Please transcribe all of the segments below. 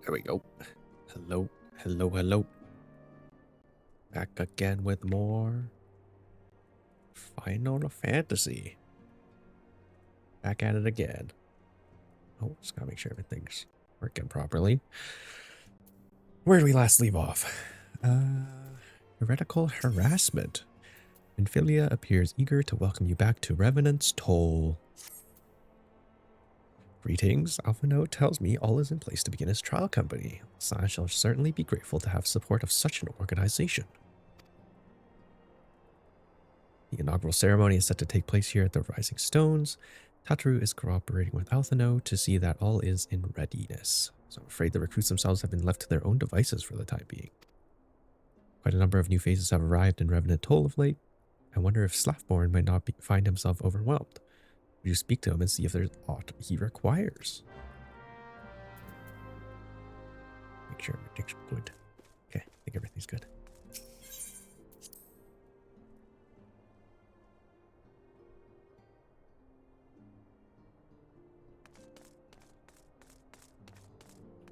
There we go. Hello, hello, hello. Back again with more Final Fantasy. Back at it again. Oh, just gotta make sure everything's working properly. Where did we last leave off? Heretical harassment. Infilia appears eager to welcome you back to Revenant's Toll. Greetings, Alpha Note tells me all is in place to begin his trial company, so I shall certainly be grateful to have support of such an organization. The inaugural ceremony is set to take place here at the Rising Stones. Tataru is cooperating with Alphino to see that all is in readiness. So I'm afraid the recruits themselves have been left to their own devices for the time being. Quite a number of new faces have arrived in Revenant Toll of late. I wonder if Slaffborn might not find himself overwhelmed. Would you speak to him and see if there's aught he requires? Make sure everything's good. Okay, I think everything's good.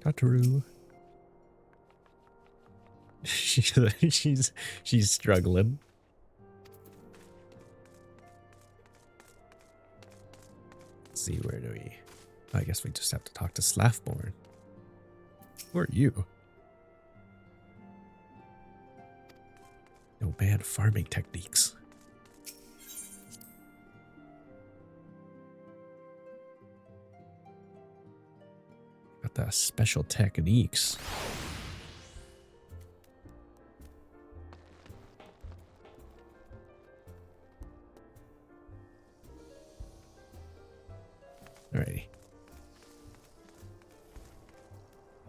Tataru. she's struggling. Let's see, where do we? I guess we just have to talk to Slaffborn. Who are you? No bad farming techniques. Got the special techniques. Alrighty.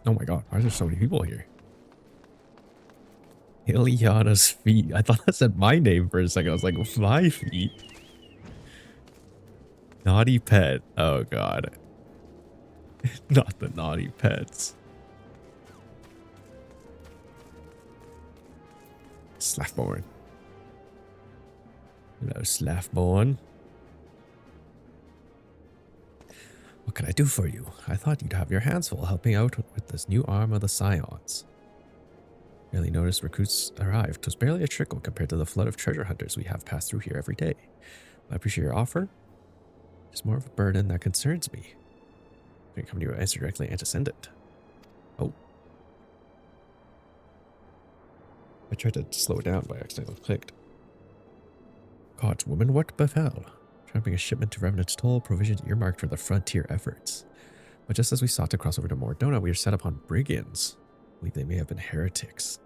Oh my god, why are there so many people here? Ileana's feet. I thought that said my name for a second. I was like, my feet? Naughty pet. Oh god. Not the naughty pets. Slaffborn. Hello, Slaffborn. What can I do for you? I thought you'd have your hands full helping out with this new arm of the Scions. Barely noticed recruits arrived. It was barely a trickle compared to the flood of treasure hunters we have passed through here every day. I appreciate your offer. It's more of a burden that concerns me. Your company will answer directly antecedent. Oh. I tried to slow it down by accidentally clicked. God's woman, what befell? Trapping a shipment to Revenant's Toll, provisions earmarked for the frontier efforts. But just as we sought to cross over to Mordona, we were set upon brigands. I believe they may have been heretics.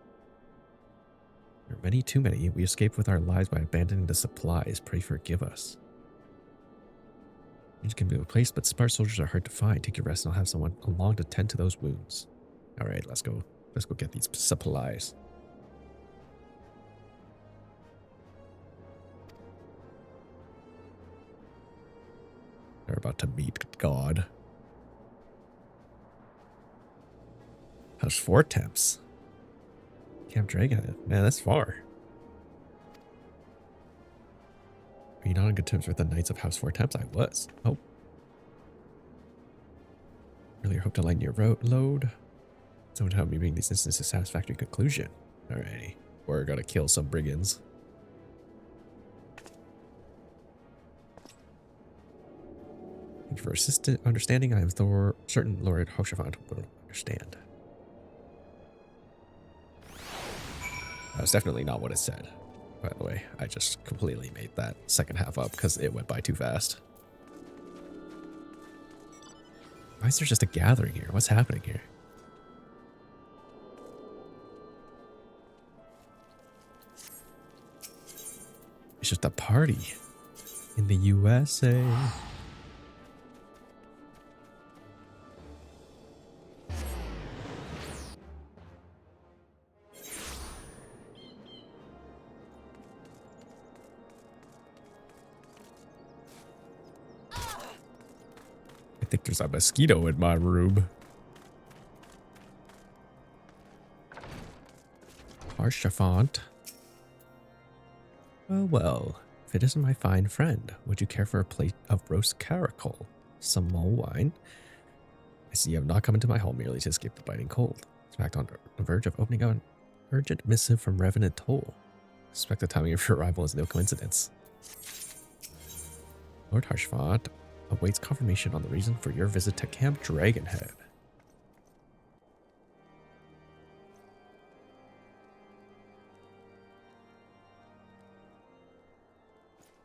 There are many, too many. We escaped with our lives by abandoning the supplies. Pray forgive us. Things can be replaced, but smart soldiers are hard to find. Take your rest and I'll have someone along to tend to those wounds. Alright, let's go. Let's go get these supplies. They're about to meet God. House 4 temps. Camp Dragon. Man, that's far. Are you not on good terms with the Knights of House 4 temps? I was. Oh. Earlier hope to lighten your load. Someone help me bring these instances to a satisfactory conclusion. Alrighty. We're gonna kill some brigands. Thank you for understanding. I am certain Lord Hoshafant will understand. That was definitely not what it said, by the way. I just completely made that second half up because it went by too fast. Why is there just a gathering here? What's happening here? It's just a party in the USA. I think there's a mosquito in my room. Harshafant. Well, well. If it isn't my fine friend, would you care for a plate of roast caracal? Some mull wine? I see you have not come into my hall merely to escape the biting cold. In fact, on the verge of opening an urgent missive from Revenant Toll. I suspect the timing of your arrival is no coincidence. Lord Harshvat awaits confirmation on the reason for your visit to Camp Dragonhead.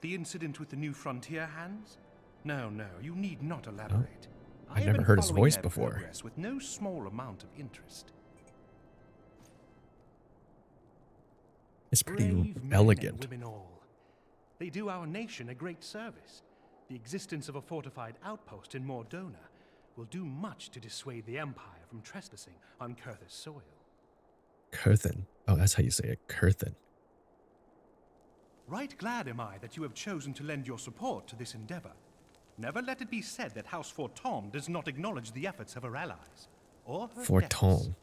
The incident with the new frontier hands? No, you need not elaborate. I've never heard his voice before. With no small amount of interest. It's pretty Brave men elegant. and women all. They do our nation a great service. The existence of a fortified outpost in Mordona will do much to dissuade the Empire from trespassing on Kurth's soil. Kurthen. Oh, that's how you say it. Kurthen. Right glad am I that you have chosen to lend your support to this endeavor. Never let it be said that House Fortom does not acknowledge the efforts of her allies, or her Fortom.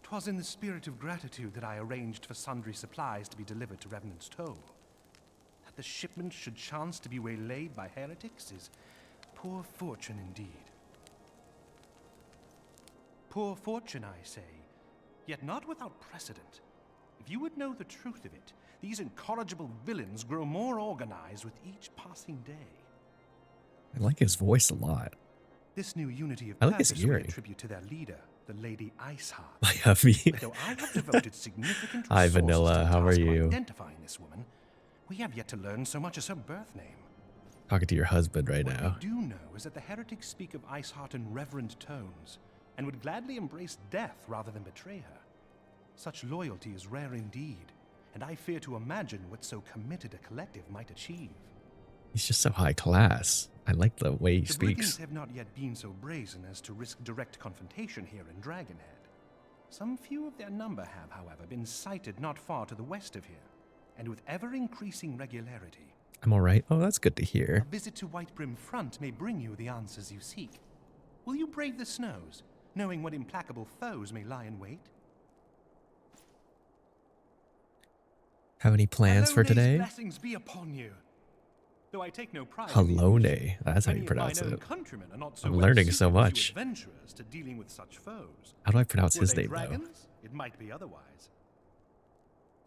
'Twas in the spirit of gratitude that I arranged for sundry supplies to be delivered to Revenant's Toll. That the shipment should chance to be waylaid by heretics is poor fortune indeed. Poor fortune, I say, yet not without precedent. If you would know the truth of it, these incorrigible villains grow more organized with each passing day. I like his voice a lot. This new unity of I like his purpose we earring. attribute to their leader, the Lady Iceheart. Like Huffy. Though I have devoted significant Hi, resources Vanilla. to the How are task of you? identifying this woman, we have yet to learn so much as her birth name. Talking to your husband right What now. we do know is that the heretics speak of Iceheart in reverent tones, and would gladly embrace death rather than betray her. Such loyalty is rare indeed, and I fear to imagine what so committed a collective might achieve. He's just so high class. I like the way he The speaks. brigands have not yet been so brazen as to risk direct confrontation here in Dragonhead. Some few of their number have, however, been sighted not far to the west of here, and with ever-increasing regularity. I'm alright. Oh, that's good to hear. A visit to Whitebrim Front may bring you the answers you seek. Will you brave the snows, knowing what implacable foes may lie in wait? Have any plans for Halone's today? blessings be upon you. Though I take no pride in Halone. the That's how many you of pronounce mine own it. countrymen are not so I'm well learning suited so as you much. adventurers to dealing with such foes. How do I pronounce Were his they name, though? dragons? It might be otherwise.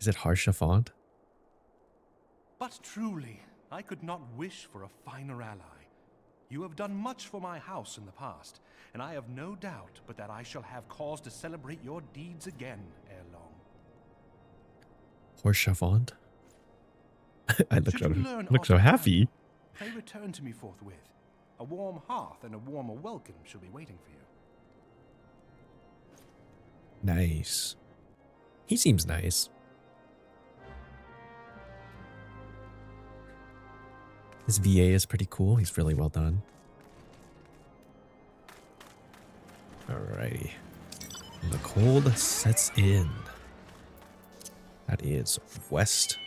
Is it Harshafont? But truly, I could not wish for a finer ally. You have done much for my house in the past, and I have no doubt but that I shall have cause to celebrate your deeds again ere long. Harshafont? I look Should you learn so aught of happy. Pray return to me forthwith. A warm hearth and a warmer welcome shall be waiting for you. Nice. He seems nice. His VA is pretty cool. He's really well done. Alrighty. The cold sets in. That is west.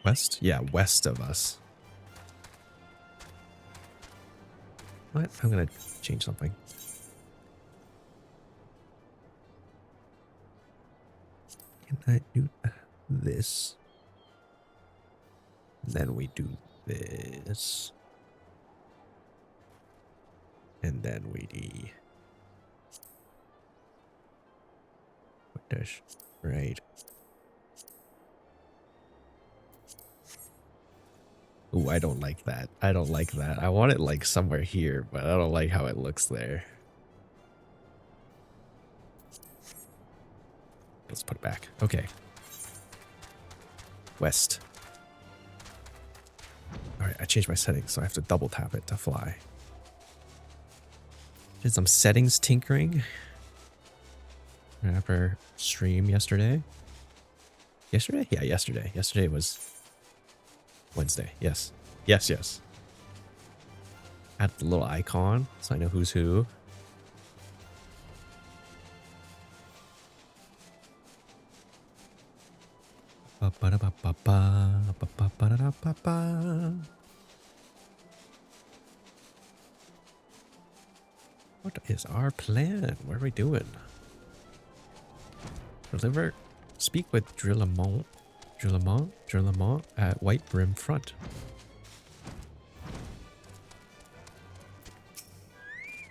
West? Yeah, west of us. What? I'm gonna change something. Can I do this? Then we do this. And then we do... What dash? Right. Ooh, I don't like that. I don't like that. I want it like somewhere here, but I don't like how it looks there. Let's put it back. Okay. West. Alright, I changed my settings, so I have to double tap it to fly. Did some settings tinkering after stream yesterday. Yesterday? Yeah, yesterday. Yesterday was Wednesday. Yes. Yes. Add the little icon so I know who's who. What is our plan? What are we doing? Speak with Drillamont at Whitebrim Front.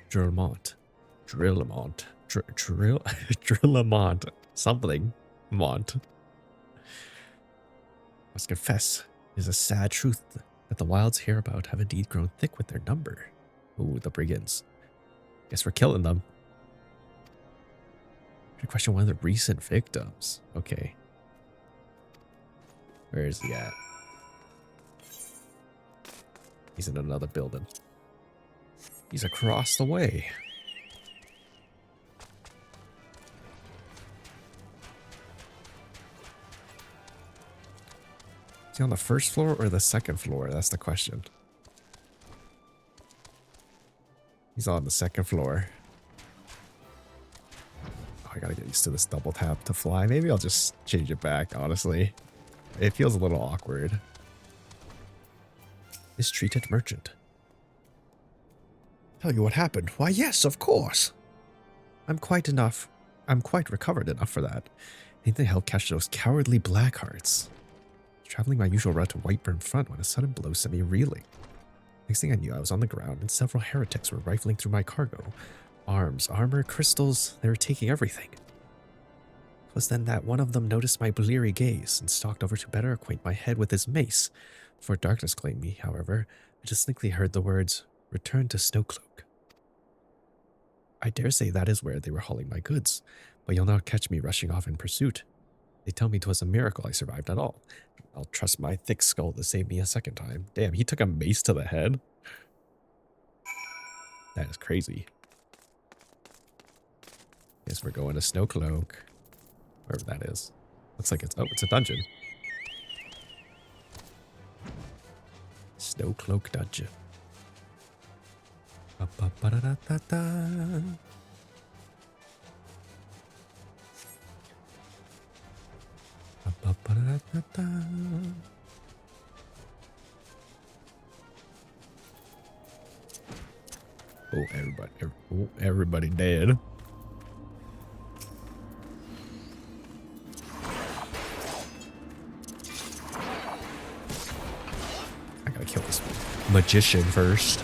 Drillamont. Drillamont. Drillamont. Something. Mont. Must confess, it is a sad truth that the wilds hereabout have indeed grown thick with their number. Ooh, the brigands. Guess we're killing them. Should question one of the recent victims. Okay. Where is he at? He's in another building. He's across the way. Is he on the first floor or the second floor? That's the question. He's on the second floor. Oh, I gotta get used to this double tap to fly. Maybe I'll just change it back, honestly. It feels a little awkward. Mistreated merchant. Tell you what happened. Why, yes, of course. I'm quite recovered enough for that. Anything to help catch those cowardly blackhearts. Traveling my usual route to Whiteburn Front when a sudden blow sent me reeling. Next thing I knew, I was on the ground and several heretics were rifling through my cargo. Arms, armor, crystals, they were taking everything. It was then that one of them noticed my bleary gaze and stalked over to better acquaint my head with his mace. Before darkness claimed me, however, I distinctly heard the words, "Return to Snowcloak." I dare say that is where they were hauling my goods, but you'll not catch me rushing off in pursuit. They tell me 'twas a miracle I survived at all. I'll trust my thick skull to save me a second time. Damn, he took a mace to the head? That is crazy. Guess we're going to Snowcloak. Wherever that is. Looks like it's... Oh, it's a dungeon. Snowcloak dungeon. Ba-ba-ba-da-da-da-da. Ba-ba-ba-da-da-da-da. Oh, everybody dead. I gotta kill this magician first.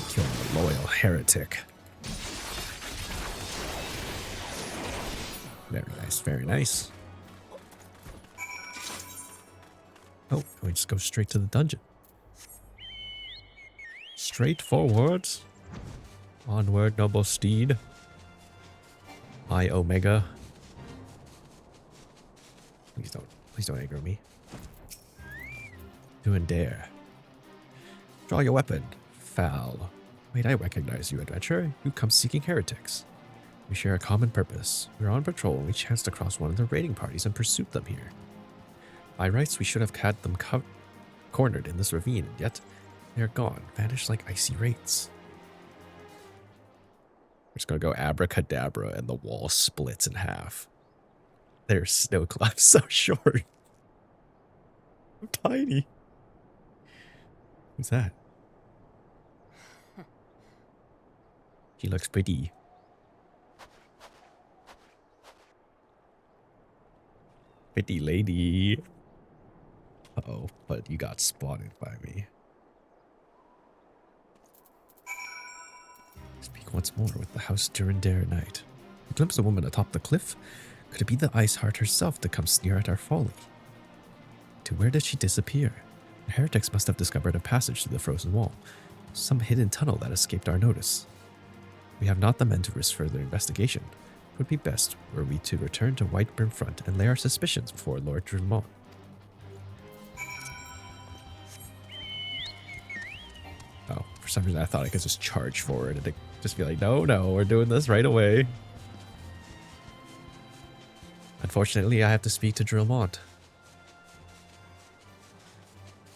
Kill the loyal heretic. Very nice, very nice. Oh, we just go straight to the dungeon. Straight forward. Onward, noble steed. I Omega. Please don't anger me. Do and dare. Draw your weapon. Foul. Wait, I recognize you, adventurer. You come seeking heretics. We share a common purpose. We were on patrol when we chanced to cross one of the raiding parties and pursued them here. By rights, we should have had them cornered in this ravine, and yet they're gone, vanished like icy wraiths. We're just gonna go abracadabra and the wall splits in half. There's Snowcloak. I'm so short. I'm tiny. Who's that? She looks pretty. Pretty lady. Uh-oh, but you got spotted by me. Speak once more with the house during dare night. You glimpse a woman atop the cliff. Could it be the Ice Heart herself to come sneer at our folly? To where did she disappear? The heretics must have discovered a passage through the frozen wall. Some hidden tunnel that escaped our notice. We have not the men to risk further investigation. It would be best were we to return to Whiteburn Front and lay our suspicions before Lord Drummond. Oh, for some reason I thought I could just charge forward and just be like, no, we're doing this right away. Unfortunately, I have to speak to Drillmont.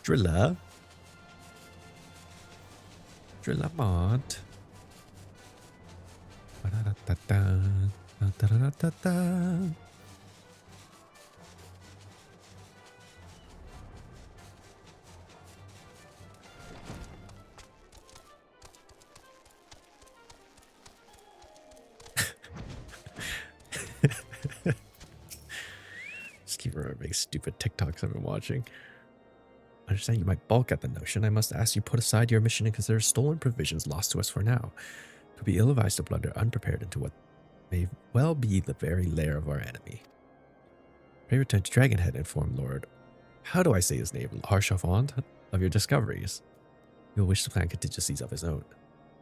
Drilla? Drillamont. Just keep remembering stupid TikToks I've been watching. I understand you might balk at the notion. I must ask you put aside your mission and consider stolen provisions lost to us for now. It would be ill-advised to blunder unprepared into what may well be the very lair of our enemy. Pray return to Dragonhead and inform Lord, how do I say his name, Harshavant, of your discoveries. He will wish to plan contingencies of his own.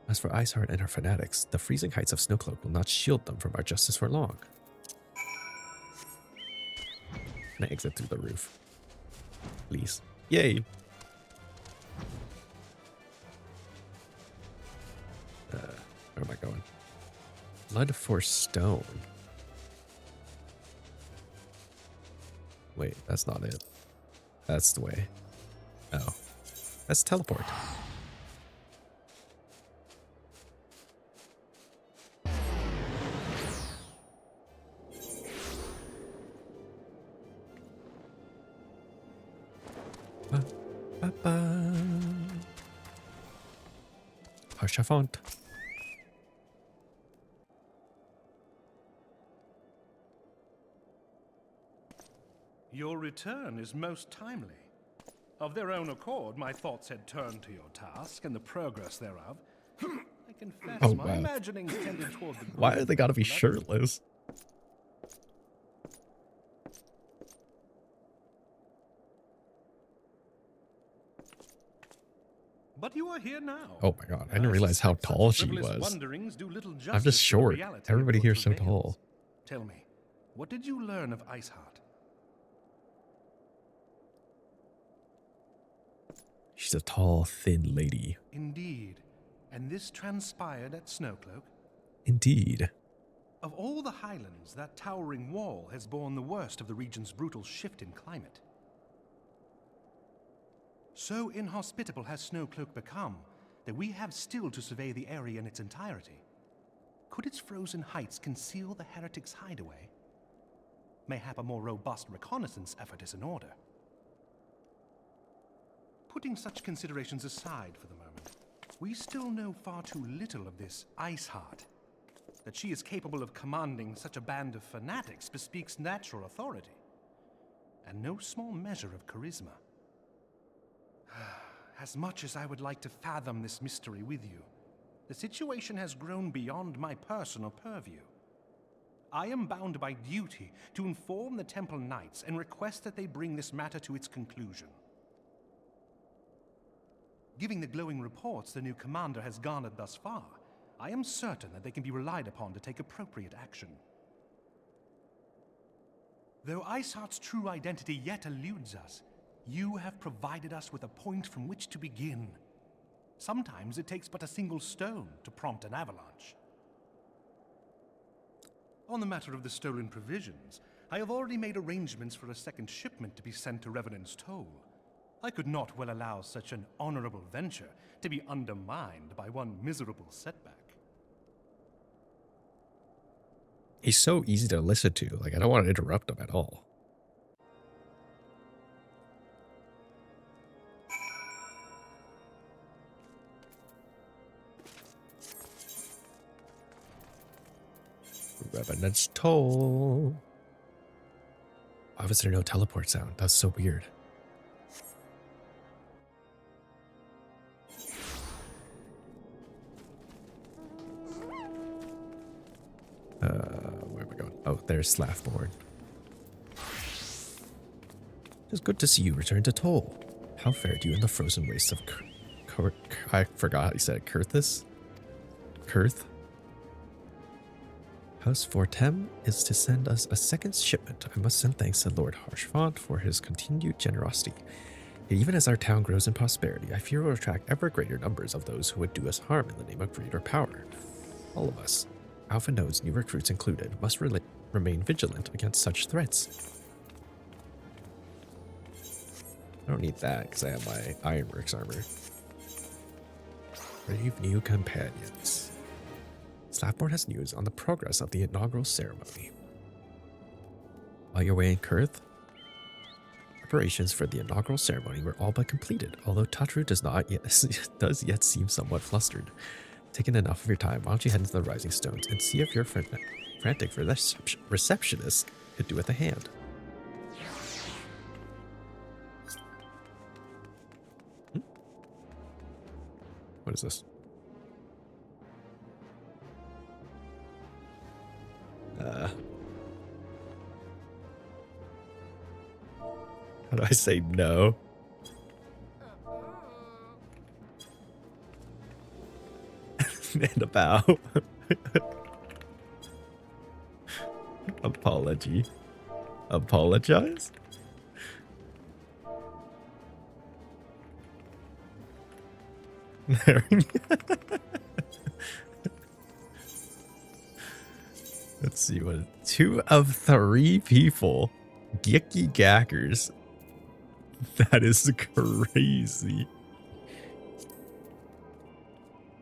As for Iceheart and her fanatics, the freezing heights of Snowcloak will not shield them from our justice for long. Can I exit through the roof? Please. Yay! Where am I going? Blood for stone. Wait, that's not it. That's the way. Oh. That's teleport. Harshavant. Your return is most timely. Of their own accord, my thoughts had turned to your task and the progress thereof. I confess my imaginings tended toward the Why do they gotta be shirtless? But you are here now. Oh my god, I didn't realize how tall she was. I'm just short. Everybody here's so tall. Tell me, what did you learn of Iceheart? She's a tall, thin lady. Indeed. And this transpired at Snowcloak? Indeed. Of all the highlands, that towering wall has borne the worst of the region's brutal shift in climate. So inhospitable has Snowcloak become that we have still to survey the area in its entirety. Could its frozen heights conceal the heretics' hideaway? Mayhap a more robust reconnaissance effort is in order. Putting such considerations aside for the moment, we still know far too little of this Iceheart. That she is capable of commanding such a band of fanatics bespeaks natural authority, and no small measure of charisma. As much as I would like to fathom this mystery with you, the situation has grown beyond my personal purview. I am bound by duty to inform the Temple Knights and request that they bring this matter to its conclusion. Giving the glowing reports the new commander has garnered thus far, I am certain that they can be relied upon to take appropriate action. Though Iceheart's true identity yet eludes us, you have provided us with a point from which to begin. Sometimes it takes but a single stone to prompt an avalanche. On the matter of the stolen provisions, I have already made arrangements for a second shipment to be sent to Revenant's Toll. I could not well allow such an honorable venture to be undermined by one miserable setback. He's so easy to listen to. Like, I don't want to interrupt him at all. Revenant's Toll. Why was there no teleport sound? That's so weird. Where are we going? Oh, there's Slaffborn. It's good to see you return to Toll. How fared you in the frozen wastes of I forgot how you said it. Kurthus? Kurth? House Fortem is to send us a second shipment. I must send thanks to Lord Harshavant for his continued generosity. Even as our town grows in prosperity, I fear will attract ever greater numbers of those who would do us harm in the name of greed or power. All of us, Alpha Nodes, new recruits included, must remain vigilant against such threats. I don't need that because I have my Ironworks armor. Brave new companions. Slaffborn has news on the progress of the inaugural ceremony. While you're away in Kurth, preparations for the inaugural ceremony were all but completed, although Tatru does yet seem somewhat flustered. Taking enough of your time, why don't you head into the Rising Stones and see if your frantic receptionist could do with a hand. What is this? How do I say no? And a bow. Apology. Apologize? Let's see what 2 of 3 people. Gicky gackers. That is crazy.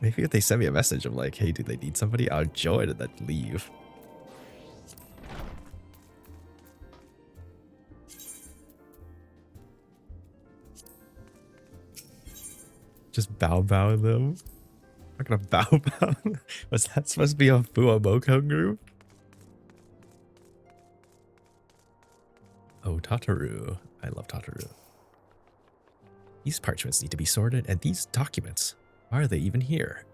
Maybe if they send me a message of like, hey, do they need somebody? I'll join and then leave. Just bow them. I'm not gonna bow. Was that supposed to be a Fuamoko group? Oh, Tataru. I love Tataru. These parchments need to be sorted, and these documents. Why are they even here?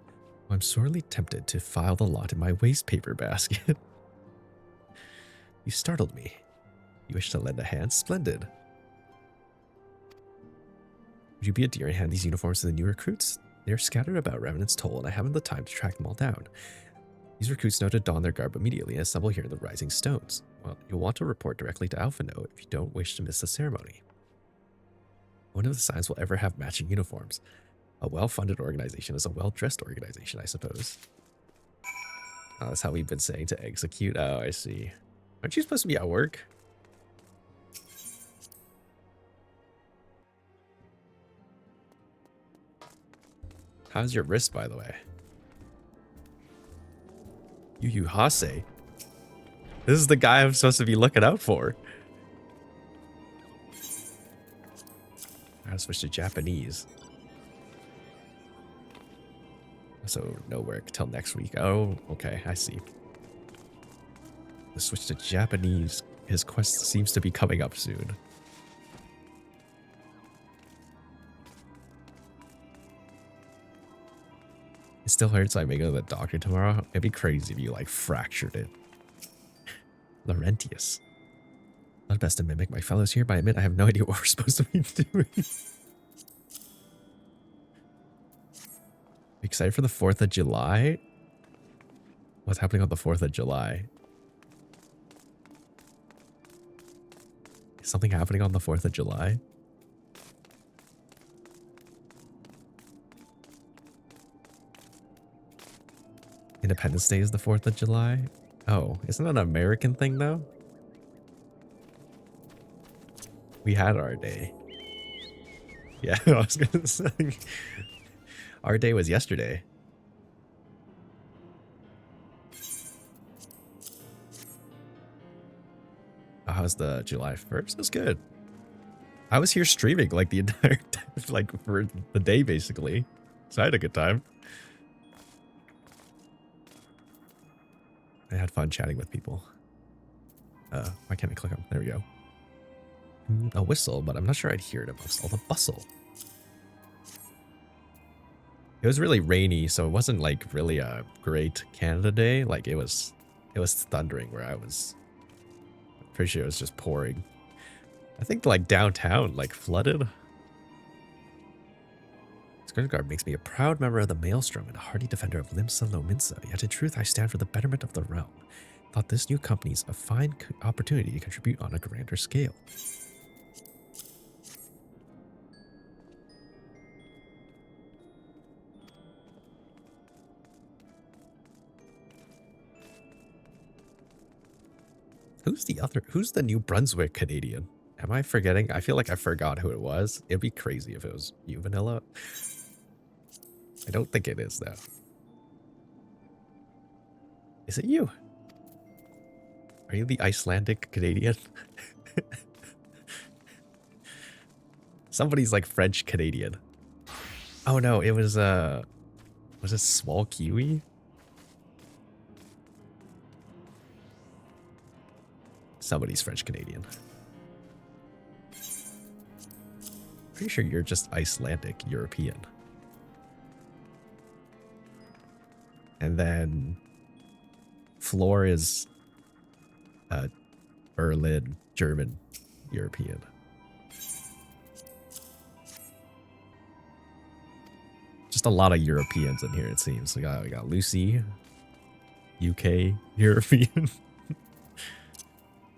I'm sorely tempted to file the lot in my waste paper basket. You startled me. You wish to lend a hand? Splendid. Would you be a dear and hand these uniforms to the new recruits? They are scattered about Revenant's Toll, and I haven't the time to track them all down. These recruits know to don their garb immediately and assemble here in the Rising Stones. Well, you'll want to report directly to Alphino if you don't wish to miss the ceremony. One of the signs will ever have matching uniforms. A well-funded organization is a well-dressed organization, I suppose. Oh, that's how we've been saying to execute. Oh, I see. Aren't you supposed to be at work? How's your wrist, by the way? Yu Hase. This is the guy I'm supposed to be looking out for. I gotta switch to Japanese. So no work till next week. Oh, okay, I see. Let's switch to Japanese. His quest seems to be coming up soon. It still hurts. I may go to the doctor tomorrow. It'd be crazy if you like fractured it. Laurentius. Not best to mimic my fellows here, but I admit I have no idea what we're supposed to be doing. Excited for the 4th of July? What's happening on the 4th of July? Is something happening on the 4th of July? Independence Day is the 4th of July? Oh, isn't that an American thing though? We had our day. Yeah, I was gonna say. Our day was yesterday. Oh, how's the July 1st? That's good. I was here streaming like the entire time, like for the day basically. So I had a good time. I had fun chatting with people. Why can't I click on? There we go. A whistle, but I'm not sure I'd hear it amongst all the bustle. It was really rainy, so it wasn't like really a great Canada day. Like it was thundering where I was. Pretty sure it was just pouring. I think like downtown like flooded. Skarsgård makes me a proud member of the Maelstrom and a hardy defender of Limsa Lominsa, yet in truth I stand for the betterment of the realm. Thought this new company's a fine opportunity to contribute on a grander scale. Who's the New Brunswick Canadian? Am I forgetting? I feel like I forgot who it was. It'd be crazy if it was you, Vanilla. I don't think it is, though. Is it you? Are you the Icelandic Canadian? Somebody's like French Canadian. Oh no, it was it Small Kiwi? Somebody's French Canadian. Pretty sure you're just Icelandic European. And then floor is Berlin, German, European. Just a lot of Europeans in here, it seems. We got Lucy, UK, European.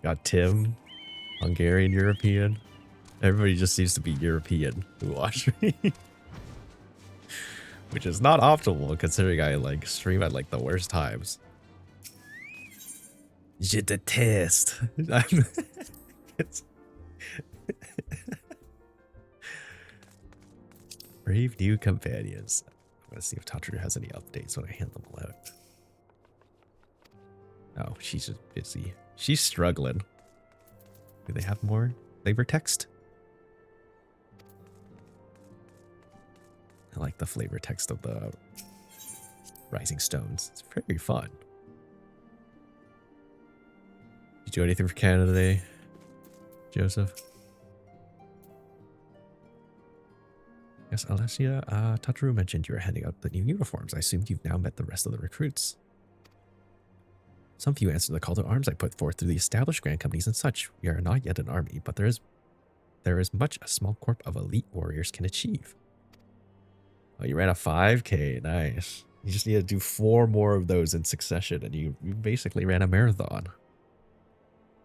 Got Tim, Hungarian, European. Everybody just seems to be European who watch me. Which is not optimal considering I like stream at like the worst times. Je déteste. Brave new companions. I'm gonna see if Tatru has any updates when I hand them all out. Oh, she's just busy. She's struggling. Do they have more flavor text? I like the flavor text of the Rising Stones. It's very fun. Did you do anything for Canada today, Joseph? Yes, Alessia, Tataru mentioned you were handing out the new uniforms. I assumed you've now met the rest of the recruits. Some of you answered the call to arms I put forth through the established grand companies and such. We are not yet an army, but there is much a small corp of elite warriors can achieve. Oh, you ran a 5K. Nice. You just need to do 4 more of those in succession, and you basically ran a marathon.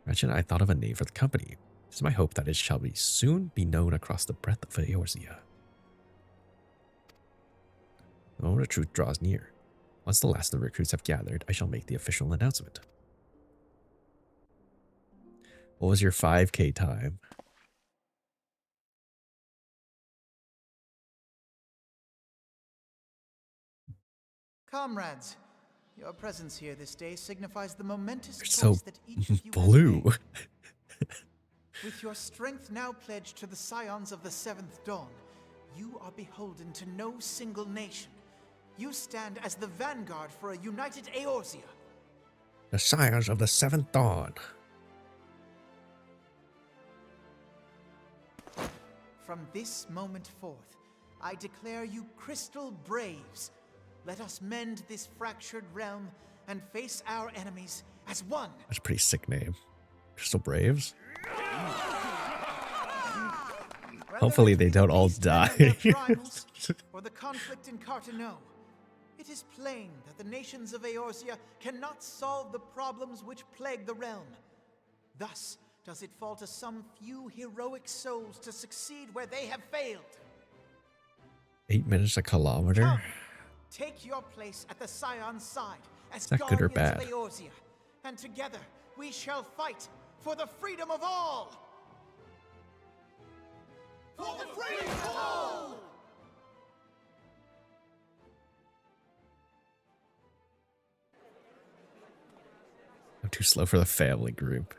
Imagine I thought of a name for the company. It is my hope that it shall soon be known across the breadth of Eorzea. The moment of truth draws near. Once the last of the recruits have gathered, I shall make the official announcement. What was your 5K time? Comrades, your presence here this day signifies the momentous You're choice so that each of you blue. has made. With your strength now pledged to the scions of the Seventh Dawn, you are beholden to no single nation. You stand as the vanguard for a united Eorzea. The scions of the Seventh Dawn. From this moment forth, I declare you Crystal Braves. Let us mend this fractured realm and face our enemies as one. That's a pretty sick name. Crystal Braves? Hopefully they don't all die. Or the conflict in Carteneau, it is plain that the nations of Eorzea cannot solve the problems which plague the realm. Thus does it fall to some few heroic souls to succeed where they have failed. 8 minutes a kilometer? Come, take your place at the Scion's side as that good or guardians bad? of Eorzea, and together we shall fight for the freedom of all. For the freedom of all! I'm too slow for the family group.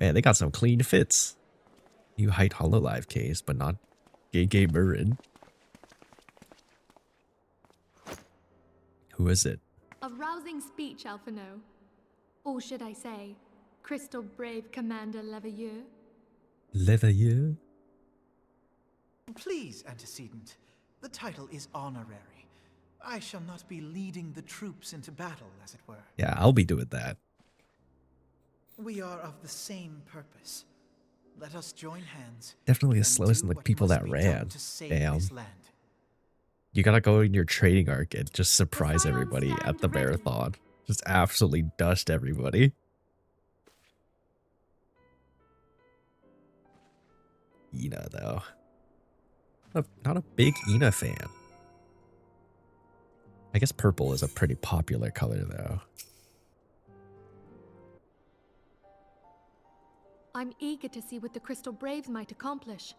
Man, they got some clean fits. You height Hololive case, but not Gay Murin. Who is it? A rousing speech, Alphino. Or should I say, Crystal Brave Commander Leveilleur? Leveilleur? Please, antecedent. The title is honorary. I shall not be leading the troops into battle, as it were. Yeah, I'll be doing that. We are of the same purpose. Let us join hands. Definitely the and slowest do in the what people must that be ran. done to save Damn. this land. You gotta go in your trading arc and just surprise Scions everybody at stand the ready. marathon. Just absolutely dust everybody. Ina, though. Not a big Ina fan. I guess purple is a pretty popular color, though. I'm eager to see what the Crystal Braves might accomplish.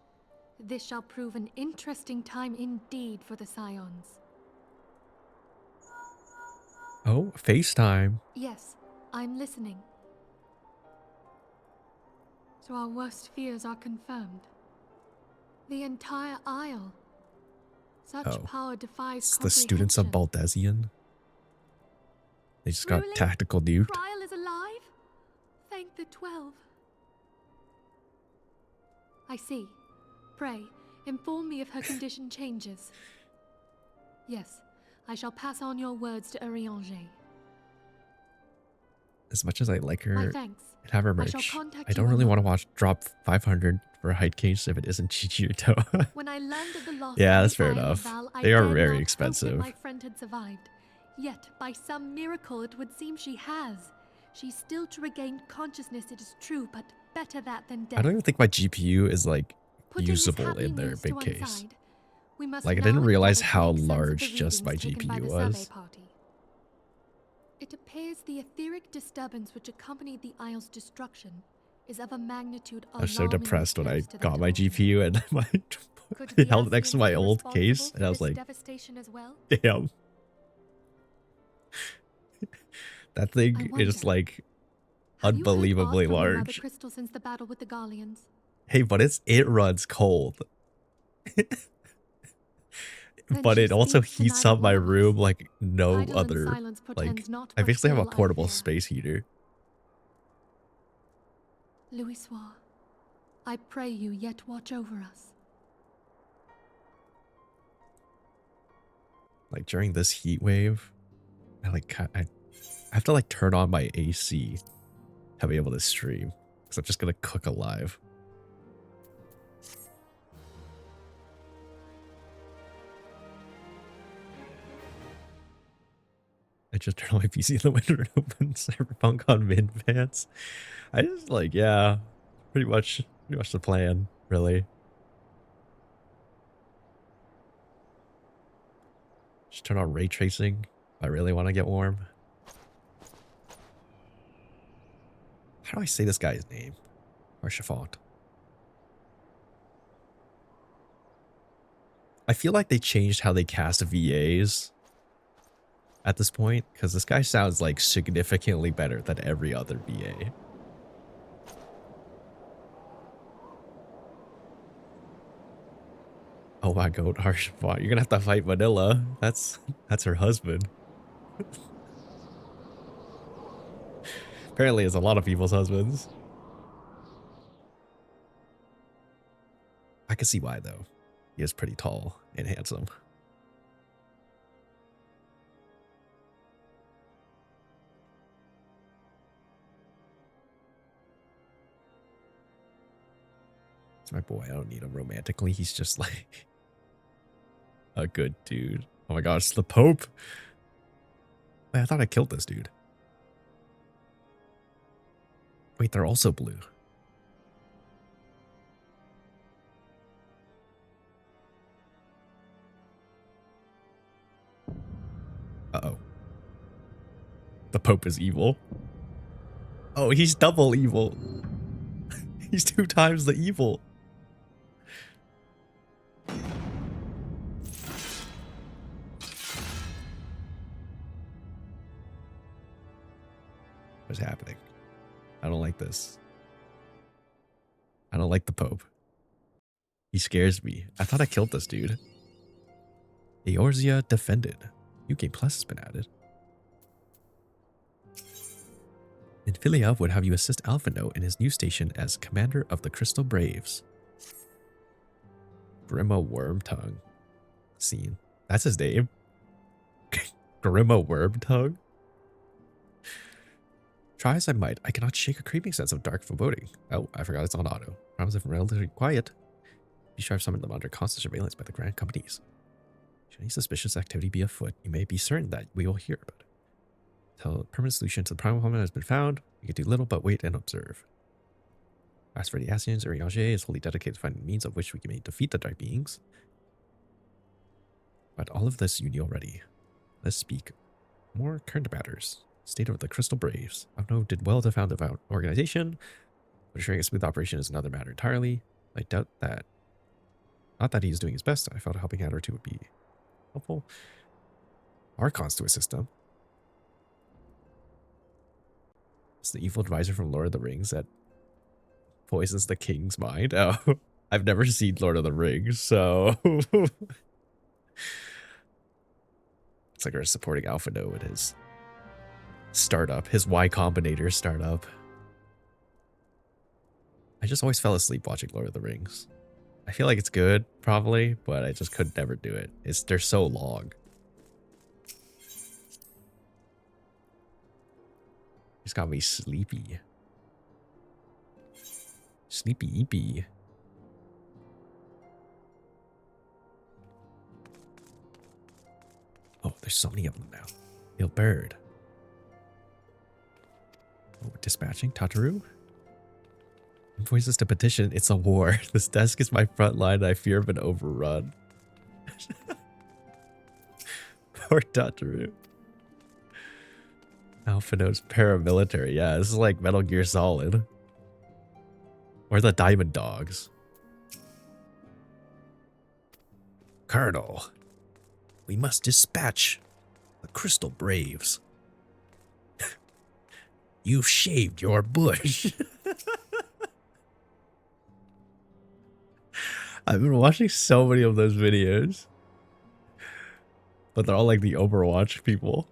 This shall prove an interesting time indeed for the Scions. Oh, FaceTime. Yes, I'm listening. So our worst fears are confirmed. The entire Isle. Such Oh, power defies It's the students of comprehension. Baldesion. They just got Truly? tactical nuked. Trial is alive? Thank the 12. I see. Pray, inform me if her condition changes. Yes, I shall pass on your words to Urianger. As much as I like My her thanks. and have her I shall merch, contact I you don't really anon. want to watch drop 500 for a hide case if it isn't Chichirito. When I learned of the loss Yeah, of that's the fair Isle of enough. Val, I They are dared very not expensive. hope that my friend had survived. Yet, by some miracle, it would seem she has. She's still to regain consciousness, it is true, but better that than death. I don't even think my GPU is like Putting this usable happy in their news big to one case. side, we must Like I now didn't realize endeavor to how make sense of the large just my readings taken by GPU the survey was. party. It appears the etheric disturbance which accompanied the Isle's destruction is of a magnitude I was so alarmingly depressed when I close to that got of my Ocean. GPU and my Could I the held it next to Ascians my be old responsible case and for I was this like, devastation as well? damn. That I thing wonder, is like have you heard aught unbelievably from your mother large. Crystal since the battle with the Garleans? Hey, but it runs cold. Then But she it also speaks to heats neither up my one of us. room like no Idle and other. silence Like portends not I much basically have a ill, I portable fear. space heater. Louisoix, I pray you yet watch over us. Like during this heat wave, I have to like turn on my AC to be able to stream because I'm just gonna cook alive. I just turn on my PC in the winter and open Cyberpunk on min pants. I just like, yeah, pretty much the plan, really. Just turn on ray tracing if I really want to get warm. How do I say this guy's name? Archifont. I feel like they changed how they cast VAs at this point, because this guy sounds like significantly better than every other VA. Oh my god, Archifont, you're gonna have to fight Vanilla. That's her husband. Apparently it's a lot of people's husbands. I can see why though. He is pretty tall and handsome. It's my boy. I don't need him romantically. He's just like a good dude. Oh my gosh, the Pope. Wait, I thought I killed this dude. Wait, they're also blue. Uh-oh. The Pope is evil. Oh, he's double evil. He's 2 times the evil. What's happening? I don't like this. I don't like the Pope. He scares me. I thought I killed this dude. Eorzea defended. New Game Plus has been added. Infilia would have you assist Alphino in his new station as commander of the Crystal Braves. Grima Wormtongue. Scene. That's his name. Grima Wormtongue. Try as I might, I cannot shake a creeping sense of dark foreboding. Oh, I forgot it's on auto. Realms have been relatively quiet. Be sure I've summoned them under constant surveillance by the Grand Companies. Should any suspicious activity be afoot, you may be certain that we will hear about it. Until a permanent solution to the primal problem has been found, we can do little but wait and observe. As for the Ascians, Urianger is wholly dedicated to finding means of which we may defeat the dark beings. But all of this you knew already. Let's speak more current matters. State of the Crystal Braves. Avno did well to found the organization, but ensuring a smooth operation is another matter entirely. I doubt that. Not that he's doing his best. I felt a helping hand or two would be helpful. Archons to assist him. It's the evil advisor from Lord of the Rings that poisons the king's mind. Oh, I've never seen Lord of the Rings, so it's like we're supporting Alphino in his startup, his Y Combinator startup. I just always fell asleep watching Lord of the Rings. I feel like it's good, probably, but I just could never do it. They're so long. He's got me sleepy. Sleepy eepy. Oh, there's so many of them now. Ill bird. Oh, dispatching. Tataru. Invoices to petition. It's a war. This desk is my front line and I fear of an overrun. Poor Tataru. Alpha Note's paramilitary. Yeah, this is like Metal Gear Solid. Or the Diamond Dogs. Colonel, we must dispatch the Crystal Braves. You've shaved your bush. I've been watching so many of those videos. But they're all like the Overwatch people.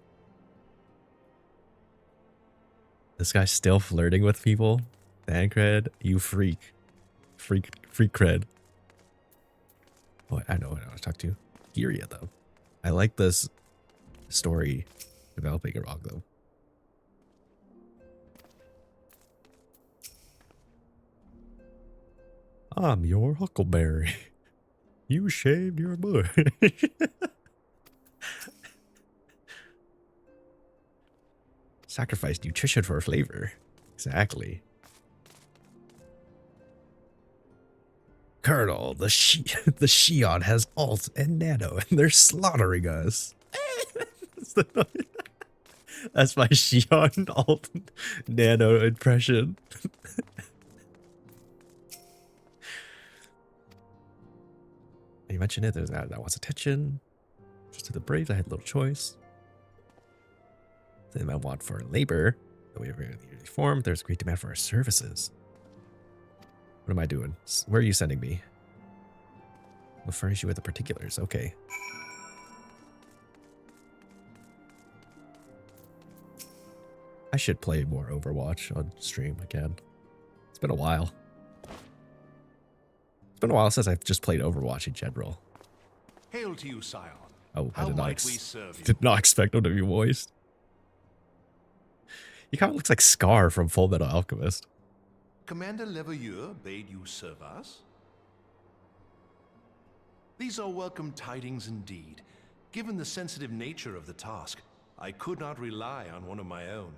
This guy's still flirting with people. Thancred, you freak. Freak cred. Oh, I know what I want to talk to. Giria, though. I like this story developing wrong, though. I'm your huckleberry. You shaved your bush. Sacrifice nutrition for flavor. Exactly. Colonel, the Shion has alt and nano, and they're slaughtering us. That's my Shion alt nano impression. You mentioned it, there's that wants attention. Just to the Braves, I had little choice. Then I want for labor. We have a form. There's great demand for our services. What am I doing? Where are you sending me? We'll furnish you with the particulars. Okay. I should play more Overwatch on stream again. It's been a while. It's been a while since I've just played Overwatch in general. Hail to you, Scion. Oh, I How might we serve you? did not expect him to be voiced. He kind of looks like Scar from Full Metal Alchemist. Commander Leveilleur bade you serve us? These are welcome tidings indeed. Given the sensitive nature of the task, I could not rely on one of my own.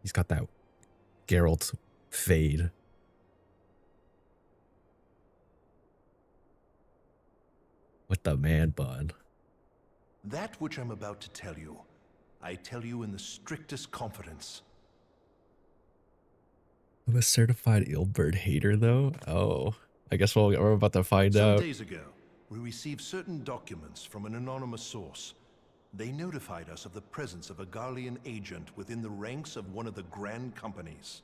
He's got that Geralt fade. With the man bun. That which I'm about to tell you, I tell you in the strictest confidence. I'm a certified Ilbird hater, though. Oh, I guess we're about to find Some out. days ago, we received certain documents from an anonymous source. They notified us of the presence of a Garlean agent within the ranks of one of the grand companies.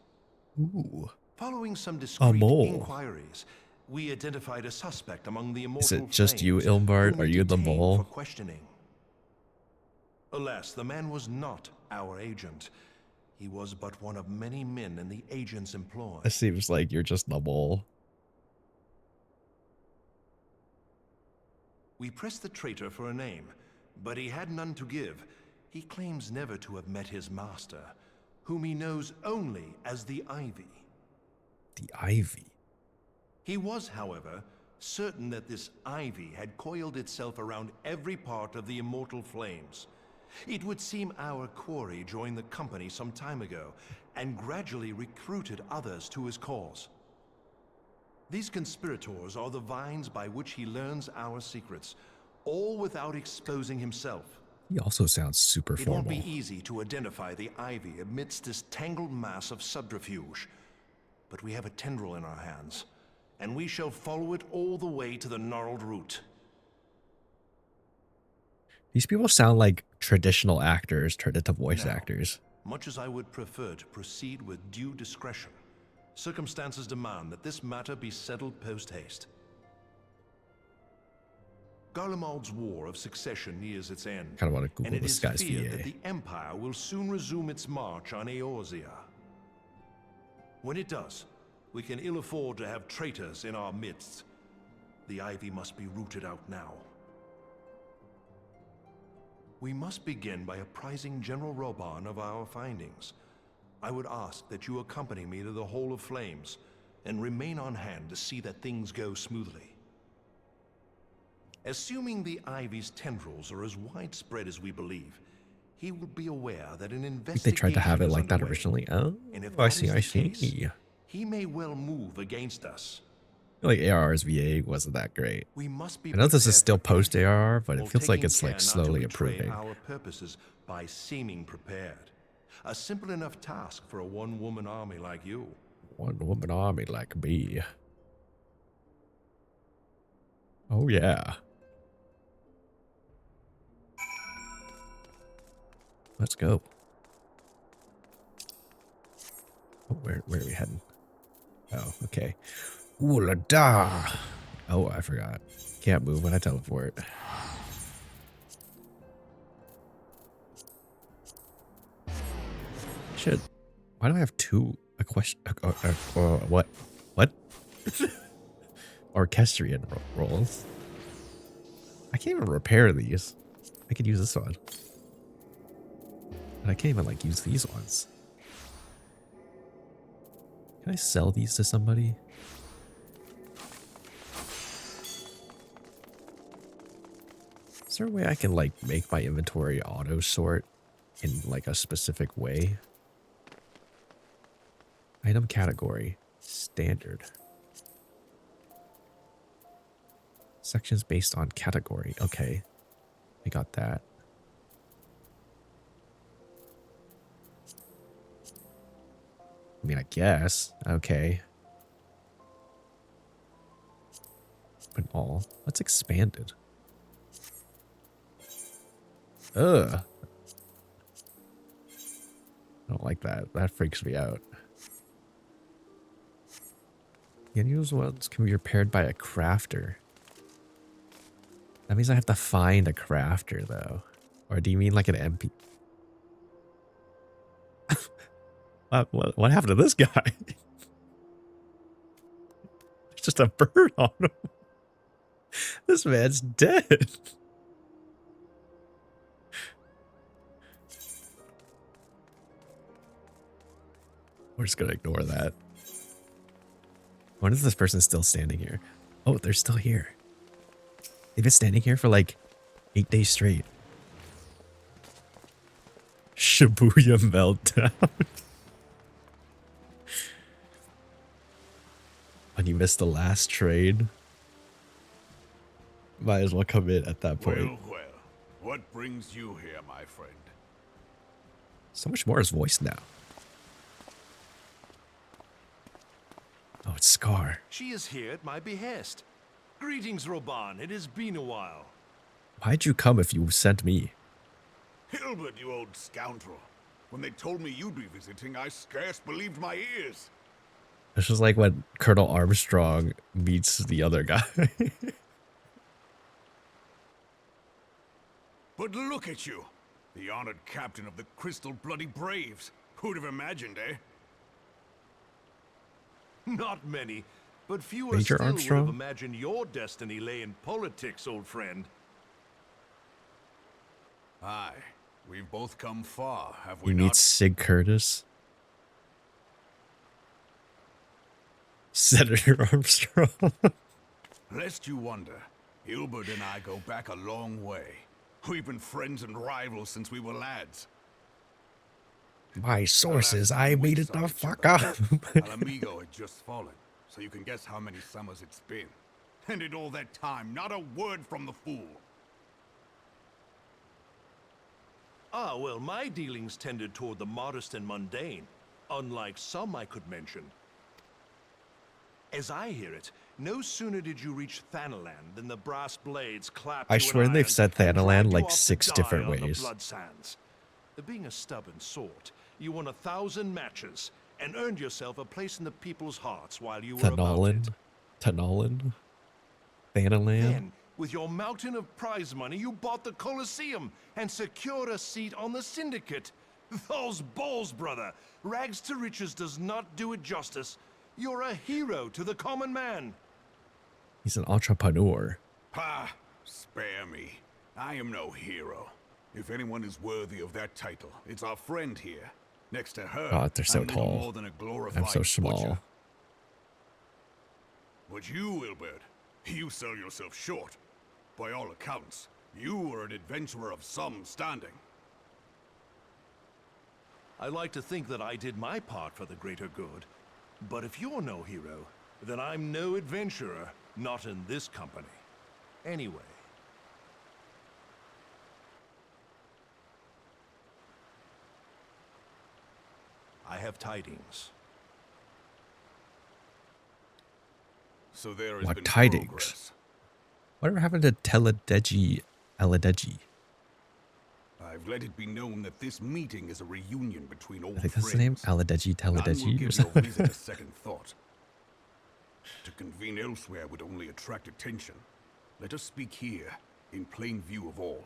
Ooh. Following some discreet mole. inquiries, we identified a suspect among the immortal Is it just you, flames, Ilmbard? whom we Are you the detained mole? for questioning. Alas, the man was not our agent. He was but one of many men in the agent's employ. It seems like you're just the mole. We pressed the traitor for a name, but he had none to give. He claims never to have met his master, whom he knows only as the Ivy. The Ivy. He was, however, certain that this Ivy had coiled itself around every part of the immortal flames. It would seem our quarry joined the company some time ago, and gradually recruited others to his cause. These conspirators are the vines by which he learns our secrets, all without exposing himself. He also sounds super It won't formal. be easy to identify the Ivy amidst this tangled mass of subterfuge, but we have a tendril in our hands, and we shall follow it all the way to the gnarled root. These people sound like traditional actors turned into voice Now, actors. Much as I would prefer to proceed with due discretion, circumstances demand that this matter be settled post-haste. Garlemald's War of Succession nears its end, Kind of want to and Google it this is guy's feared that VA. the Empire will soon resume its march on Eorzea. When it does, we can ill afford to have traitors in our midst. The Ivy must be rooted out now. We must begin by apprising General Reborn of our findings. I would ask that you accompany me to the Hall of Flames and remain on hand to see that things go smoothly. Assuming the Ivy's tendrils are as widespread as we believe, he will be aware that an I investigation think they tried to have it is like that underway. originally. Oh, And if I that see, is I the see. case, he may well move against us. Like ARR's VA wasn't that great. We must be I know this is prepared still for post anything, ARR, but it while feels like taking it's like care not to slowly betray improving. our purposes by seeming prepared. A simple enough task for a one-woman army like you. One woman army like me. Oh yeah. Let's go. Oh, where are we heading? Oh, okay. Ooh la da. Oh, I forgot. Can't move when I teleport. Shit. Why do I have two? A question? What? What? Orchestrion rolls. I can't even repair these. I could use this one. And I can't even like use these ones. Can I sell these to somebody? Is there a way I can like make my inventory auto sort in like a specific way? Item category, standard. Sections based on category. Okay, we got that. I mean, I guess. Okay. Open all. What's expanded? Ugh. I don't like that. That freaks me out. The unused ones can be repaired by a crafter. That means I have to find a crafter, though. Or do you mean like an MP? What happened to this guy? There's just a bird on him. This man's dead. We're just gonna ignore that. When is this person still standing here? Oh, they're still here. They've been standing here for like 8 days straight. Shibuya meltdown. When you missed the last trade, might as well come in at that point. Well, what brings you here, my friend? So much more is voiced now. Oh, it's Scar. She is here at my behest. Greetings, Reborn. It has been a while. Why'd you come if you sent me? Hilbert, you old scoundrel. When they told me you'd be visiting, I scarce believed my ears. This was like when Colonel Armstrong meets the other guy. But look at you, the honored captain of the Crystal Bloody Braves. Who'd have imagined, eh? Not many, but fewer Major still Armstrong? would have imagined your destiny lay in politics, old friend. Aye, we've both come far, have we You meet not? Sig Curtis. Senator Armstrong. Lest you wonder, Hilbert and I go back a long way. We've been friends and rivals since we were lads. My sources, The last I few made weeks it on the each fuck other. up. Alamigo had just fallen, so you can guess how many summers it's been. And in all that time, not a word from the fool. Ah, well, my dealings tended toward the modest and mundane, unlike some I could mention. As I hear it, no sooner did you reach Thanalan than the brass blades clapped I you swear an they've iron said and Thanalan dragged you like off to 6 die different on the ways. blood sands. Being a stubborn sort, you won 1,000 matches and earned yourself a place in the people's hearts while you were about Thanalan. it. Thanalan. Thanalan. Then, with your mountain of prize money, you bought the Colosseum and secured a seat on the Syndicate. Those balls, brother. Rags to riches does not do it justice. You're a hero to the common man. He's an entrepreneur. Ha! Spare me. I am no hero. If anyone is worthy of that title, it's our friend here. Next to her, God, they're so I'm little tall. more than a glorified I'm so small. butcher. But you, Wilbert, you sell yourself short. By all accounts, you were an adventurer of some standing. I like to think that I did my part for the greater good. But if you're no hero, then I'm no adventurer, not in this company. Anyway. I have tidings. So there has What been tidings? progress. Whatever happened to Aladeji? I've let it be known that this meeting is a reunion between old I think that's friends. the name, Aladeji None will Teledeji or give your something. visit a second thought. To convene elsewhere would only attract attention. Let us speak here, in plain view of all.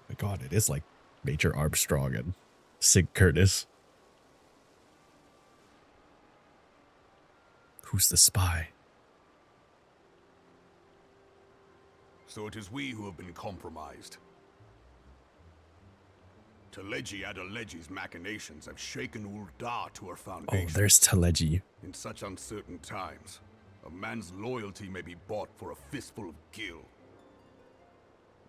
My God, it is like Major Armstrong and Sig Curtis. Who's the spy? So it is we who have been compromised. Teleji Adeleji's machinations have shaken Ul'dah to her Oh, foundation. there's Teleji. In such uncertain times, a man's loyalty may be bought for a fistful of gil.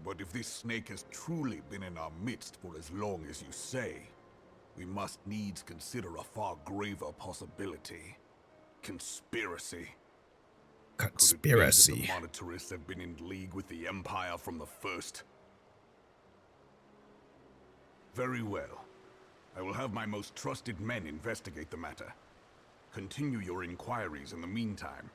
But if this snake has truly been in our midst for as long as you say, we must needs consider a far graver possibility. Conspiracy. Conspiracy. Could it be that the monetarists have been in league with the Empire from the first? Very well. I will have my most trusted men investigate the matter. Continue your inquiries in the meantime.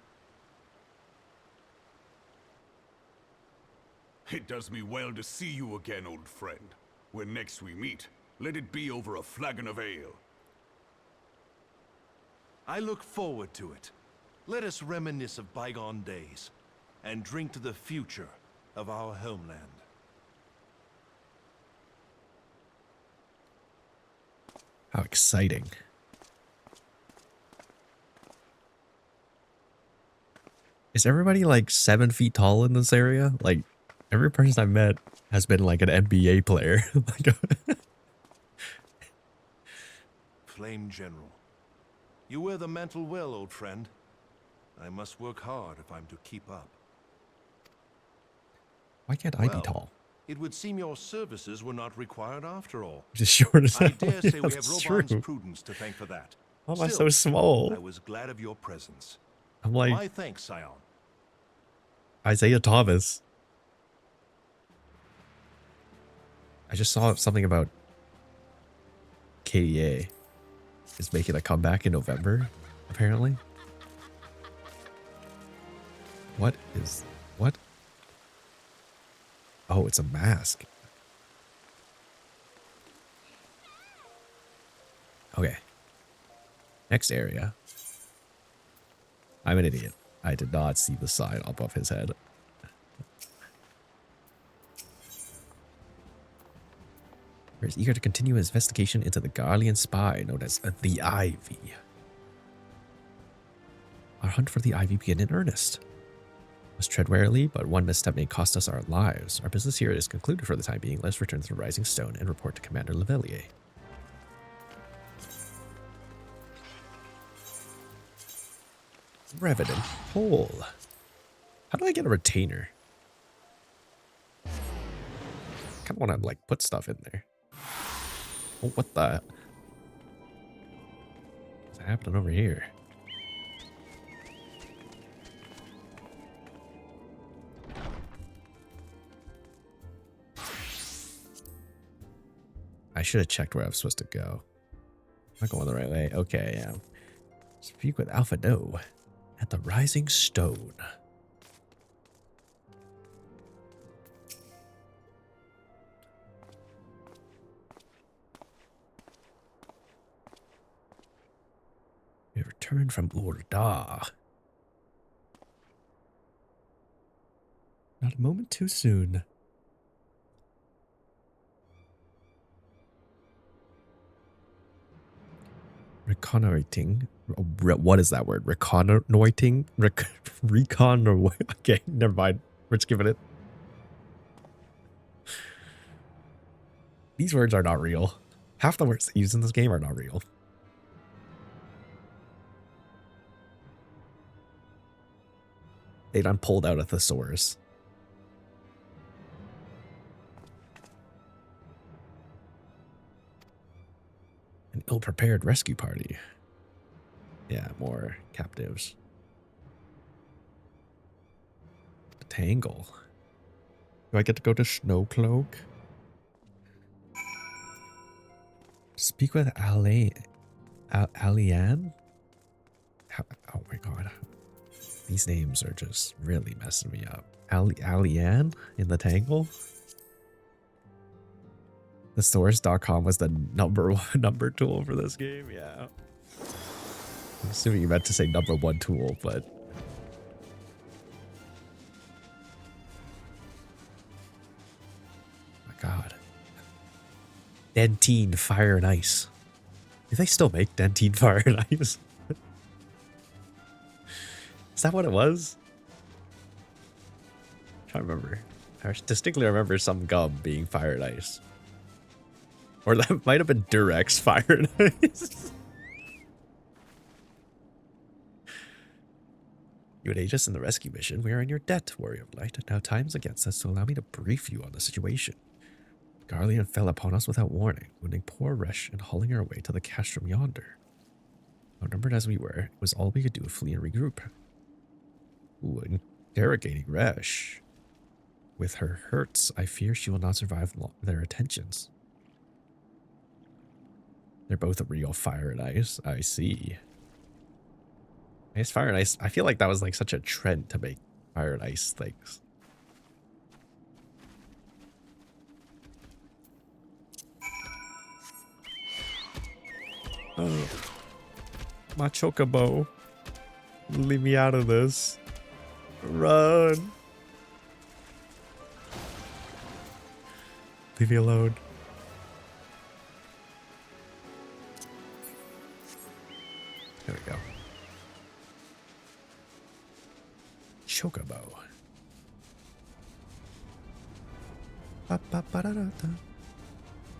It does me well to see you again, old friend. When next we meet, let it be over a flagon of ale. I look forward to it. Let us reminisce of bygone days, and drink to the future of our homeland. How exciting. Is everybody like 7 feet tall in this area? Like, every person I've met has been like an NBA player. Like, Flame General. You wear the mantle well, old friend. I must work hard if I'm to keep up. why can't I be Well, tall? It would seem your services were not required after all. Just short as I hell. dare say Yeah, we have that's Robon's true. prudence to thank for that. Why am I Still, so small? I was glad of your presence. I'm like My thanks, Scion. Isaiah Thomas. I just saw something about KDA is making a comeback in November, apparently. What? Oh, it's a mask. Okay. Next area. I'm an idiot. I did not see the sign above his head. He's eager to continue his investigation into the Garlean spy known as the Ivy. Our hunt for the Ivy began in earnest. Must tread warily, but one misstep may cost us our lives. Our business here is concluded for the time being. Let's return to the Rising Stone and report to Commander Levelier. Revenant Hole. How do I get a retainer? Kind of want to like put stuff in there. Oh, what the? What's happening over here? I should have checked where I was supposed to go. Am I going the right way? Okay, yeah. Speak with Alpha No at the Rising Stone. We returned from Ul'dah. Not a moment too soon. Reconnoiting. What is that word? Reconnoiting? Recon. Okay, never mind. We're just giving it. These words are not real. Half the words they use in this game are not real. They done pulled out a thesaurus. An ill-prepared rescue party. Yeah, more captives. The Tangle. Do I get to go to Snowcloak? Speak with Alianne? Oh my god. These names are just really messing me up. Alianne in the Tangle? The source.com was the number tool for this game, yeah. I'm assuming you meant to say number one tool, but my god. Dentine Fire and Ice. Do they still make Dentine Fire and Ice? Is that what it was? I'm trying to remember. I distinctly remember some gum being Fire and Ice. Or that might have been Durex Fire and Ice. You would aid us in the rescue mission. We are in your debt, Warrior of Light. Now time's against us, so allow me to brief you on the situation. Garleon fell upon us without warning, wounding poor Resh and hauling her away to the castrum yonder. Outnumbered as we were, it was all we could do to flee and regroup. Ooh, interrogating Resh. With her hurts, I fear she will not survive their attentions. They're both real Fire and Ice. I see. I guess Fire and Ice, I feel like that was like such a trend to make Fire and Ice things. Oh, my chocobo. Leave me out of this. Run. Leave me alone. There we go. Chocobo. Ba-ba-ba-da-da-da.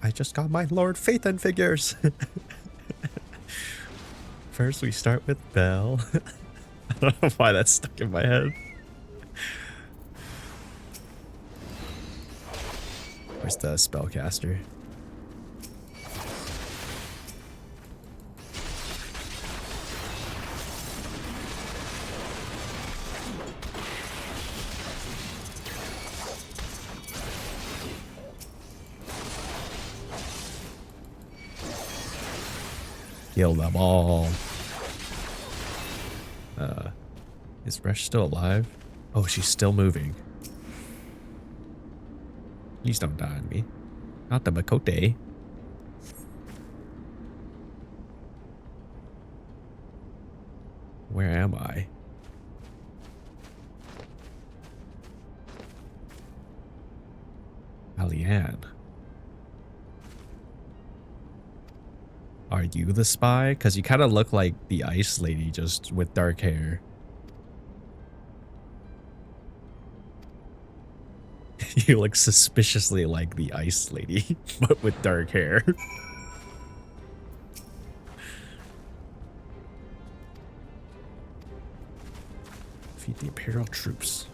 I just got my Lord Phaethon figures. First, we start with Belle. I don't know why that's stuck in my head. Where's the spellcaster? Kill them all. Is Resh still alive? Oh, she's still moving. Please don't die on me. Not the Makote. Where am I? Alianne. Are you the spy? Because you kind of look like the ice lady, just with dark hair. You look suspiciously like the ice lady, but with dark hair. Defeat the Imperial troops.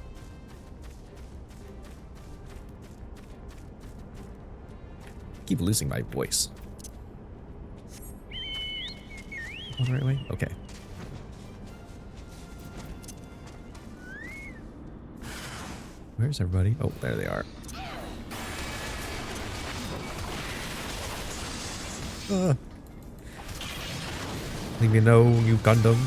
Keep losing my voice. Going the right way? Okay. Where's everybody? Oh, there they are. Leave me alone, you Gundam.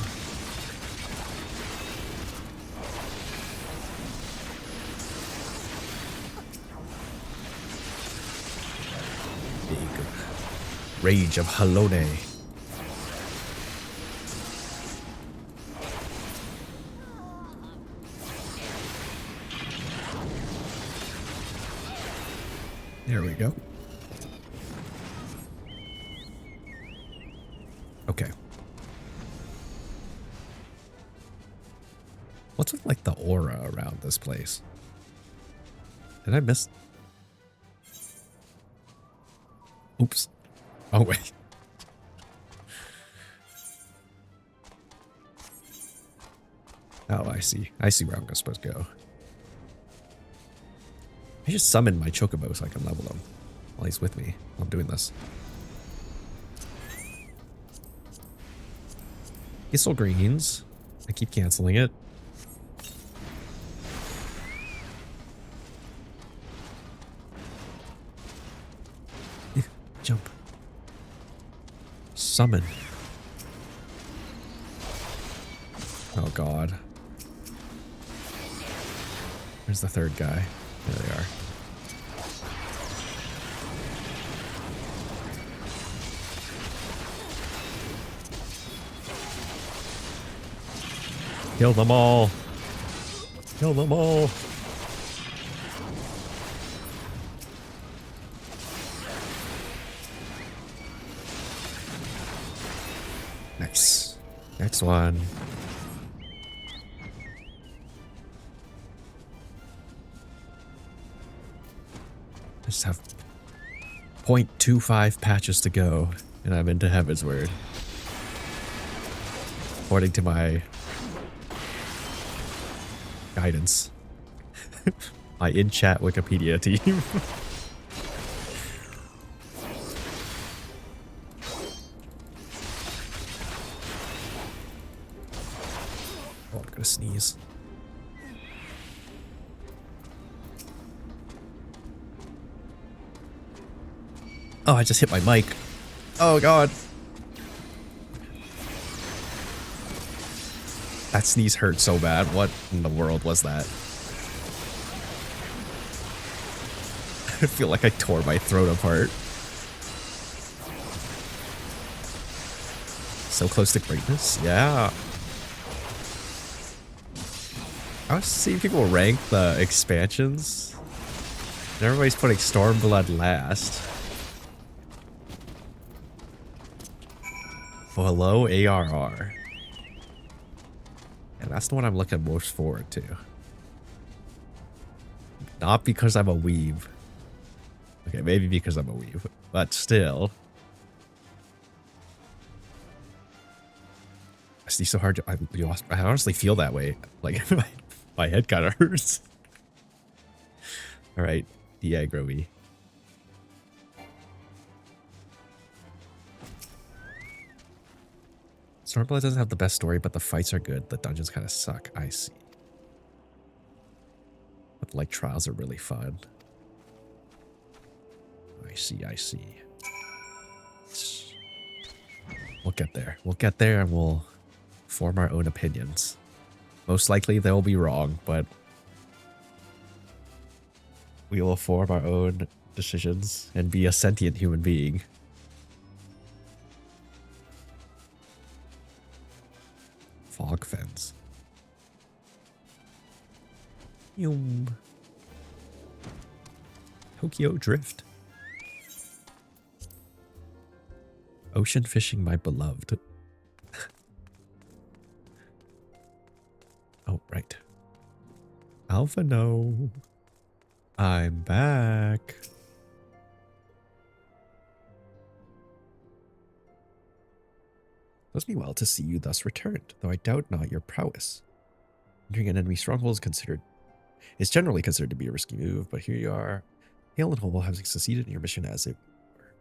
Big Rage of Halone. There we go. Okay. What's with like the aura around this place? Did I miss? Oops. Oh, wait. Oh, I see. I see where I'm supposed to go. I just summon my chocobo so I can level him while he's with me while I'm doing this. Thistle greens. I keep canceling it. Jump. Summon. Oh god. Where's the third guy? There they are. Kill them all. Kill them all. Nice. Next one. I just have 0.25 patches to go, and I'm into Heaven's Word. According to my guidance. My in-chat Wikipedia team. Oh, I'm gonna sneeze. Oh, I just hit my mic. Oh god. That sneeze hurt so bad. What in the world was that? I feel like I tore my throat apart. So close to greatness? Yeah. I was seeing people rank the expansions. And everybody's putting Stormblood last. Below ARR. And that's the one I'm looking most forward to. Not because I'm a weeb. Okay, maybe because I'm a weeb. But still. I see so hard to, I honestly feel that way. Like, my head kind of hurts. Alright, de-aggro-y. Stormblood doesn't have the best story, but the fights are good. The dungeons kind of suck. I see. But like trials are really fun. I see, I see. We'll get there. We'll get there and we'll form our own opinions. Most likely they'll be wrong, but we will form our own decisions and be a sentient human being. Fog fence. Yum. Tokyo Drift. Ocean fishing, my beloved. Oh, right. Alpha, no. I'm back. Does me well to see you thus returned, though I doubt not your prowess. Entering an enemy stronghold is generally considered to be a risky move, but here you are, hail and whole, having succeeded in your mission as it were.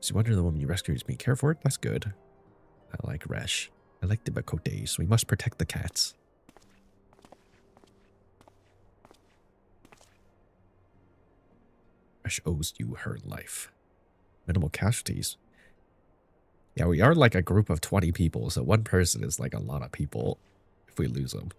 So you wonder the woman you rescued is being cared for? That's good. I like Resh. I like the Bakotes. We must protect the cats. Resh owes you her life. Minimal casualties. Yeah, we are like a group of 20 people, so one person is like a lot of people if we lose them.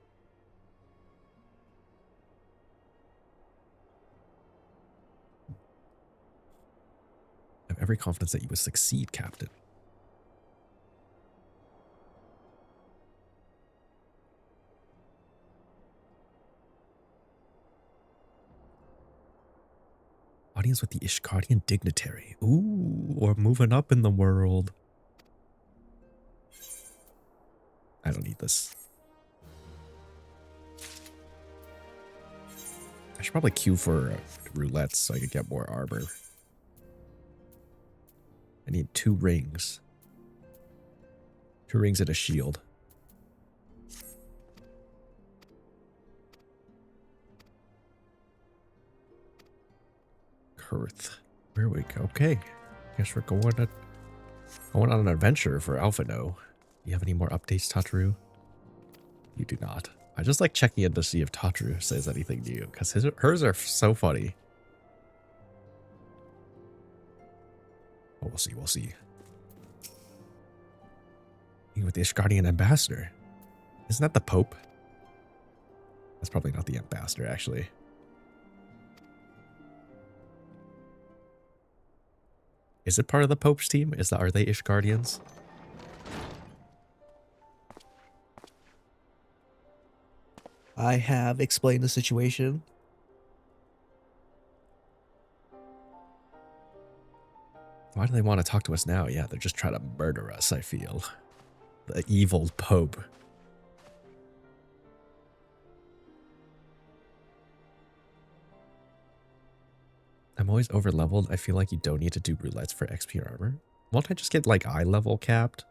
I have every confidence that you will succeed, Captain. Audience with the Ishkardian dignitary. Ooh, we're moving up in the world. I don't need this. I should probably queue for roulette so I could get more armor. I need 2 rings. 2 rings and a shield. Kurth. Where we go? Okay. Guess we're going on an adventure for Alpha No. Do you have any more updates, Tataru? You do not. I just like checking in to see if Tataru says anything new, because hers are so funny. Oh, we'll see, we'll see. You with the Ishgardian ambassador. Isn't that the Pope? That's probably not the ambassador, actually. Is it part of the Pope's team? Are they Ishgardians? I have explained the situation. Why do they want to talk to us now? Yeah, they're just trying to murder us, I feel. The evil Pope. I'm always over leveled. I feel like you don't need to do roulettes for XP armor. Won't I just get like eye level capped?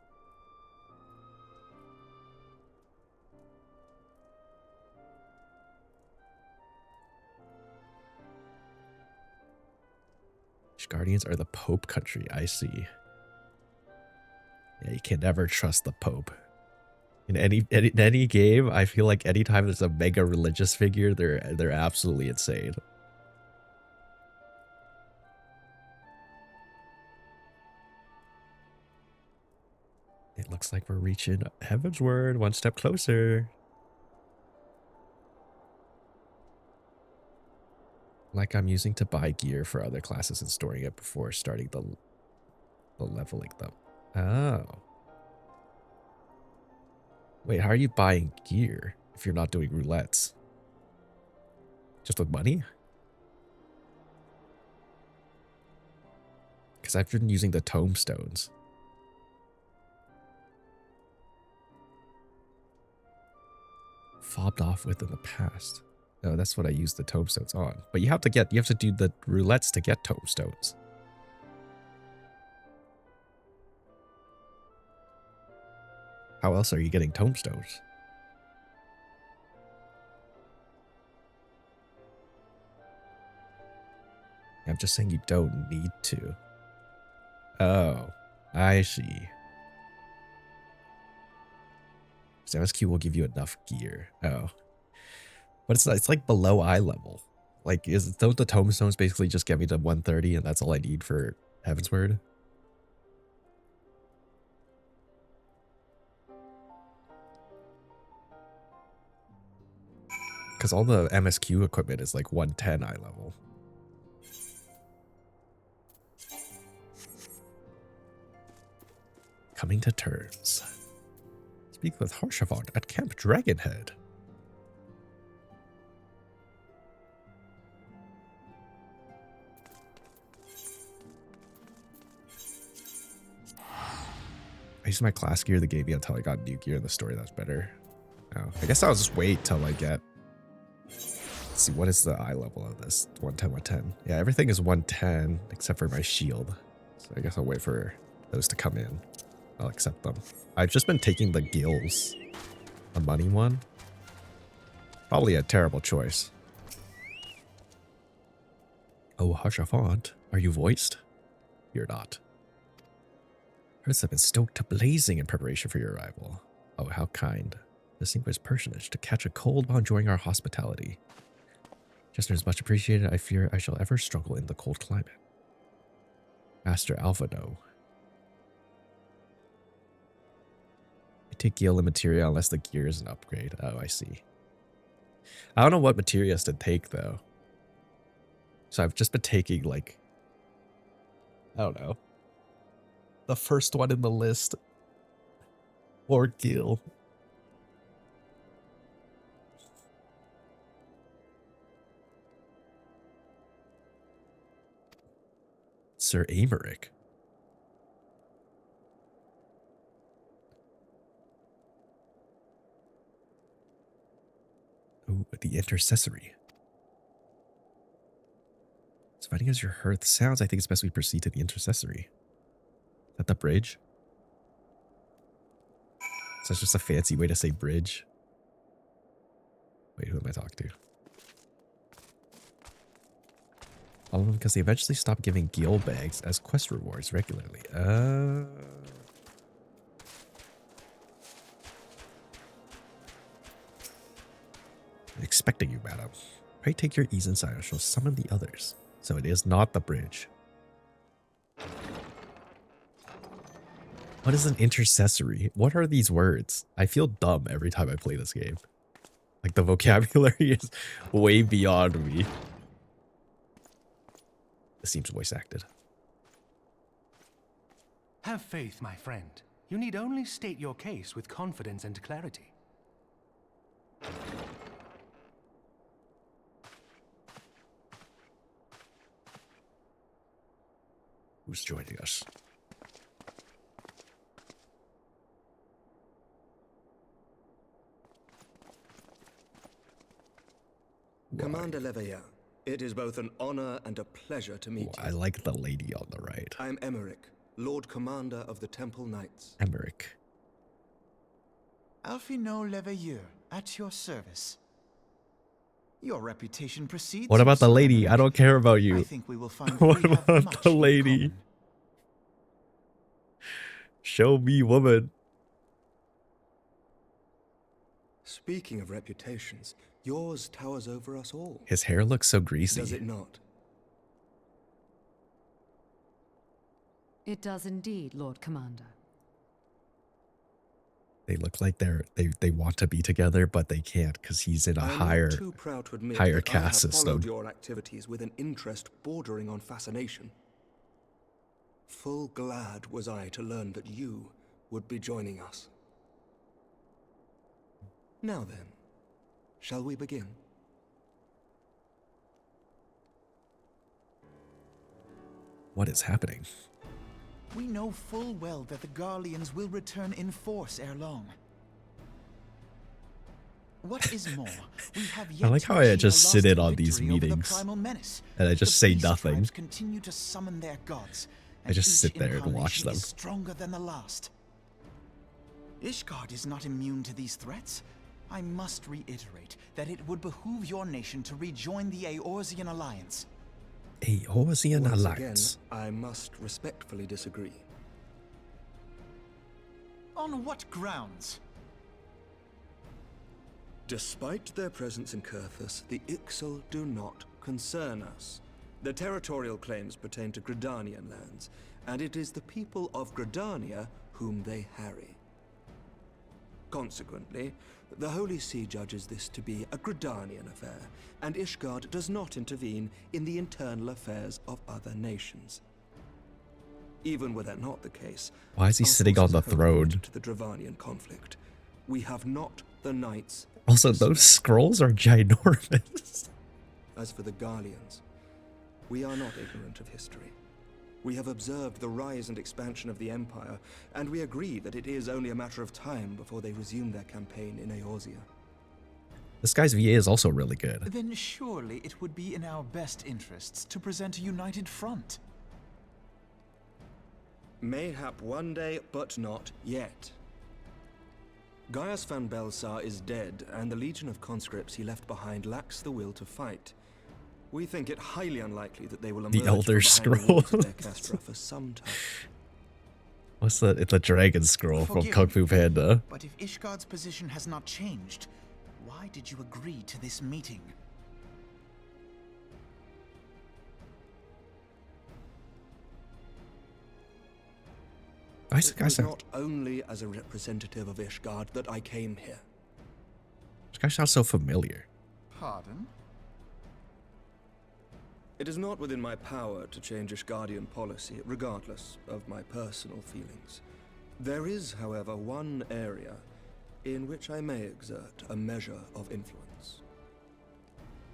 Guardians are the Pope country. I see. Yeah, you can never trust the Pope. In any game, I feel like anytime there's a mega religious figure, they're absolutely insane. It looks like we're reaching Heaven's Word, one step closer. Like I'm using to buy gear for other classes and storing it before starting the leveling them. Oh. Wait, how are you buying gear if you're not doing roulettes? Just with money? Because I've been using the tomestones. Fobbed off with in the past. No, that's what I used the tomestones on. But you have to do the roulettes to get tomestones. How else are you getting tomestones? I'm just saying you don't need to. Oh, I see. So MSQ will give you enough gear. Oh. But it's like below eye level. Like, don't the tomestones basically just get me to 130 and that's all I need for Heaven's Word? Because all the MSQ equipment is like 110 eye level. Coming to terms. Speak with Harshavant at Camp Dragonhead. I used my class gear they gave me until I got new gear in the story that's better. Oh, I guess I'll just wait till I get... Let's see, what is the eye level of this? 110, 110. Yeah, everything is 110 except for my shield. So I guess I'll wait for those to come in. I'll accept them. I've just been taking the gills. The money one. Probably a terrible choice. Oh, Harshavant, are you voiced? You're not. Hearts have been stoked to blazing in preparation for your arrival. Oh, how kind. Distinguished personage to catch a cold while enjoying our hospitality. Gesture is much appreciated. I fear I shall ever struggle in the cold climate. Master Alvado. I take Gil and materia unless the gear is an upgrade. Oh, I see. I don't know what materials to take, though. So I've just been taking, like... I don't know. The first one in the list. Or Gil. Sir Amaric. Oh, the intercessory. As fighting as your hearth sounds, I think it's best we proceed to the intercessory. that the bridge? So it's just a fancy way to say bridge. Wait, who am I talking to? All of them because they eventually stopped giving gil bags as quest rewards regularly. Expecting you, madam. Pray take your ease inside. I shall summon the others. So it is not the bridge. What is an intercessory? What are these words? I feel dumb every time I play this game. Like the vocabulary is way beyond me. This seems voice acted. Have faith, my friend. You need only state your case with confidence and clarity. Who's joining us? Commander Leveilleur, it is both an honor and a pleasure to meet you. I like the lady on the right. I'm Emmerich, Lord Commander of the Temple Knights. Emmerich. Alphino Leveilleur, at your service. Your reputation precedes. What about the you, lady? I don't care about you. I think we will find What we have about much the in lady? common. Show me woman. Speaking of reputations, yours towers over us all. His hair looks so greasy. Does it not? It does indeed, Lord Commander. They look like they want to be together, but they can't because he's in a higher too proud to admit higher that caste I have system. followed your activities with an interest bordering on fascination. Full glad was I to learn that you would be joining us. Now then, shall we begin? What is happening? We know full well that the Garleans will return in force ere long. What is more, we have yet I like to how I achieve just a sit in lasting on these victory over the meetings, primal menace. and I just The say beast nothing. tribes continue to summon their gods, I and just each sit there and watch incarnation them. is stronger than the last. Ishgard is not immune to these threats. I must reiterate that it would behoove your nation to rejoin the Eorzean Alliance. Eorzean Once Alliance. again, I must respectfully disagree. On what grounds? Despite their presence in Kurthus, the Ixal do not concern us. Their territorial claims pertain to Gridanian lands, and it is the people of Gridania whom they harry. Consequently, the Holy See judges this to be a Gridanian affair, and Ishgard does not intervene in the internal affairs of other nations. Even were that not the case, Why is he our sitting on the forces have agreed throne? to the Dravanian conflict. We have not the knights. Also, those scrolls are ginormous. As for the Garleans, we are not ignorant of history. We have observed the rise and expansion of the Empire, and we agree that it is only a matter of time before they resume their campaign in Eorzea. This guy's VA is also really good. Then surely it would be in our best interests to present a united front. Mayhap one day, but not yet. Gaius van Belsar is dead, and the legion of conscripts he left behind lacks the will to fight. We think it highly unlikely that they will emerge Elder from behind the walls of their Scrolls. Castra for some time. What's the? It's a dragon scroll from Forgive Kung Fu me, Panda. But if Ishgard's position has not changed, why did you agree to this meeting? This It was guy's not only as a representative of Ishgard that I came here. this guy sounds so familiar. Pardon? It is not within my power to change Ishgardian policy, regardless of my personal feelings. There is, however, one area in which I may exert a measure of influence.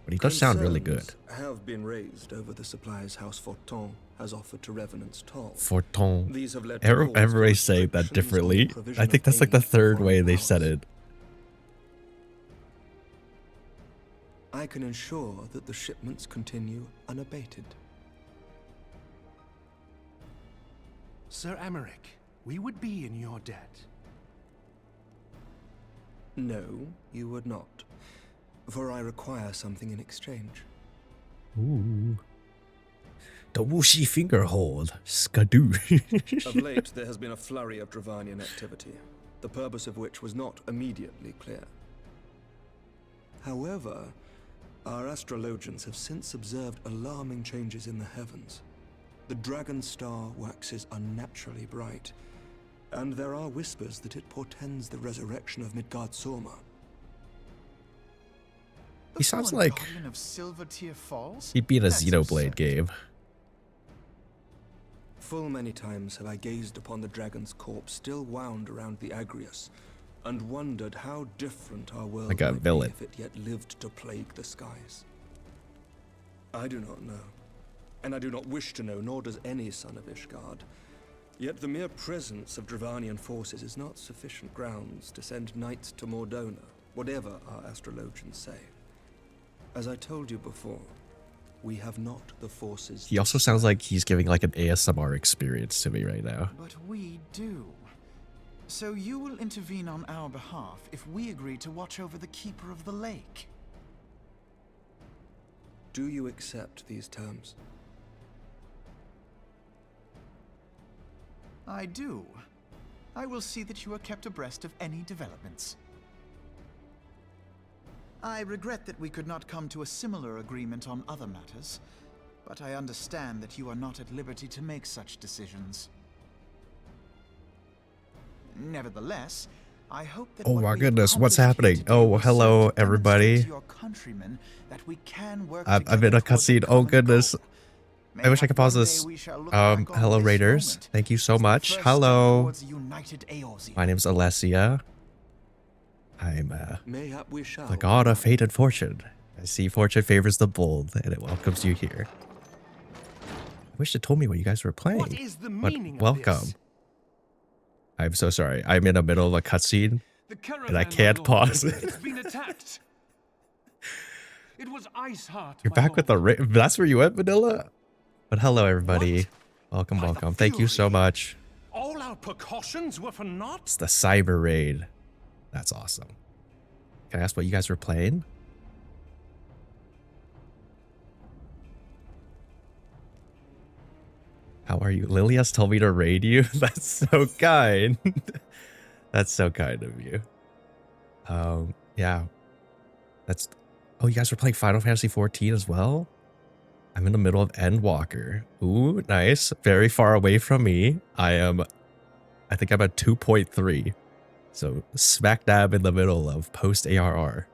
But he does sound really good. Concerns have been raised over the supplies House Forton has offered to Revenant's Toll. Forton. These have led to calls for Everybody say that restrictions on the differently. provision I think of that's like the aid from third foreign way they've said powers. it. I can ensure that the shipments continue unabated. Sir Emmerich, we would be in your debt. No, you would not. For I require something in exchange. Ooh. The whooshy finger hold. Skadoo. Of late, there has been a flurry of Dravanian activity, the purpose of which was not immediately clear. However, our astrologians have since observed alarming changes in the heavens. The dragon star waxes unnaturally bright, and there are whispers that it portends the resurrection of Midgard-Sorma. He sounds like Guardian of Silvertear Falls? he'd be in a That's Xenoblade absurd. game. Full many times have I gazed upon the dragon's corpse still wound around the Agrius, and wondered how different our world Like a might villain. be if it yet lived to plague the skies. I do not know, and I do not wish to know, nor does any son of Ishgard. Yet the mere presence of Dravanian forces is not sufficient grounds to send knights to Mordona, whatever our astrologians say. As I told you before, we have not the forces. He also sounds like he's giving like an ASMR experience to me right now. But we do. So you will intervene on our behalf if we agree to watch over the Keeper of the Lake. Do you accept these terms? I do. I will see that you are kept abreast of any developments. I regret that we could not come to a similar agreement on other matters, but I understand that you are not at liberty to make such decisions. Nevertheless, I hope that Oh what my we have goodness, what's accomplished here happening? today Oh, will hello, serve to everybody. demonstrate to your countrymen that we can work I'm in together a towards cutscene. Oh common goodness. goal. I wish I could pause Mayhap one this. day we shall look back on Hello this Raiders. moment Thank you so as the much. first step Hello. towards a united Eorzea. My name's Alessia. I'm Mayhap we shall. the god of fate and fortune. I see fortune favors the bold, and it welcomes you here. I wish it told me what you guys were playing. What is the But meaning of welcome. this? I'm so sorry. I'm in the middle of a cutscene. The caravan, And I my can't lord. pause. It's been attacked. It was Iceheart. You're my back with the lord. that's where you went, Vanilla? But hello, everybody. Welcome, By the welcome. Thank you so Fury. much. All our precautions were for naught. It's the Cyber Raid. That's awesome. Can I ask what you guys were playing? How are you? Lilias told me to raid you. That's so kind. That's so kind of you. Yeah. That's... Oh, you guys were playing Final Fantasy XIV as well? I'm in the middle of Endwalker. Ooh, nice. Very far away from me. I think I'm at 2.3. So smack dab in the middle of post ARR.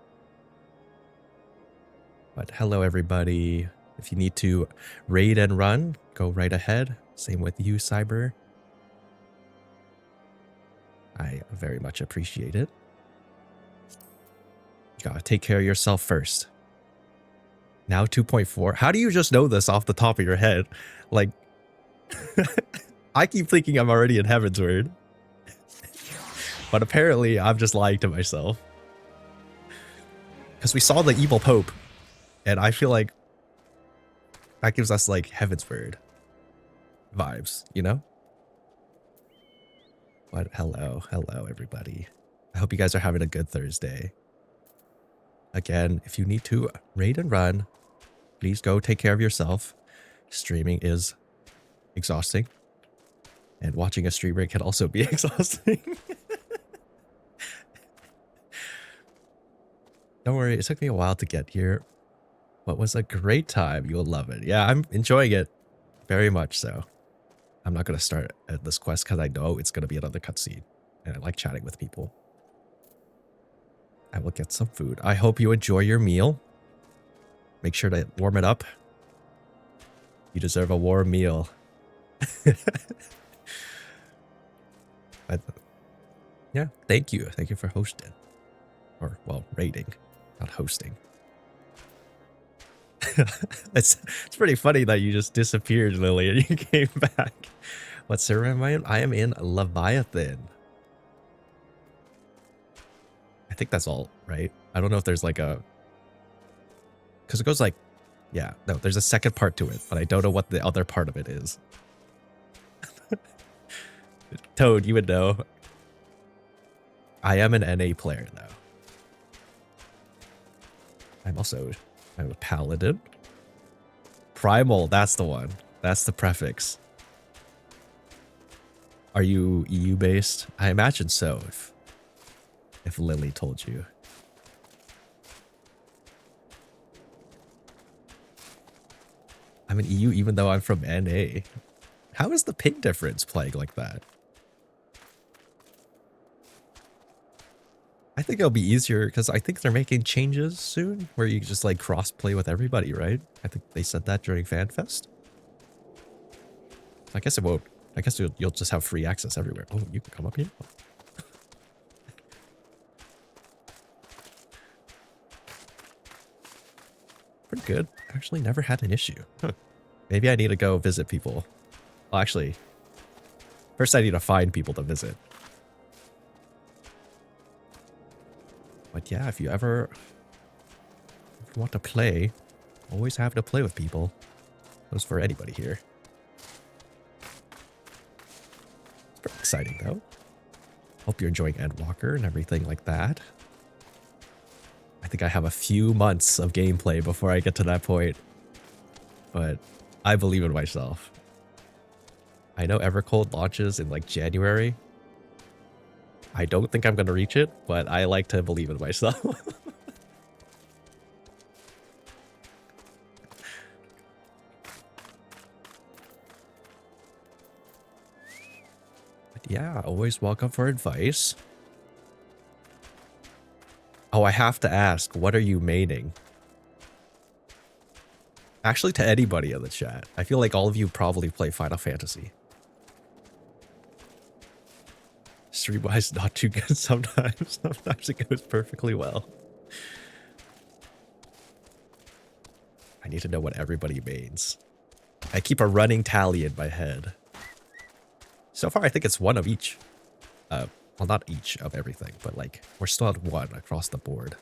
But hello, everybody. If you need to raid and run, go right ahead. Same with you, Cyber. I very much appreciate it. You gotta take care of yourself first. Now 2.4. How do you just know this off the top of your head? Like, I keep thinking I'm already in Heavensward. But apparently, I'm just lying to myself. Because we saw the evil Pope. And I feel like that gives us, like, Heavensward vibes, you know? But hello, everybody. I hope you guys are having a good Thursday. Again, if you need to raid and run, please go take care of yourself. Streaming is exhausting. And watching a streamer can also be exhausting. Don't worry, it took me a while to get here. But it was a great time. You'll love it. Yeah, I'm enjoying it very much so. I'm not going to start at this quest because I know it's going to be another cutscene. And I like chatting with people. I will get some food. I hope you enjoy your meal. Make sure to warm it up. You deserve a warm meal. But, yeah, thank you. Thank you for hosting. Or, well, raiding, not hosting. It's pretty funny that you just disappeared, Lily, and you came back. What server am I in? I am in Leviathan. I think that's all, right? I don't know if there's like a... Because it goes like... Yeah, no, there's a second part to it, but I don't know what the other part of it is. Toad, you would know. I am an NA player, though. I'm a paladin. Primal, that's the one. That's the prefix. Are you EU based? I imagine so, if Lily told you. I'm an EU even though I'm from NA. How is the ping difference playing like that? I think it'll be easier because I think they're making changes soon where you just like cross play with everybody, right? I think they said that during FanFest. I guess it won't. I guess you'll just have free access everywhere. Oh, you can come up here? Pretty good. Actually never had an issue. Huh. Maybe I need to go visit people. Well, actually, first I need to find people to visit. But yeah, if you want to play, always have to play with people. Goes for anybody here. It's pretty exciting though. Hope you're enjoying Endwalker and everything like that. I think I have a few months of gameplay before I get to that point. But I believe in myself. I know Evercold launches in like January. I don't think I'm going to reach it, but I like to believe in myself. But yeah, always welcome for advice. Oh, I have to ask, what are you maining? Actually, to anybody in the chat. I feel like all of you probably play Final Fantasy. Stream-wise, not too good sometimes. Sometimes it goes perfectly well. I need to know what everybody mains. I keep a running tally in my head. So far, I think it's one of each. Well, not each of everything, but like, we're still at one across the board.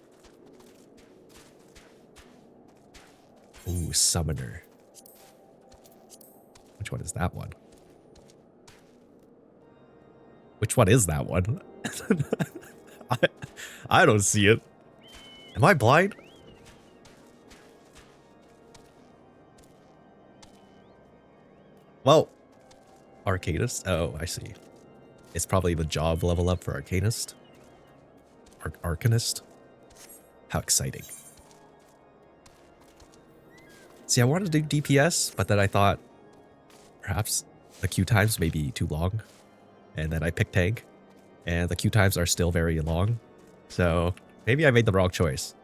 Ooh, Summoner. Which one is that one? Which one is that one? I don't see it. Am I blind? Well, Arcanist. Oh, I see. It's probably the job level up for Arcanist. Arcanist. How exciting. See, I wanted to do DPS, but then I thought perhaps the queue times may be too long. And then I picked tank, and the queue times are still very long. So maybe I made the wrong choice.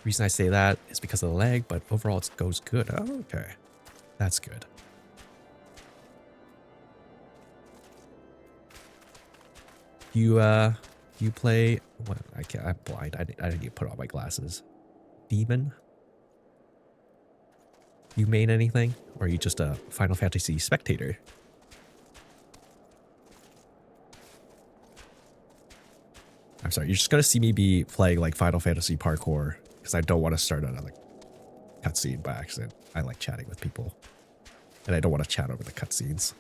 Reason I say that is because of the lag, but overall it goes good. Oh, okay. That's good. You play what? I'm blind. I didn't even put on my glasses. Demon? You main anything? Or are you just a Final Fantasy spectator? I'm sorry, you're just gonna see me be playing like Final Fantasy parkour because I don't want to start another cutscene by accident. I like chatting with people, and I don't want to chat over the cutscenes.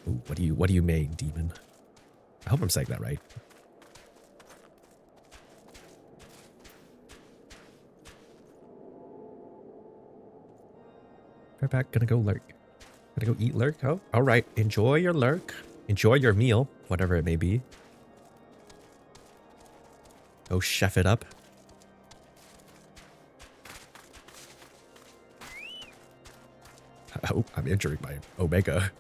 Ooh, what do you main, Demon? I hope I'm saying that right. Right back, gonna go lurk. Gonna go eat lurk. Oh, all right. Enjoy your lurk. Enjoy your meal, whatever it may be. Go chef it up. Oh, I'm injuring my Omega.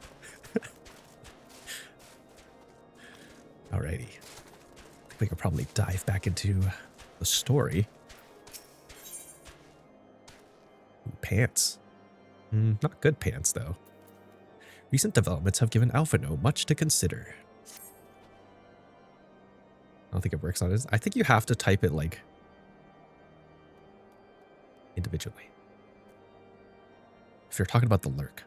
Alrighty. I think we could probably dive back into the story. Ooh, pants. Not good pants, though. Recent developments have given Alphino much to consider. I don't think it works on this. I think you have to type it, like, individually. If you're talking about the lurk.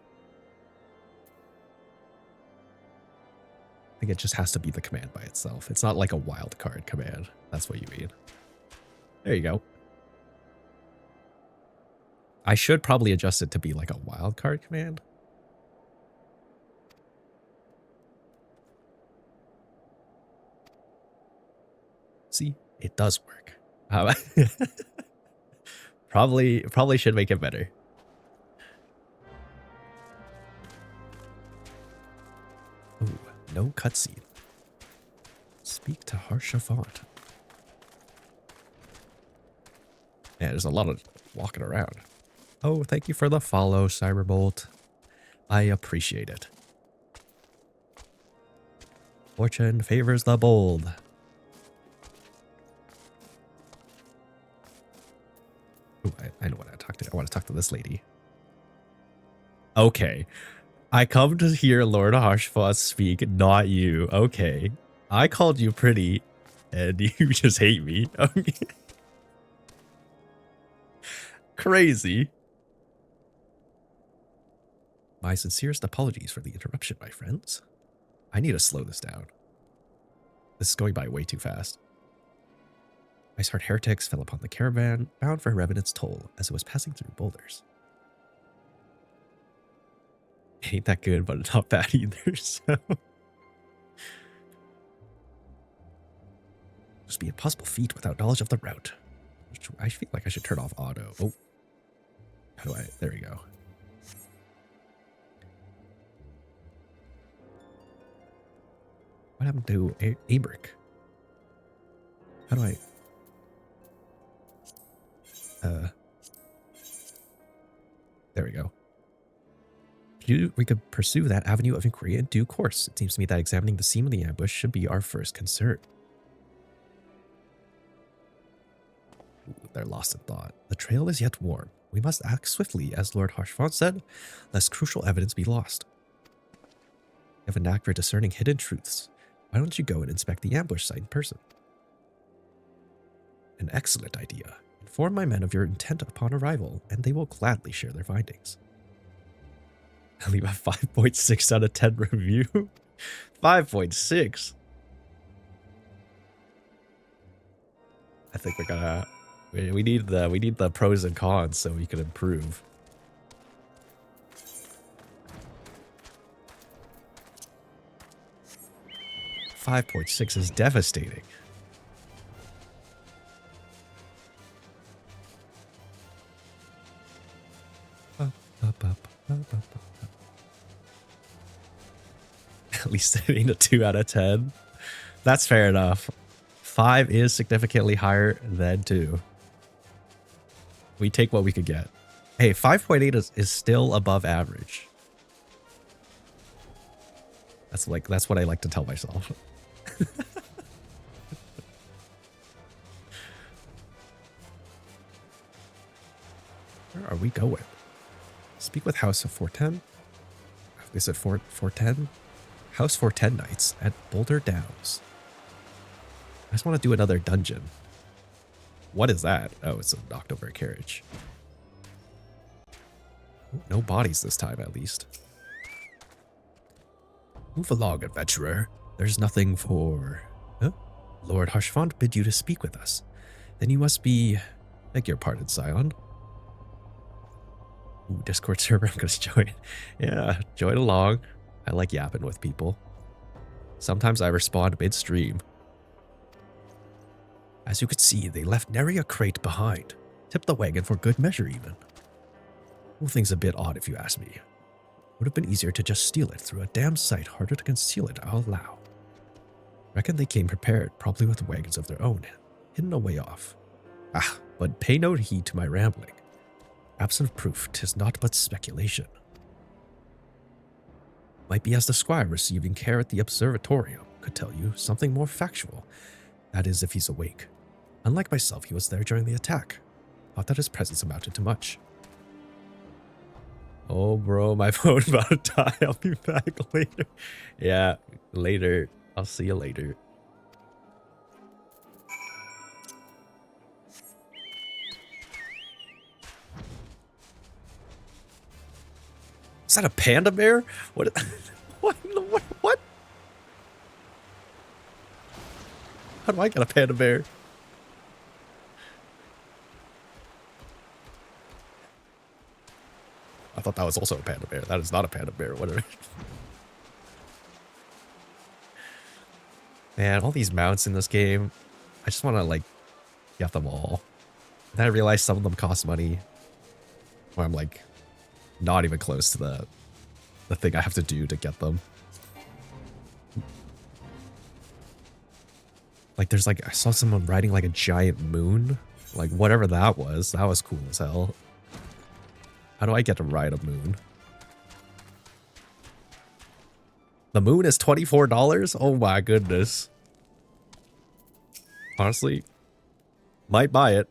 I think it just has to be the command by itself. It's not like a wildcard command. That's what you mean. There you go. I should probably adjust it to be like a wildcard command. See, it does work. Probably should make it better. Ooh, no cutscene. Speak to Harshavant. Yeah, there's a lot of walking around. Oh, thank you for the follow, Cyberbolt. I appreciate it. Fortune favors the bold. Ooh, I know what I talked to. I want to talk to this lady. Okay. I come to hear Lord Harshfont speak, not you. Okay. I called you pretty, and you just hate me. Okay. Crazy. My sincerest apologies for the interruption, my friends. I need to slow this down. This is going by way too fast. Iceheart heretics fell upon the caravan, bound for Revenant's toll as it was passing through boulders. Ain't that good, but not bad either, so... Must be an impossible feat without knowledge of the route. I feel like I should turn off auto. Oh. How do I... There we go. What happened to Abrick? How do I... There we go. We could pursue that avenue of inquiry in due course. It seems to me that examining the seam of the ambush should be our first concern. Ooh, they're lost in thought. The trail is yet warm. We must act swiftly, as Lord Harshfont said, lest crucial evidence be lost. You have a knack for discerning hidden truths. Why don't you go and inspect the ambush site in person? An excellent idea. Inform my men of your intent upon arrival, and they will gladly share their findings. I leave a 5.6 out of 10 review. 5.6. I think we're gonna... We need the pros and cons so we can improve. .6 is devastating. At least it ain't a 2 out of 10. That's fair enough. 5 is significantly higher than 2. We take what we could get. Hey, 5.8 is still above average. That's what I like to tell myself. Where are we going? Speak with House of 410. Is it 410? House 410 Knights at Boulder Downs. I just want to do another dungeon. What is that? Oh, it's a knocked over carriage. Ooh, no bodies this time, at least. Move along, adventurer. There's nothing for... Huh? Lord Harshfont bid you to speak with us. Then you must be... Beg your pardon, Scion. Ooh, Discord server, I'm gonna join. Yeah, join along. I like yapping with people. Sometimes I respond midstream. As you could see, they left nary a crate behind. Tipped the wagon for good measure, even. Whole thing's a bit odd if you ask me. Would have been easier to just steal it through a damn sight harder to conceal it, I'll allow. Reckon they came prepared, probably with wagons of their own, hidden away off. Ah, but pay no heed to my rambling. Absent of proof, 'tis naught but speculation. Might be as the squire receiving care at the observatorium could tell you something more factual. That is, if he's awake. Unlike myself, he was there during the attack. Thought that his presence amounted to much. Oh, bro, my phone's about to die. I'll be back later. Yeah, later. I'll see you later. Is that a panda bear? What? What? How do I get a panda bear? thought that was also a panda bear. That is not a panda bear. Whatever. Man, all these mounts in this game, I just want to like get them all. And then I realized some of them cost money. Where I'm like not even close to the thing I have to do to get them. Like there's like, I saw someone riding like a giant moon. Like whatever that was cool as hell. How do I get to ride a moon? The moon is $24? Oh my goodness. Honestly, might buy it.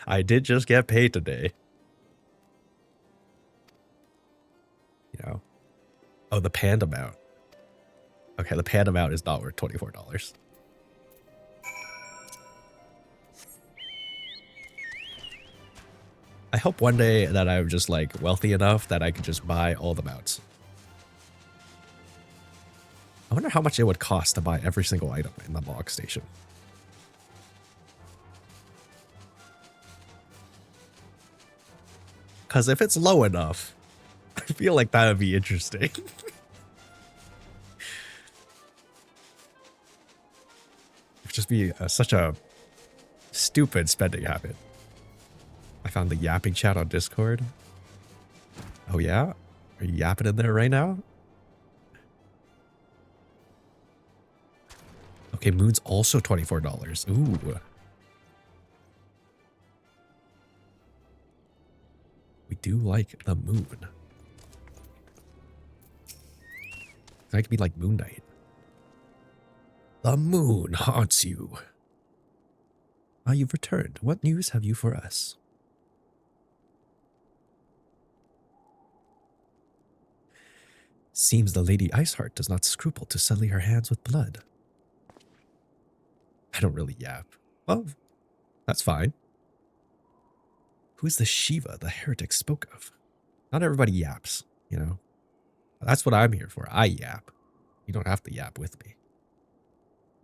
I did just get paid today. You know. Oh, the panda mount. Okay, the panda mount is not worth $24. I hope one day that I'm just like wealthy enough that I can just buy all the mounts. I wonder how much it would cost to buy every single item in the log station. Because if it's low enough, I feel like that would be interesting. It would just be such a stupid spending habit. I found the yapping chat on Discord. Oh yeah? Are you yapping in there right now? Okay, moon's also $24. Ooh. We do like the moon. That could be like Moon Knight. The moon haunts you. Ah, you've returned. What news have you for us? Seems the Lady Iceheart does not scruple to sully her hands with blood. I don't really yap. Well, that's fine. Who's the Shiva the heretic spoke of? Not everybody yaps, you know. That's what I'm here for. I yap. You don't have to yap with me.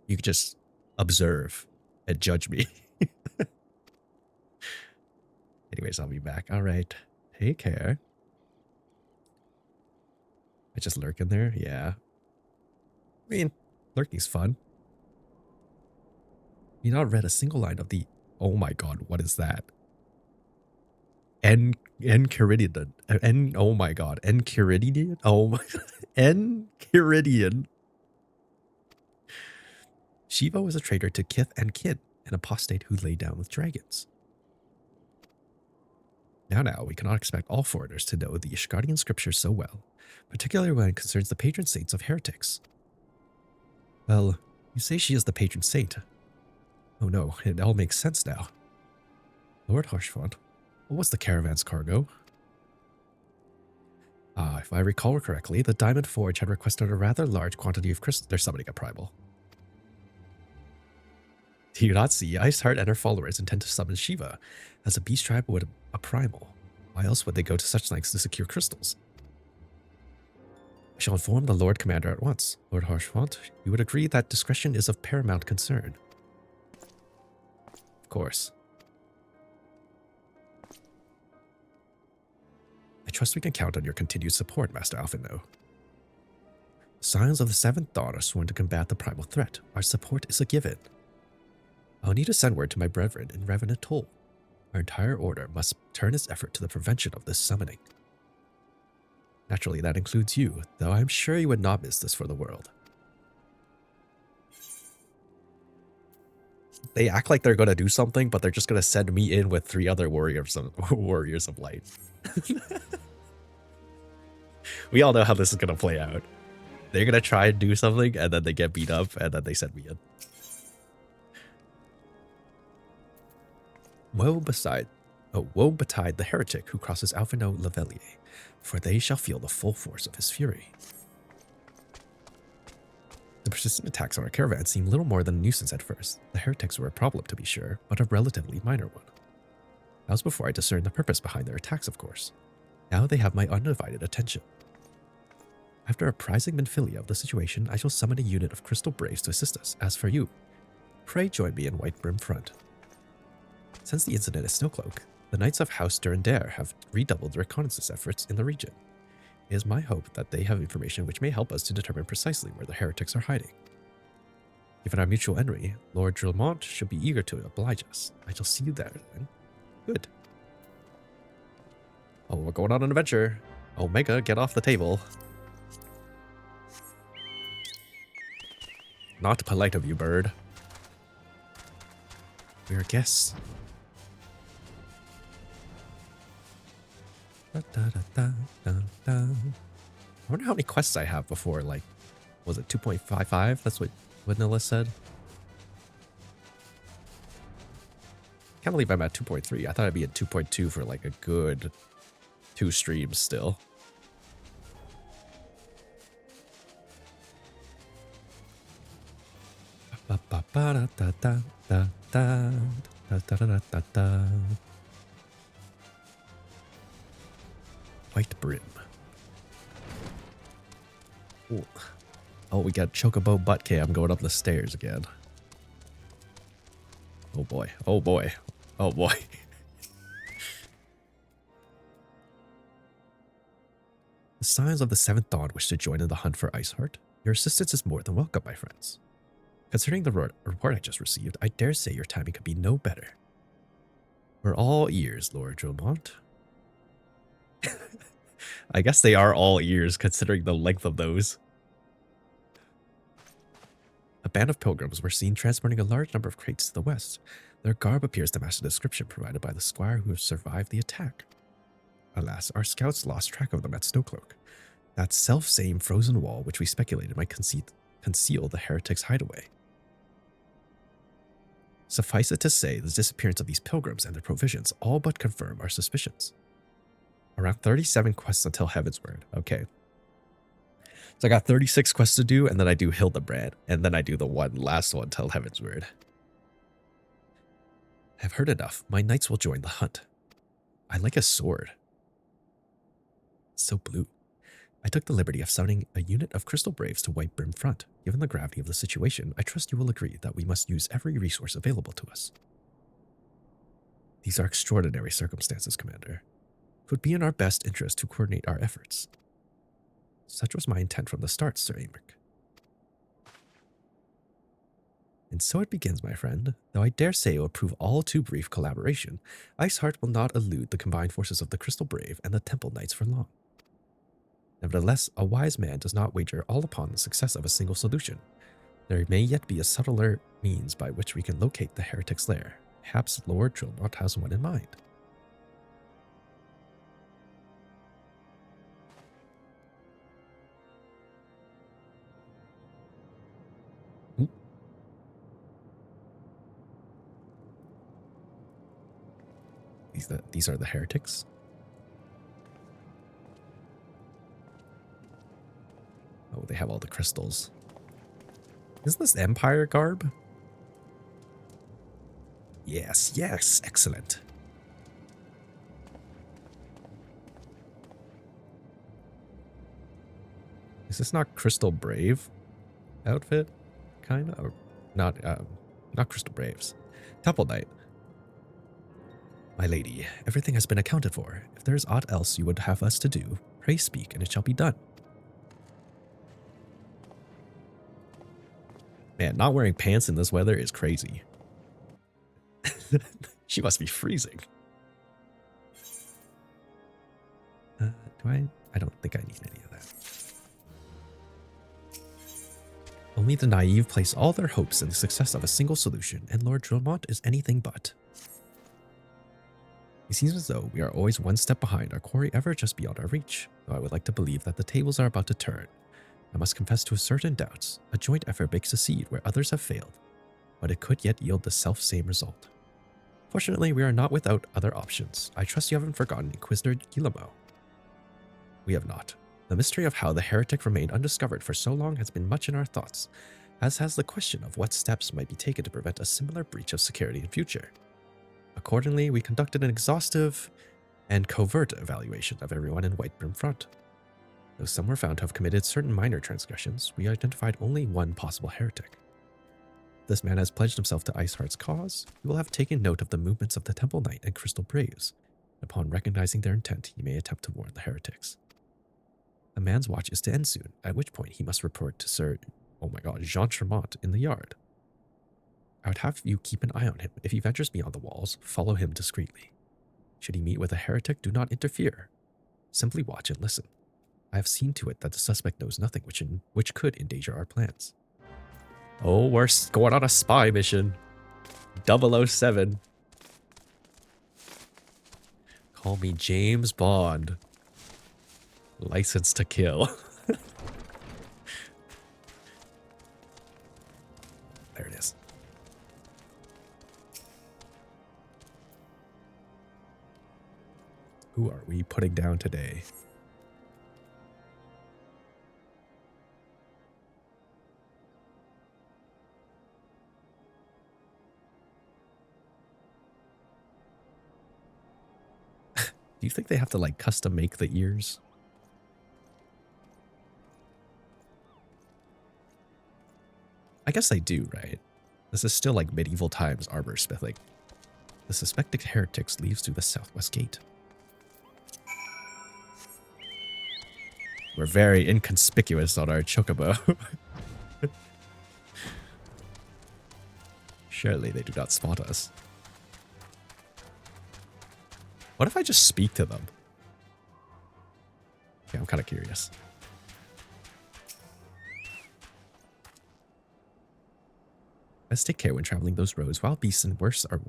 You can just observe and judge me. Anyways, I'll be back. All right. Take care. I just lurk in there? Yeah. I mean, lurking's fun. You not read a single line of the... Oh my god, what is that? Enchiridion. Oh my god. Enchiridion? Oh my... Enchiridion. Shiva was a traitor to kith and kin, an apostate who lay down with dragons. Now, we cannot expect all foreigners to know the Ishgardian scriptures so well, particularly when it concerns the patron saints of heretics. Well, you say she is the patron saint. Oh no, it all makes sense now. Lord Harshfont, what was the caravan's cargo? If I recall correctly, the Diamond Forge had requested a rather large quantity of crystal. There's somebody got primal. Do you not see? Iceheart and her followers intend to summon Shiva, as a beast tribe would a primal. Why else would they go to such lengths to secure crystals? I shall inform the Lord Commander at once. Lord Harshfont, you would agree that discretion is of paramount concern. Of course. I trust we can count on your continued support, Master Alphino. Scions of the Seventh Dawn are sworn to combat the primal threat. Our support is a given. I'll need to send word to my brethren in Revenant Toll. Our entire order must turn its effort to the prevention of this summoning. Naturally, that includes you, though I'm sure you would not miss this for the world. They act like they're going to do something, but they're just going to send me in with 3 other warriors of light. We all know how this is going to play out. They're going to try and do something, and then they get beat up, and then they send me in. Woe betide the heretic who crosses Alphino Lavelier, for they shall feel the full force of his fury. The persistent attacks on our caravan seemed little more than a nuisance at first. The heretics were a problem, to be sure, but a relatively minor one. That was before I discerned the purpose behind their attacks, of course. Now they have my undivided attention. After apprising Minfilia of the situation, I shall summon a unit of Crystal Braves to assist us. As for you, pray join me in White Brim Front. Since the incident at Snowcloak, The Knights of House Durandare have redoubled their reconnaissance efforts in the region. It is my hope that they have information which may help us to determine precisely where the heretics are hiding. Given our mutual enemy, Lord Drillmont should be eager to oblige us. I shall see you there then. Good. Oh, we're going on an adventure. Omega, get off the table. Not polite of you, bird. We are guests. Da, da, da, da, da, da. I wonder how many quests I have before, like, was it 2.55? That's what Vanilla said. Can't believe I'm at 2.3. I thought I'd be at 2.2 for like a good 2 streams still. White brim. Ooh. Oh, we got Chocobo butt cam going up the stairs again. Oh boy. Oh boy. Oh boy. The Scions of the Seventh Dawn wish to join in the hunt for Iceheart. Your assistance is more than welcome, my friends. Considering the report I just received, I dare say your timing could be no better. We're all ears, Lord Drillmont. I guess they are all ears, considering the length of those. A band of pilgrims were seen transporting a large number of crates to the west. Their garb appears to match the description provided by the squire who survived the attack. Alas, our scouts lost track of them at Snowcloak. That self-same frozen wall which we speculated might conceal the heretics' hideaway. Suffice it to say, the disappearance of these pilgrims and their provisions all but confirm our suspicions. Around 37 quests until Heavensward. Okay. So I got 36 quests to do, and then I do Hildebrand, and then I do the last one till Heavensward. I've heard enough. My knights will join the hunt. I like a sword. It's so blue. I took the liberty of summoning a unit of Crystal Braves to White Brim Front. Given the gravity of the situation, I trust you will agree that we must use every resource available to us. These are extraordinary circumstances, Commander. It would be in our best interest to coordinate our efforts. Such was my intent from the start, Sir Aymeric. And so it begins, my friend. Though I dare say it will prove all too brief collaboration, Iceheart will not elude the combined forces of the Crystal Brave and the Temple Knights for long. Nevertheless, a wise man does not wager all upon the success of a single solution. There may yet be a subtler means by which we can locate the heretic's lair. Perhaps Lord Drillmont has one in mind. These are the heretics. Oh, they have all the crystals. Isn't this Empire garb? Yes, yes, excellent. Is this not Crystal Brave outfit? Kind of? Or not Crystal Braves. Temple Knight. My lady, everything has been accounted for. If there is aught else you would have us to do, pray speak, and it shall be done. Man, not wearing pants in this weather is crazy. She must be freezing. Do I? I don't think I need any of that. Only the naive place all their hopes in the success of a single solution, and Lord Drillmont is anything but. It seems as though we are always one step behind, our quarry ever just beyond our reach, though I would like to believe that the tables are about to turn. I must confess to certain doubts. A joint effort makes a seed where others have failed, but it could yet yield the self-same result. Fortunately, we are not without other options. I trust you haven't forgotten Inquisitor Guillermo. We have not. The mystery of how the heretic remained undiscovered for so long has been much in our thoughts, as has the question of what steps might be taken to prevent a similar breach of security in future. Accordingly, we conducted an exhaustive and covert evaluation of everyone in White Brim Front. Though some were found to have committed certain minor transgressions, we identified only one possible heretic. If this man has pledged himself to Iceheart's cause, we will have taken note of the movements of the Temple Knight and Crystal Braves, Upon recognizing their intent, he may attempt to warn the heretics. The man's watch is to end soon, at which point he must report to Sir, oh my god, Jean Tremont in the yard. I would have you keep an eye on him. If he ventures beyond the walls, follow him discreetly. Should he meet with a heretic, do not interfere. Simply watch and listen. I have seen to it that the suspect knows nothing which could endanger our plans. Oh, we're going on a spy mission. 007. Call me James Bond. License to kill. There it is. Who are we putting down today? Do you think they have to like custom make the ears? I guess they do, right? This is still like medieval times armor smithing. The suspected heretics leaves through the southwest gate. We're very inconspicuous on our chocobo. Surely they do not spot us. What if I just speak to them? Yeah, I'm kind of curious. Let's take care when traveling those roads. Wild beasts and worse are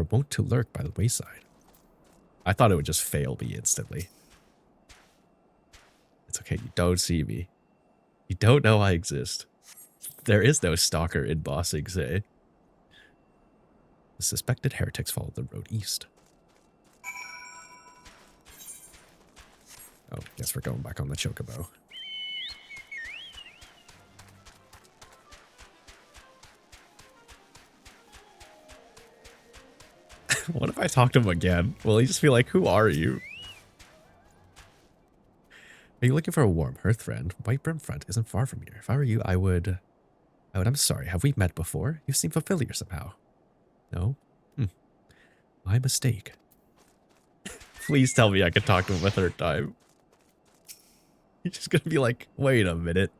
wont to lurk by the wayside. I thought it would just fail me instantly. It's okay, you don't see me. You don't know I exist. There is no stalker in Bossing Say. The suspected heretics followed the road east. Oh, guess we're going back on the chocobo. What if I talk to him again? Will he just be like, who are you? Are you looking for a warm hearth friend? White Brim Front isn't far from here. If I were you, I would... I'm sorry, have we met before? You seem familiar somehow. No? My mistake. Please tell me I can talk to him a third time. He's just gonna be like, wait a minute.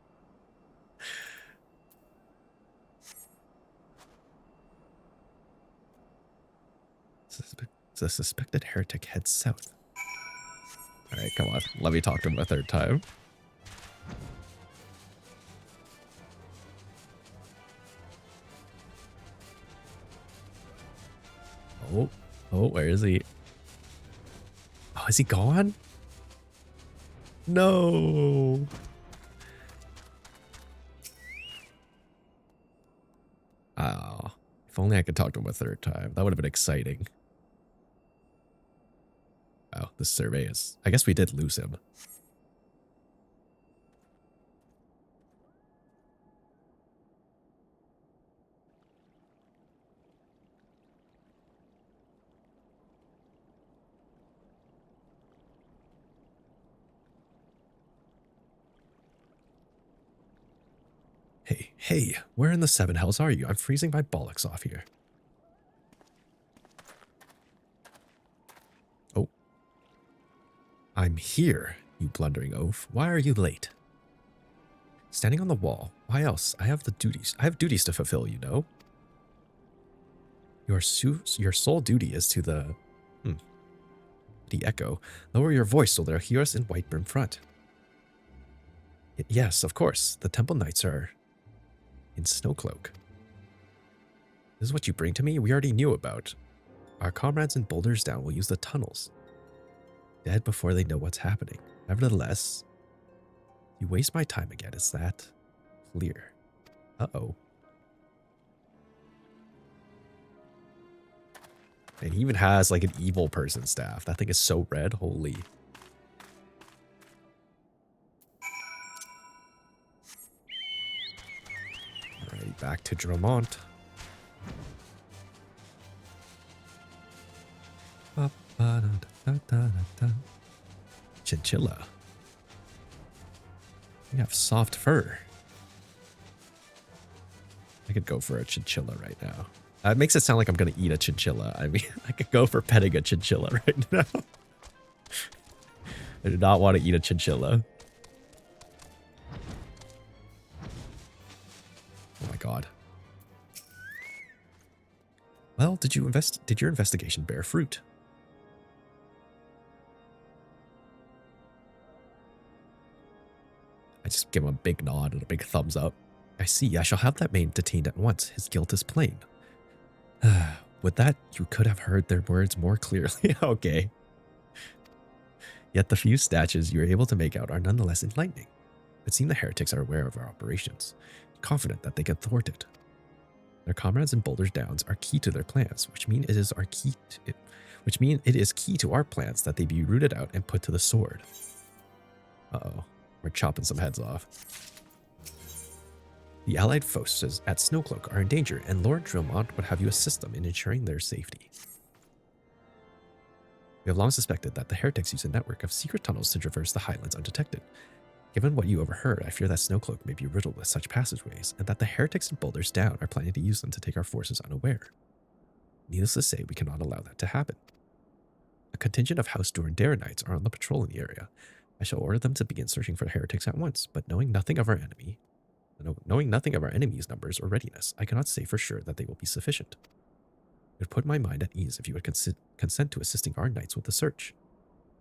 The suspected heretic heads south. Alright, come on. Let me talk to him a third time. Oh, where is he? Oh, is he gone? No. Oh, if only I could talk to him a third time. That would have been exciting. Oh, the survey is... I guess we did lose him. Hey, where in the seven hells are you? I'm freezing my bollocks off here. Oh. I'm here, you blundering oaf. Why are you late? Standing on the wall. Why else? I have duties to fulfill, you know. Your sole duty is to the echo. Lower your voice so they'll hear us in White Brim Front. Yes, of course. The Temple Knights are in Snowcloak. This is what you bring to me? We already knew about. Our comrades in Boulders Down will use the tunnels. Dead before they know what's happening. Nevertheless, you waste my time again. Is that clear? Uh-oh. And he even has like an evil person staff. That thing is so red. Holy. Alright, back to Dromont. Chinchilla. We have soft fur. I could go for a chinchilla right now. It makes it sound like I'm gonna eat a chinchilla. I mean, I could go for petting a chinchilla right now. I do not want to eat a chinchilla. Oh my god. Well, did your investigation bear fruit? I just give him a big nod and a big thumbs up. I see. I shall have that man detained at once. His guilt is plain. With that, you could have heard their words more clearly. Okay. Yet the few snatches you are able to make out are nonetheless enlightening. It seems the heretics are aware of our operations, confident that they can thwart it. Their comrades in Boulder's Downs are key to their plans, which mean it is key to our plans that they be rooted out and put to the sword. Uh-oh. We're chopping some heads off. The allied forces at Snowcloak are in danger, and Lord Drillmont would have you assist them in ensuring their safety. We have long suspected that the heretics use a network of secret tunnels to traverse the highlands undetected. Given what you overheard, I fear that Snowcloak may be riddled with such passageways, and that the heretics in Boulder's Down are planning to use them to take our forces unaware. Needless to say, we cannot allow that to happen. A contingent of House Durandare Knights are on the patrol in the area. I shall order them to begin searching for the heretics at once, but knowing nothing of our enemy's numbers or readiness, I cannot say for sure that they will be sufficient. It would put my mind at ease if you would consent to assisting our knights with the search.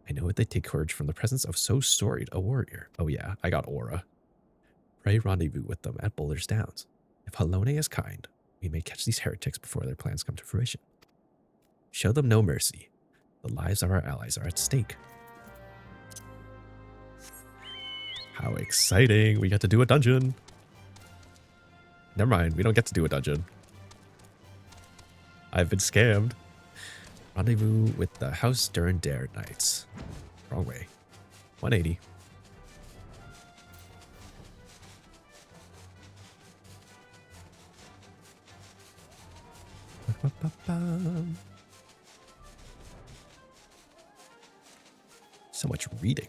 I know it they take courage from the presence of so storied a warrior. Oh yeah, I got aura. Pray rendezvous with them at Boulder's Downs. If Halone is kind, we may catch these heretics before their plans come to fruition. Show them no mercy. The lives of our allies are at stake. How exciting! We get to do a dungeon! Never mind, we don't get to do a dungeon. I've been scammed. Rendezvous with the House Durandare Knights. Wrong way. 180. So much reading.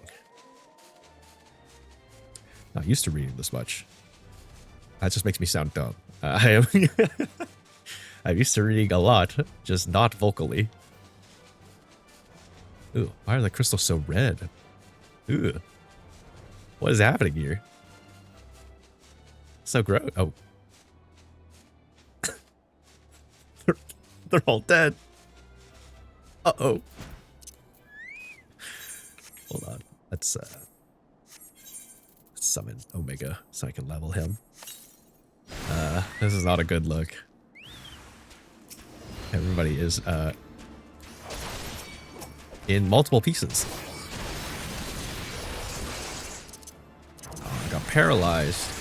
Not used to reading this much. That just makes me sound dumb. I'm used to reading a lot, just not vocally. Ooh, why are the crystals so red? Ooh. What is happening here? So gross. Oh. They're all dead. Uh-oh. Hold on. Let's summon Omega so I can level him. This is not a good look. Everybody is in multiple pieces. Oh, I got paralyzed.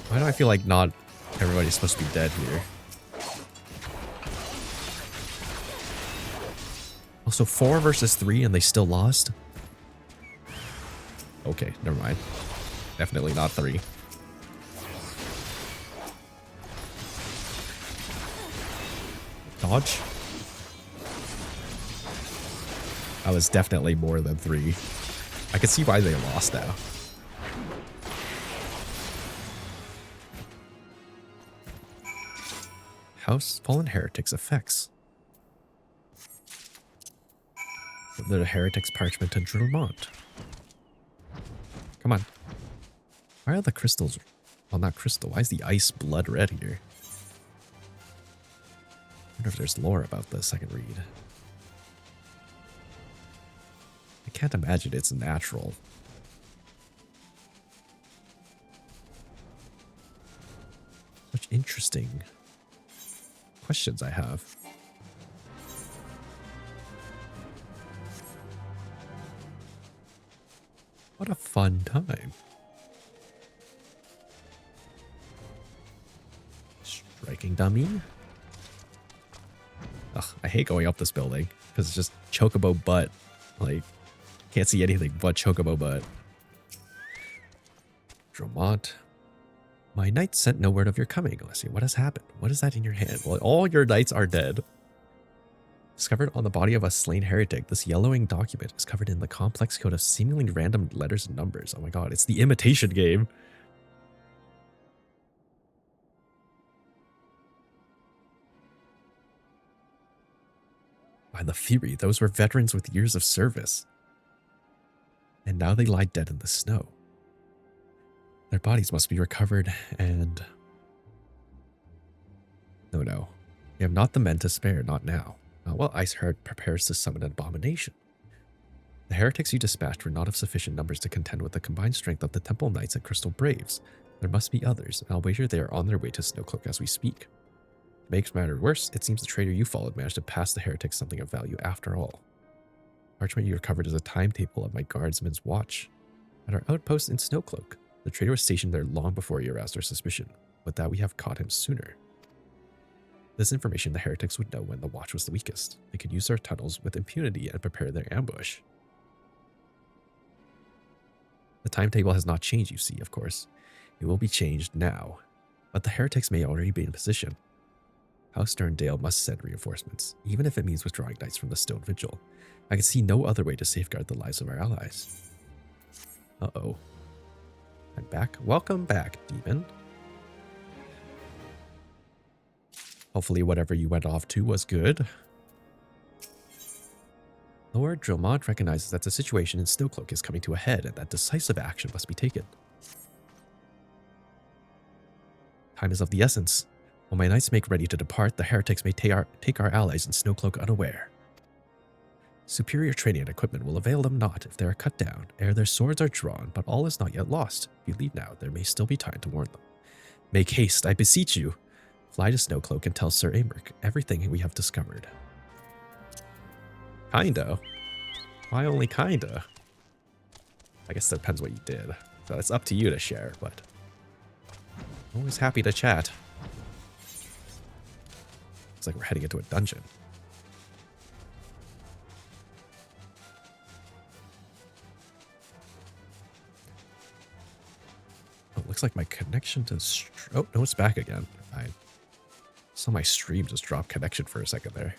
Why do I feel like not everybody's supposed to be dead here? Also, 4 versus 3 and they still lost? Okay, never mind. Definitely not 3. Dodge? That was definitely more than 3. I can see why they lost now. House Fallen Heretics effects. The Heretics Parchment and Drillmont. Come on. Why are the crystals... Well, not crystal. Why is the ice blood red here? I wonder if there's lore about this I can read. I can't imagine it's natural. Such interesting questions I have. What a fun time. Striking dummy. Ugh, I hate going up this building because it's just chocobo butt. Like, can't see anything but chocobo butt. Dromont. My knights sent no word of your coming. Let's see, what has happened? What is that in your hand? Well, all your knights are dead. Discovered on the body of a slain heretic, this yellowing document is covered in the complex code of seemingly random letters and numbers. Oh my god, it's the imitation game. By the Fury, those were veterans with years of service. And now they lie dead in the snow. Their bodies must be recovered and... No. We have not the men to spare, not now. Not while Iceheart prepares to summon an abomination. The heretics you dispatched were not of sufficient numbers to contend with the combined strength of the Temple Knights and Crystal Braves. There must be others, and I'll wager they are on their way to Snowcloak as we speak. To make matters worse, it seems the traitor you followed managed to pass the heretics something of value after all. Parchment you recovered is a timetable of my guardsman's watch. At our outpost in Snowcloak, the traitor was stationed there long before you aroused our suspicion, but that we have caught him sooner. This information the heretics would know when the watch was the weakest. They could use our tunnels with impunity and prepare their ambush. The timetable has not changed, you see, of course. It will be changed now, but the heretics may already be in position. House Sterndale must send reinforcements, even if it means withdrawing knights from the Stone Vigil. I can see no other way to safeguard the lives of our allies. Uh-oh. I'm back. Welcome back, demon. Hopefully whatever you went off to was good. Lord Drillmont recognizes that the situation in Snowcloak is coming to a head and that decisive action must be taken. Time is of the essence. While my knights make ready to depart, the heretics may take our allies in Snowcloak unaware. Superior training and equipment will avail them not if they are cut down, ere their swords are drawn, but all is not yet lost. If you leave now, there may still be time to warn them. Make haste, I beseech you. Fly to Snowcloak and tell Sir Amric everything we have discovered. Kinda. Why only kinda? I guess that depends what you did. So it's up to you to share, but always happy to chat. Looks like we're heading into a dungeon. Oh, it looks like my connection to... Oh, no, it's back again. I saw my stream just drop connection for a second there.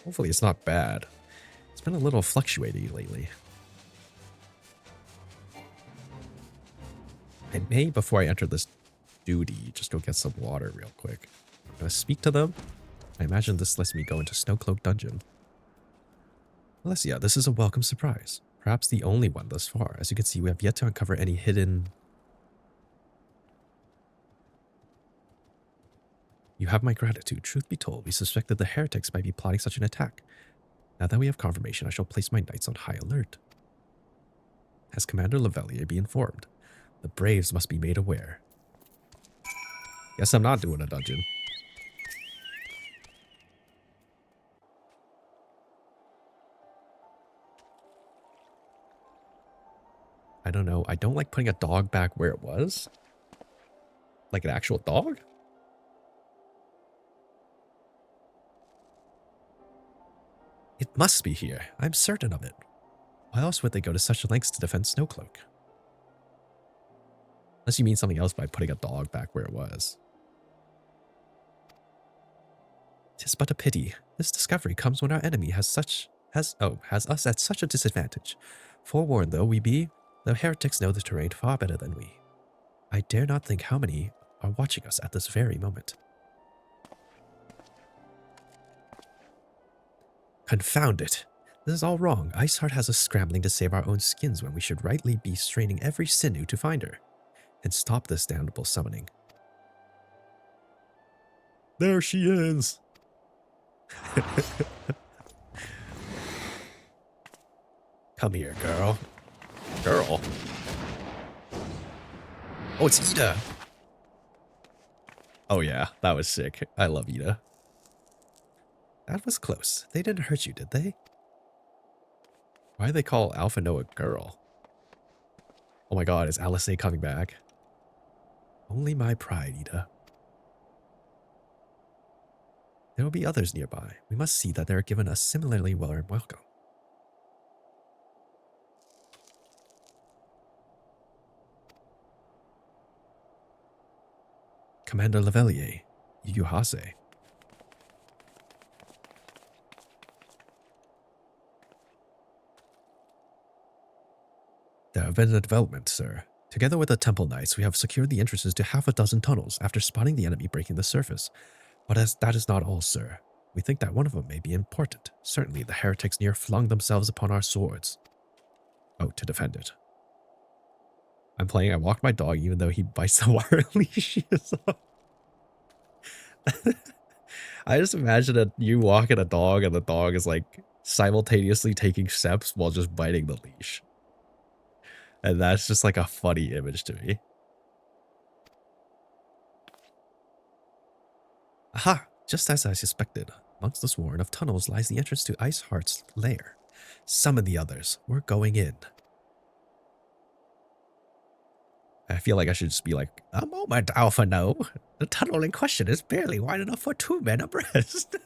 Hopefully it's not bad. It's been a little fluctuating lately. I may, before I enter this duty, just go get some water real quick. I'm going to speak to them. I imagine this lets me go into Snowcloak Dungeon. Unless, yeah, this is a welcome surprise. Perhaps the only one thus far. As you can see, we have yet to uncover any hidden... You have my gratitude. Truth be told, we suspected the heretics might be plotting such an attack. Now that we have confirmation, I shall place my knights on high alert. Has Commander Lavelier be informed? The Braves must be made aware. Guess I'm not doing a dungeon. I don't know. I don't like putting a dog back where it was. Like an actual dog? It must be here. I'm certain of it. Why else would they go to such lengths to defend Snowcloak? Unless you mean something else by putting a dog back where it was. 'Tis but a pity. This discovery comes when our enemy has us at such a disadvantage. Forewarned though we be, the heretics know the terrain far better than we. I dare not think how many are watching us at this very moment. Confound it. This is all wrong. Iceheart has us scrambling to save our own skins when we should rightly be straining every sinew to find her and stop this damnable summoning. There she is. Come here, girl. Girl. Oh, it's Ida. Oh yeah, that was sick. I love Ida. That was close. They didn't hurt you, did they? Why do they call Alpha Noah girl? Oh my god, is Alice coming back? Only my pride, Ida. There will be others nearby. We must see that they are given a similarly warm welcome. Commander Lavelier, Yuhase. There have been a development, sir. Together with the Temple Knights, we have secured the entrances to half a dozen tunnels after spotting the enemy breaking the surface. But that is not all, sir. We think that one of them may be important. Certainly the heretics near flung themselves upon our swords. Oh, to defend it. I'm playing, I walk my dog even though he bites the wire leashes off. I just imagine that you walking a dog and the dog is like simultaneously taking steps while just biting the leash. And that's just like a funny image to me. Aha! Just as I suspected, amongst this warren of tunnels lies the entrance to Iceheart's lair. Summon the others. We're going in. I feel like I should just be like, a moment, Alpha No. The tunnel in question is barely wide enough for 2 men abreast.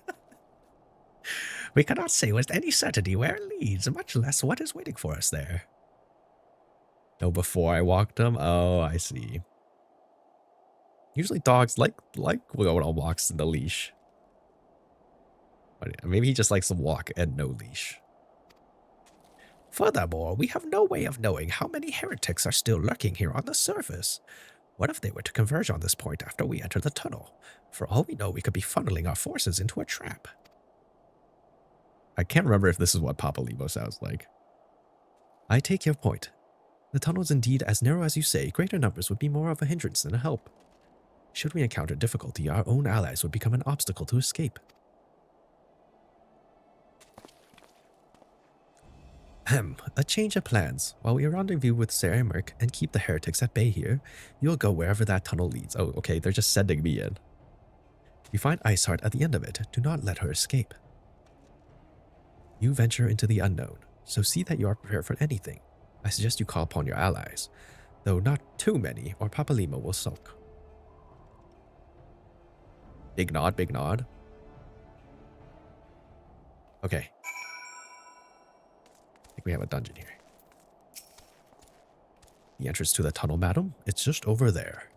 We cannot say with any certainty where it leads, much less what is waiting for us there. No, before I walked them? Oh, I see. Usually dogs like going on walks in the leash. But maybe he just likes to walk and no leash. Furthermore, we have no way of knowing how many heretics are still lurking here on the surface. What if they were to converge on this point after we enter the tunnel? For all we know, we could be funneling our forces into a trap. I can't remember if this is what Papa Limo sounds like. I take your point. The tunnel is indeed as narrow as you say. Greater numbers would be more of a hindrance than a help. Should we encounter difficulty, our own allies would become an obstacle to escape. A change of plans. While we rendezvous with Sir Emmerich and keep the heretics at bay here, you'll go wherever that tunnel leads. Oh, okay, they're just sending me in. You find Iceheart at the end of it. Do not let her escape. You venture into the unknown, so see that you are prepared for anything. I suggest you call upon your allies, though not too many, or Papa Limo will sulk. Big nod, big nod. Okay. I think we have a dungeon here. The entrance to the tunnel, madam? It's just over there.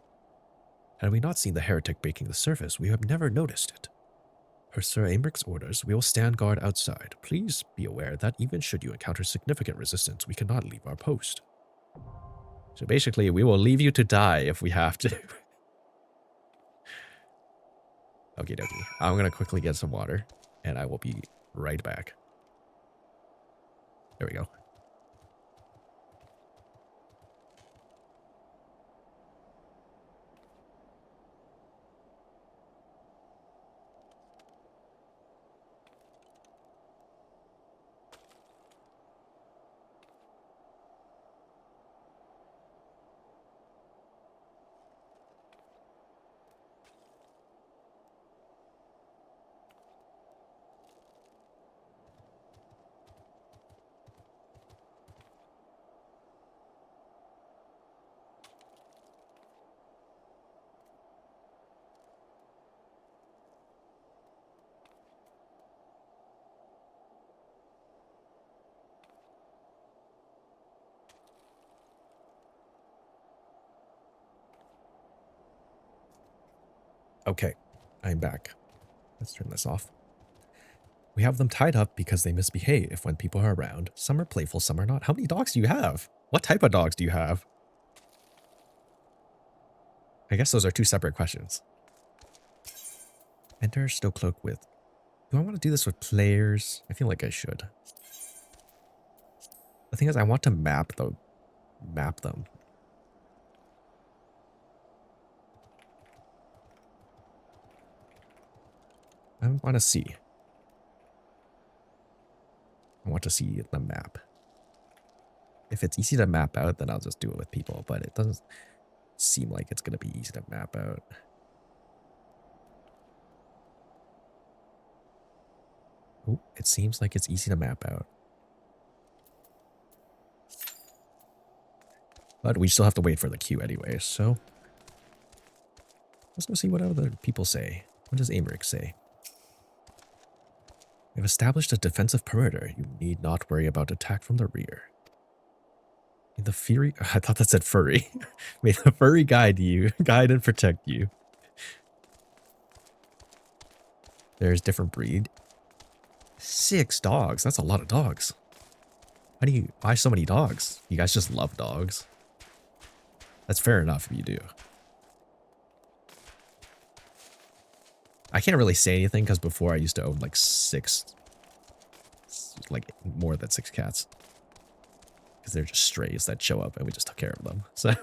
Had we not seen the heretic breaking the surface, we have never noticed it. Per Sir Aymerich's orders, we will stand guard outside. Please be aware that even should you encounter significant resistance, we cannot leave our post. So basically, we will leave you to die if we have to. Okie dokie. I'm going to quickly get some water, and I will be right back. There we go. Okay, I'm back. Let's turn this off. We have them tied up because they misbehave when people are around. Some are playful, some are not. How many dogs do you have? What type of dogs do you have? I guess those are two separate questions. Enter Snowcloak with... Do I want to do this with players? I feel like I should. The thing is, I want to map them. I want to see. I want to see the map. If it's easy to map out, then I'll just do it with people, but it doesn't seem like it's going to be easy to map out. Ooh, it seems like it's easy to map out. But we still have to wait for the queue anyway, so... Let's go see what other people say. What does Aymeric say? We've established a defensive perimeter. You need not worry about attack from the rear. May the fury... I thought that said furry. May the furry guide and protect you. There's different breed. 6 dogs. That's a lot of dogs. How do you buy so many dogs? You guys just love dogs. That's fair enough if you do. I can't really say anything because before I used to own like like more than 6 cats. Because they're just strays that show up and we just took care of them. So,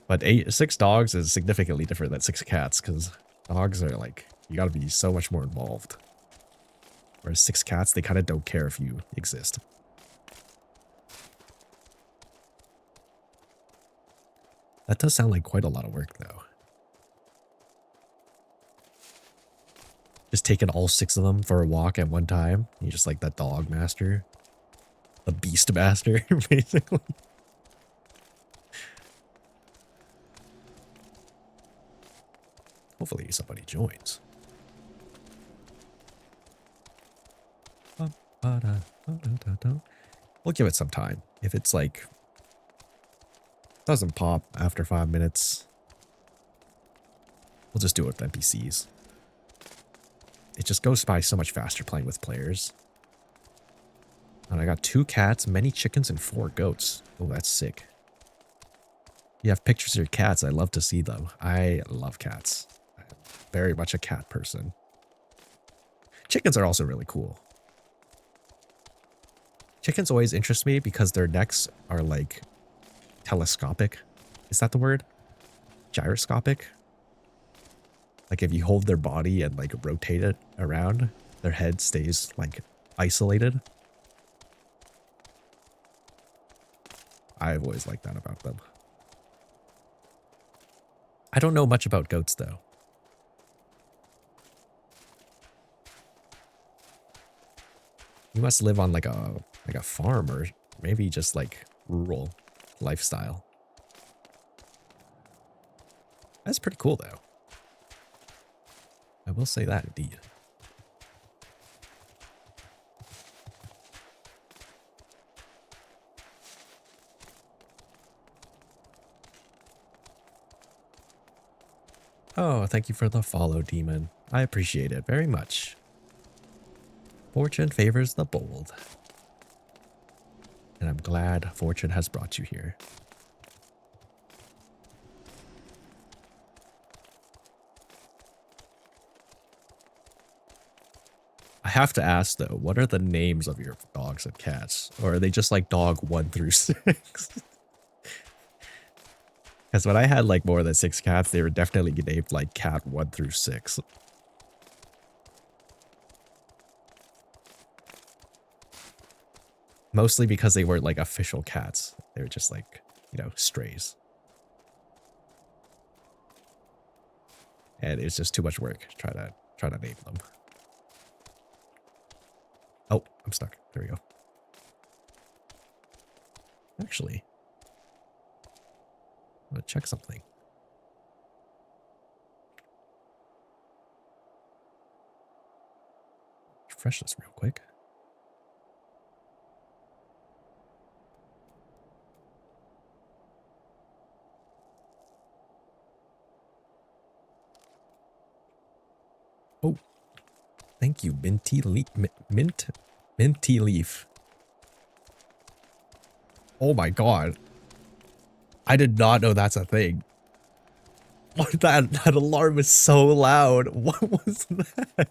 but 6 dogs is significantly different than 6 cats because dogs are like, you gotta be so much more involved. Whereas 6 cats, they kind of don't care if you exist. That does sound like quite a lot of work though. Just taking all 6 of them for a walk at one time. You're just like that dog master. The beast master, basically. Hopefully somebody joins. We'll give it some time. If it's like doesn't pop after 5 minutes, we'll just do it with NPCs. It just goes by so much faster playing with players. And I got 2 cats, many chickens, and 4 goats. Oh, that's sick. You have pictures of your cats. I love to see them. I love cats. I'm very much a cat person. Chickens are also really cool. Chickens always interest me because their necks are like telescopic. Is that the word? Gyroscopic? Like if you hold their body and like rotate it around, their head stays like isolated. I've always liked that about them. I don't know much about goats though. You must live on like a farm or maybe just like rural lifestyle. That's pretty cool though. I will say that indeed. Oh, thank you for the follow, Demon. I appreciate it very much. Fortune favors the bold. And I'm glad fortune has brought you here. I have to ask though, what are the names of your dogs and cats? Or are they just like dog 1 through 6? Because when I had like more than 6 cats, they were definitely named like cat 1 through 6. Mostly because they weren't like official cats. They were just like, you know, strays. And it's just too much work to try to name them. Oh, I'm stuck. There we go. Actually, I'm gonna check something. Refresh this real quick. Oh, thank you, Minty Leaf. Minty Leaf. Oh my god. I did not know that's a thing. What, that alarm is so loud. What was that?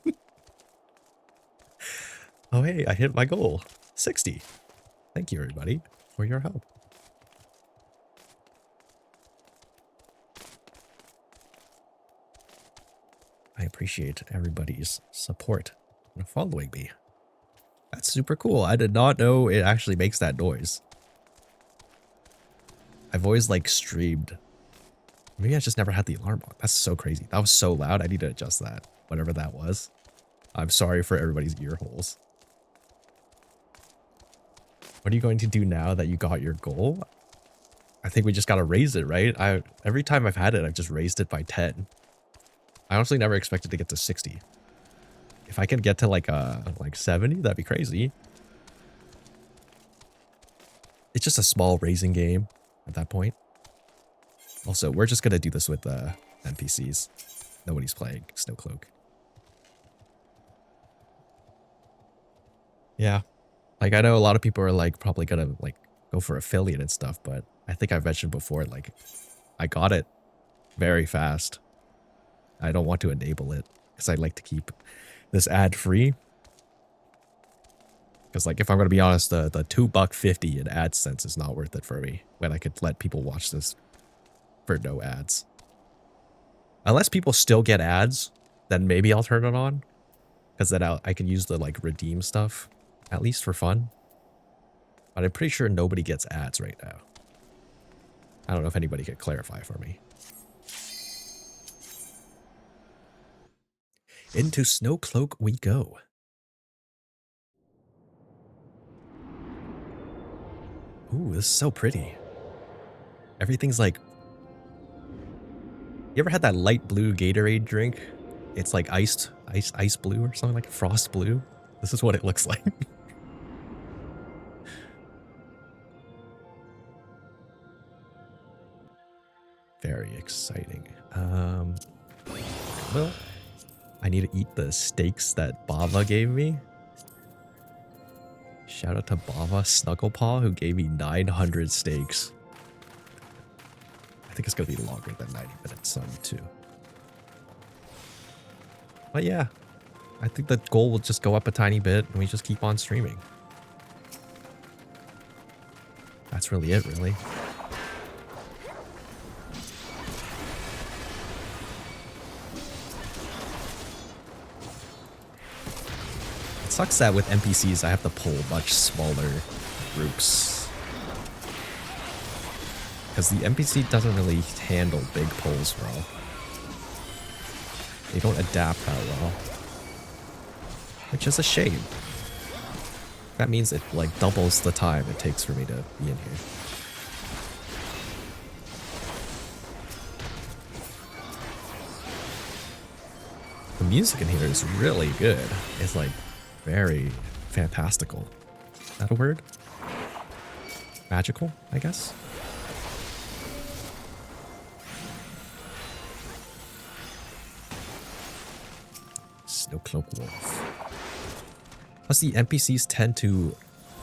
Oh hey, I hit my goal. 60. Thank you everybody for your help. I appreciate everybody's support and following me. That's super cool. I did not know it actually makes that noise. I've always like streamed. Maybe I just never had the alarm on. That's so crazy. That was so loud. I need to adjust that. Whatever that was. I'm sorry for everybody's ear holes. What are you going to do now that you got your goal? I think we just got to raise it, right? Every time I've had it, I've just raised it by 10. I honestly never expected to get to 60. If I can get to like 70, that'd be crazy. It's just a small raising game at that point. Also, we're just gonna do this with NPCs. Nobody's playing Snowcloak. Yeah. Like I know a lot of people are like probably gonna like go for affiliate and stuff, but I think I've mentioned before, like I got it very fast. I don't want to enable it because I like to keep this ad free. Because like if I'm gonna be honest, the $2.50 in AdSense is not worth it for me when I could let people watch this for no ads. Unless people still get ads, then maybe I'll turn it on. Because then I can use the like redeem stuff, at least for fun. But I'm pretty sure nobody gets ads right now. I don't know if anybody could clarify for me. Into Snowcloak we go. Ooh, this is so pretty. Everything's like... You ever had that light blue Gatorade drink? It's like ice blue or something, like frost blue. This is what it looks like. Very exciting. Well, I need to eat the steaks that Bava gave me. Shout out to Bava Snugglepaw who gave me 900 steaks. I think it's going to be longer than 90 minutes, son, too. But yeah, I think the goal will just go up a tiny bit and we just keep on streaming. That's really it, really. It sucks that with NPCs I have to pull much smaller groups. Because the NPC doesn't really handle big pulls well. They don't adapt that well. Which is a shame. That means it like doubles the time it takes for me to be in here. The music in here is really good. It's like very fantastical. Is that a word? Magical, I guess? Snowcloak Wolf. Plus the NPCs tend to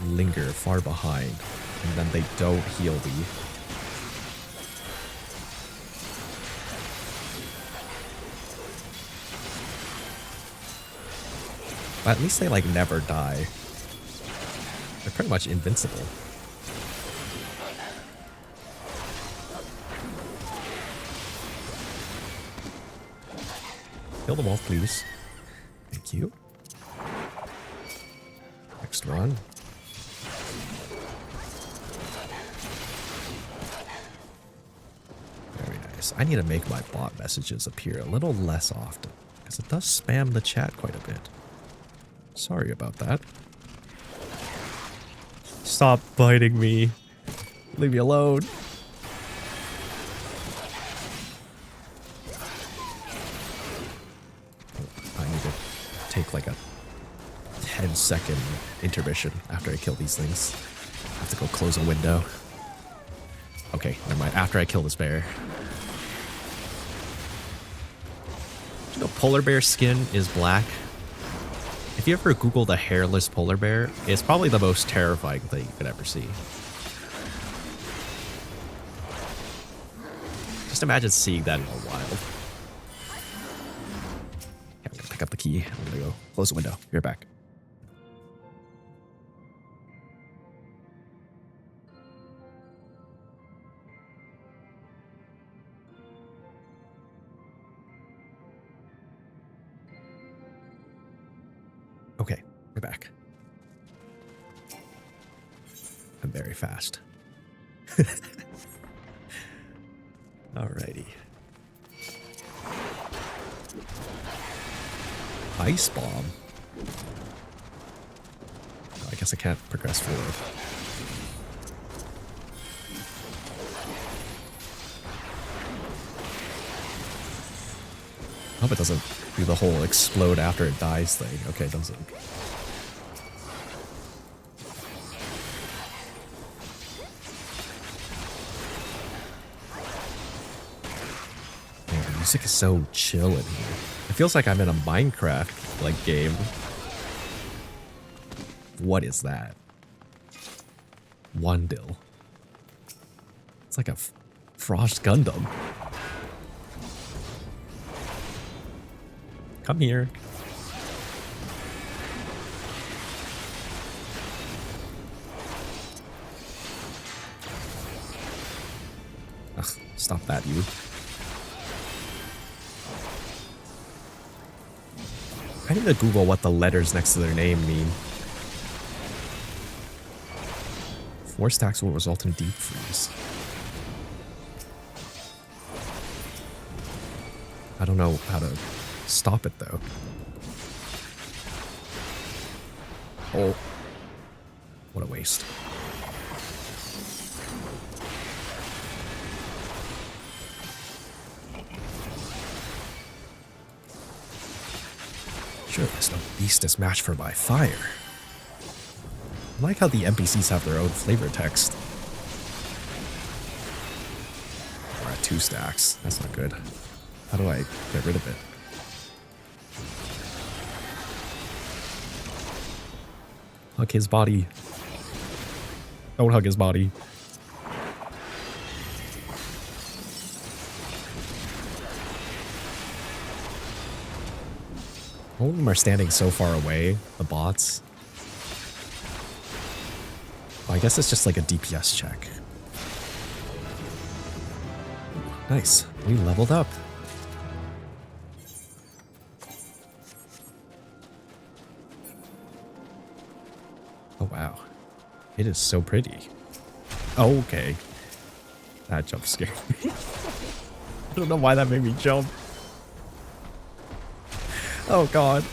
linger far behind, and then they don't heal thee. But at least they like never die. They're pretty much invincible. Kill them all, please. Thank you. Next one. Very nice. I need to make my bot messages appear a little less often, because it does spam the chat quite a bit. Sorry about that. Stop biting me. Leave me alone. I need to take like a 10-second intermission after I kill these things. I have to go close a window. Okay, never mind. After I kill this bear. You know, polar bear skin is black. If you ever Google the hairless polar bear, it's probably the most terrifying thing you could ever see. Just imagine seeing that in the wild. Okay, I'm gonna pick up the key. I'm gonna go close the window. You're back. Okay, we're back. I'm very fast. Alrighty. Ice bomb. Oh, I guess I can't progress forward. I hope it doesn't do the whole explode after it dies thing. Okay, it doesn't. Man, the music is so chill in here. It feels like I'm in a Minecraft like game. What is that? Wandil. It's like a Frost Gundam. Come here. Ugh, stop that, you. I need to Google what the letters next to their name mean. 4 stacks will result in deep freeze. I don't know how to stop it though. Oh. What a waste. Sure, there's no beast is matched for by fire. I like how the NPCs have their own flavor text. We're at 2 stacks. That's not good. How do I get rid of it? Hug his body. Don't hug his body. All of them are standing so far away, the bots. Oh, I guess it's just like a DPS check. Nice. We leveled up. Oh, wow. It is so pretty. Oh, okay. That jump scared me. I don't know why that made me jump. Oh, God.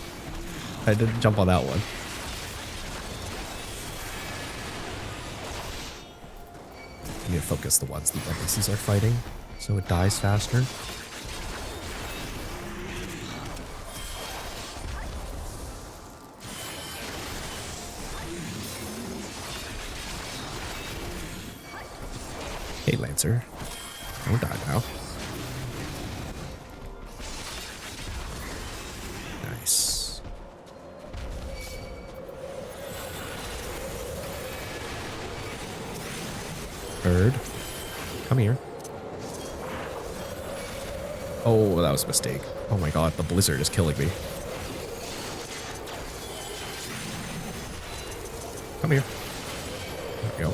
I didn't jump on that one. I need to focus the ones the NPCs are fighting so it dies faster. Hey, Lancer. Don't die now. Nice. Bird. Come here. Oh, that was a mistake. Oh my god, the blizzard is killing me. Come here. There we go.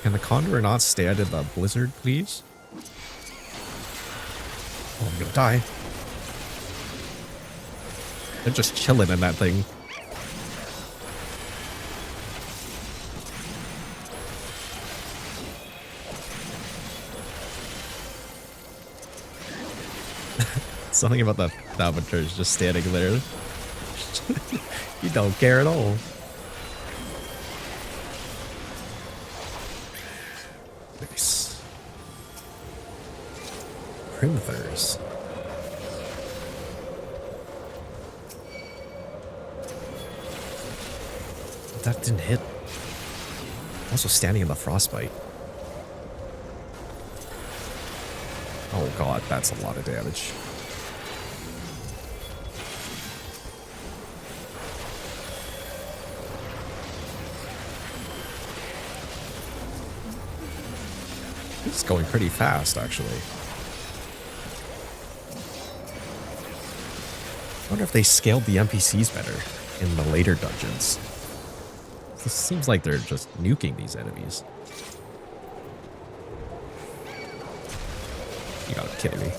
Can the Condor not stand in the blizzard, please? Oh, I'm gonna die. They're just chilling in that thing. Something about the Thaumaturge just standing there. You don't care at all. Nice. Primthers. That didn't hit. Also standing in the frostbite. Oh god, that's a lot of damage. It's going pretty fast, actually. I wonder if they scaled the NPCs better in the later dungeons. It seems like they're just nuking these enemies. You gotta be kidding me.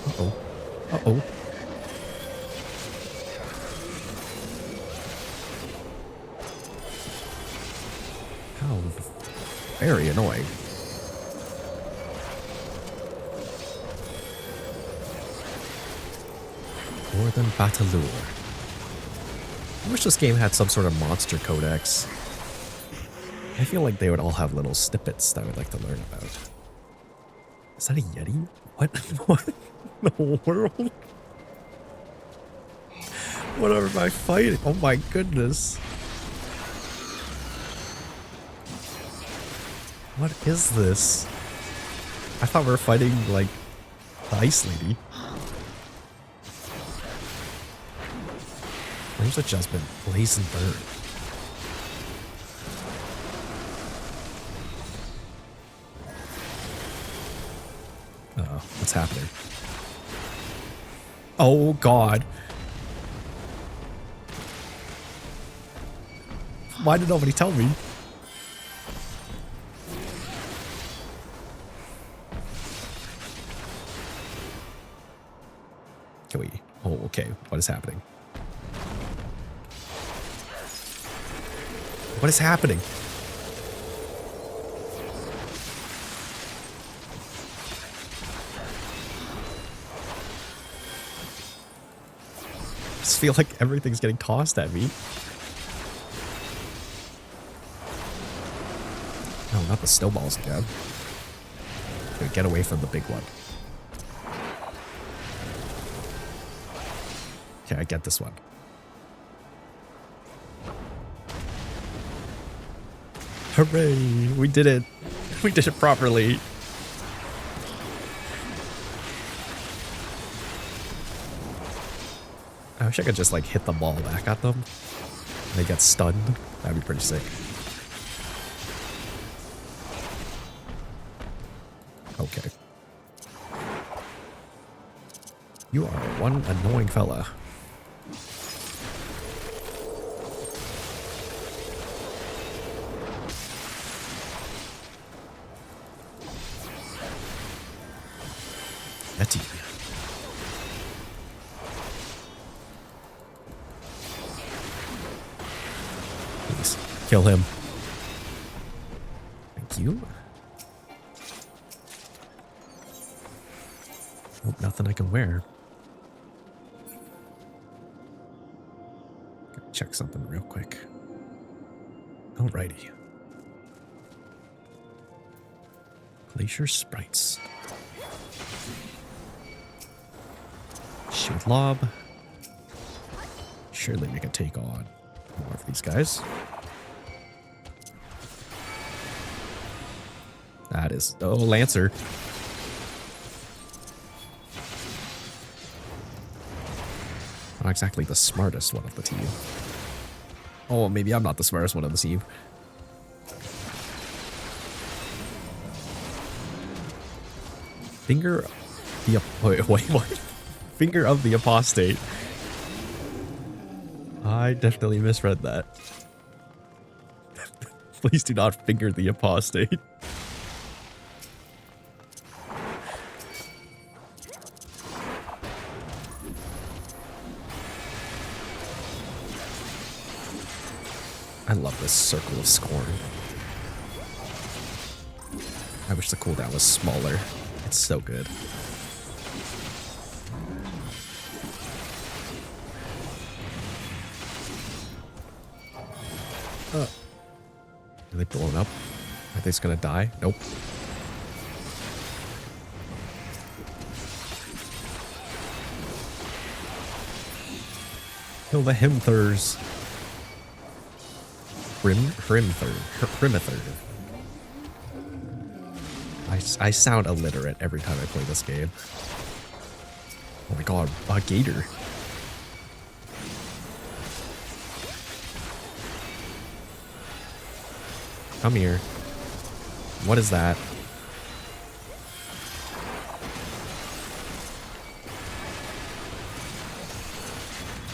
Uh-oh. Uh-oh. How very annoying. More than Batalur. I wish this game had some sort of monster codex. I feel like they would all have little snippets that I would like to learn about. Is that a Yeti? What? What in the world? What am I fighting? Oh my goodness. What is this? I thought we were fighting, like, the Ice Lady. Flames Adjustment, Blaze and Burn. Uh-oh, what's happening? Oh, God. Why did nobody tell me? Can we? Oh, okay. What is happening? What is happening? I just feel like everything's getting tossed at me. No, not the snowballs again. Okay, get away from the big one. Okay, I get this one. Hooray! We did it! We did it properly! I wish I could just like hit the ball back at them. And they get stunned. That'd be pretty sick. Okay. You are one annoying fella. Etty. Please, kill him. Thank you. Oh, nothing I can wear. Gotta check something real quick. Alrighty. Glacier sprites. Shield lob. Surely we can take on more of these guys. That is... Oh, Lancer. Not exactly the smartest one of the team. Oh, maybe I'm not the smartest one of the team. Finger... The... Wait, what? Finger of the Apostate. I definitely misread that. Please do not finger the Apostate. I love this Circle of Scorn. I wish the cooldown was smaller. It's so good. Are they blowing up? Are they just gonna die? Nope. Kill the Himthurs. Hrimithur. I sound illiterate every time I play this game. Oh my god, a gator. Come here. What is that?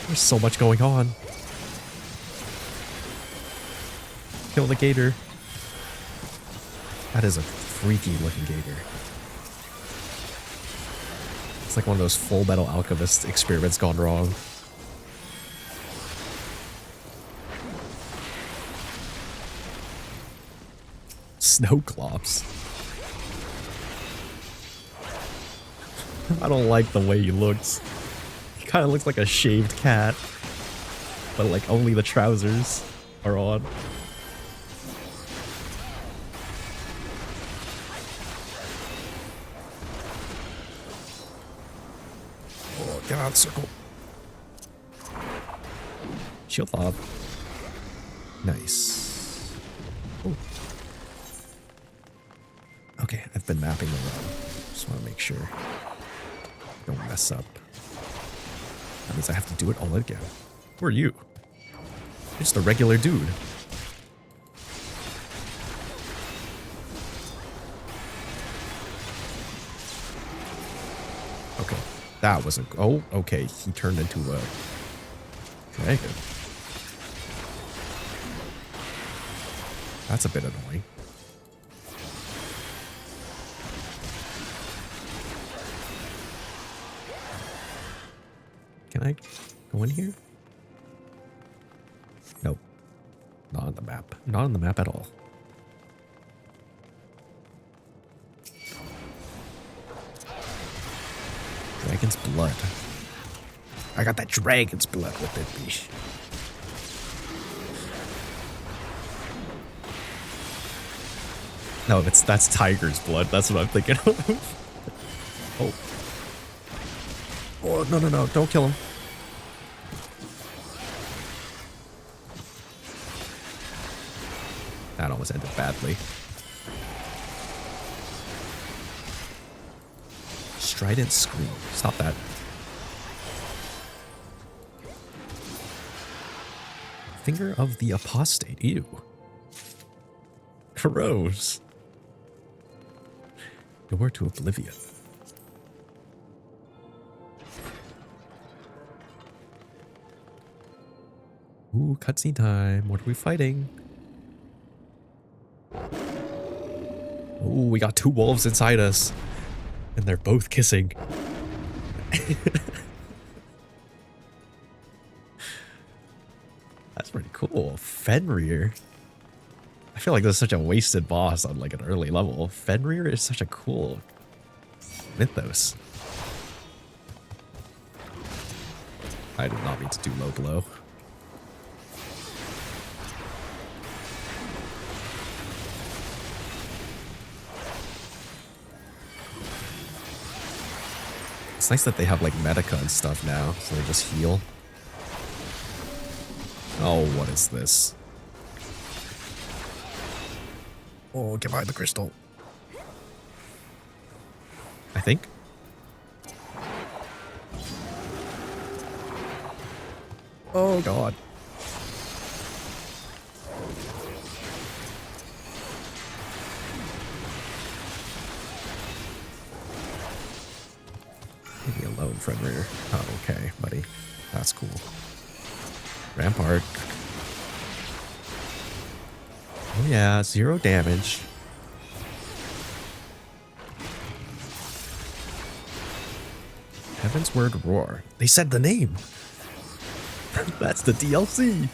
There's so much going on. Kill the gator. That is a freaky looking gator. It's like one of those Full Metal Alchemist experiments gone wrong. Snowclops. I don't like the way he looks. He kind of looks like a shaved cat. But like only the trousers are on. Oh god, circle. Shield fob. Nice. Ooh. Okay, I've been mapping the run. Just want to make sure I don't mess up. That means I have to do it all again. Who are you? You're just a regular dude. That wasn't... Oh, okay. He turned into a dragon. That's a bit annoying. Can I go in here? Nope. Not on the map. Not on the map at all. Dragon's blood. I got that dragon's blood within me. No, that's tiger's blood. That's what I'm thinking of. Oh. Oh, no. Don't kill him. That almost ended badly. Strident scream. Stop that. Finger of the apostate. Ew. Gross. Door to oblivion. Ooh, cutscene time. What are we fighting? Ooh, we got 2 wolves inside us. And they're both kissing. That's pretty cool. Fenrir. I feel like this is such a wasted boss on like an early level. Fenrir is such a cool mythos. I did not mean to do low blow. It's nice that they have like Medica and stuff now, so they just heal. Oh, what is this? Oh, get behind the crystal. I think. Oh, God. Leave me alone, Fenrir. Oh, okay, buddy. That's cool. Rampart. Oh yeah, 0 damage. Heaven's Word Roar. They said the name. That's the DLC.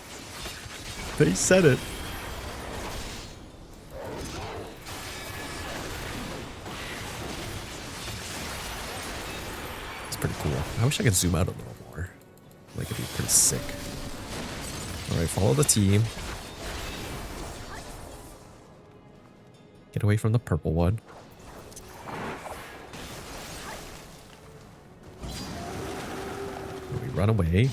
They said it. It's pretty cool. I wish I could zoom out a little more. Like it'd be pretty sick. Alright, follow the team. Get away from the purple one. We run away.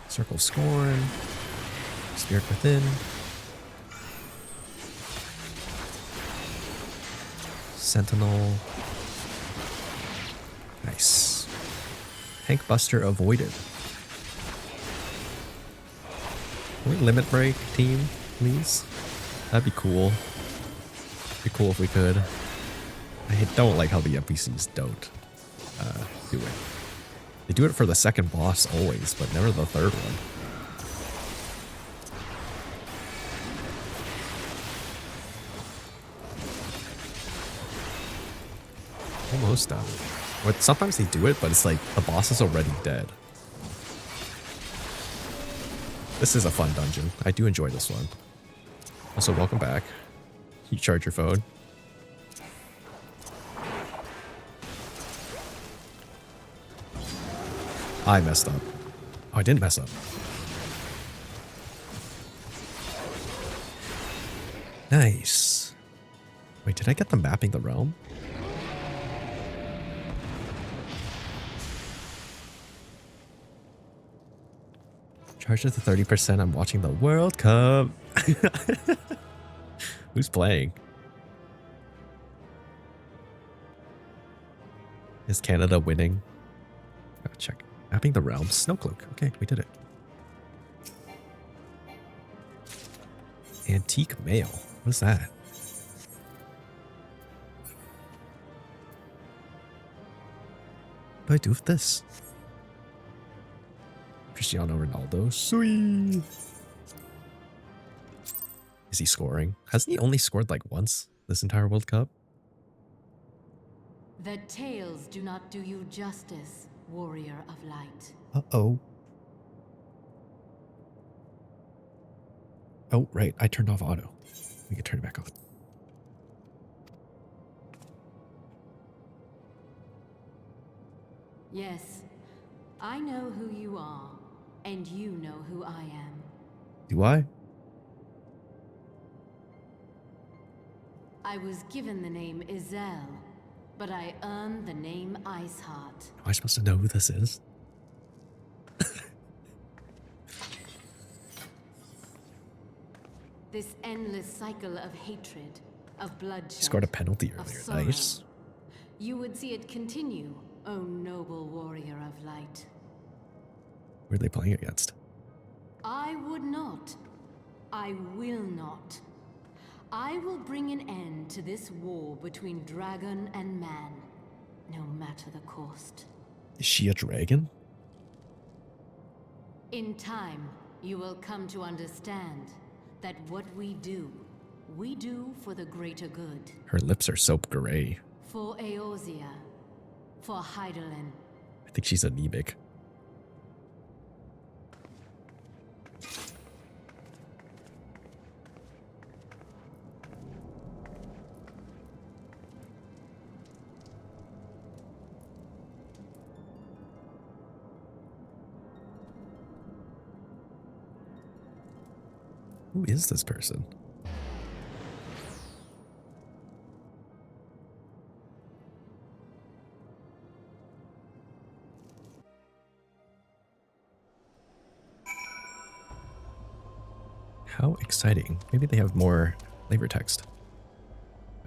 Circle Scorn. Spirit Within. Sentinel. Nice. Tank Buster avoided. Can we limit break, team, please? That'd be cool. Be cool if we could. I don't like how the NPCs don't do it. They do it for the second boss always, but never the third one. Almost done. But sometimes they do it, but it's like the boss is already dead. This is a fun dungeon. I do enjoy this one. Also, welcome back. You charge your phone. I messed up. Oh, I didn't mess up. Nice. Wait, did I get the mapping the realm? Charge it to 30%. I'm watching the World Cup. Who's playing? Is Canada winning? Gotta check. Mapping the realms. Snowcloak. Okay, we did it. Antique mail. What's that? What do I do with this? Cristiano Ronaldo. Sweet. Is he scoring? Hasn't he only scored like once this entire World Cup? The tales do not do you justice, warrior of light. Uh-oh. Oh, right. I turned off auto. We can turn it back on. Yes, I know who you are, and you know who I am. Do I? I was given the name Izel, but I earned the name Iceheart. Am I supposed to know who this is? This endless cycle of hatred, of bloodshed, Scored a penalty of earlier. sorrow. Nice. You would see it continue, O noble warrior of light. Who are they playing against? I would not. I will not. I will bring an end to this war between dragon and man, no matter the cost. Is she a dragon? In time, you will come to understand that what we do for the greater good. Her lips are so gray. For Eorzea, for Hydaelyn. I think she's anemic. Who is this person? How exciting. Maybe they have more flavor text.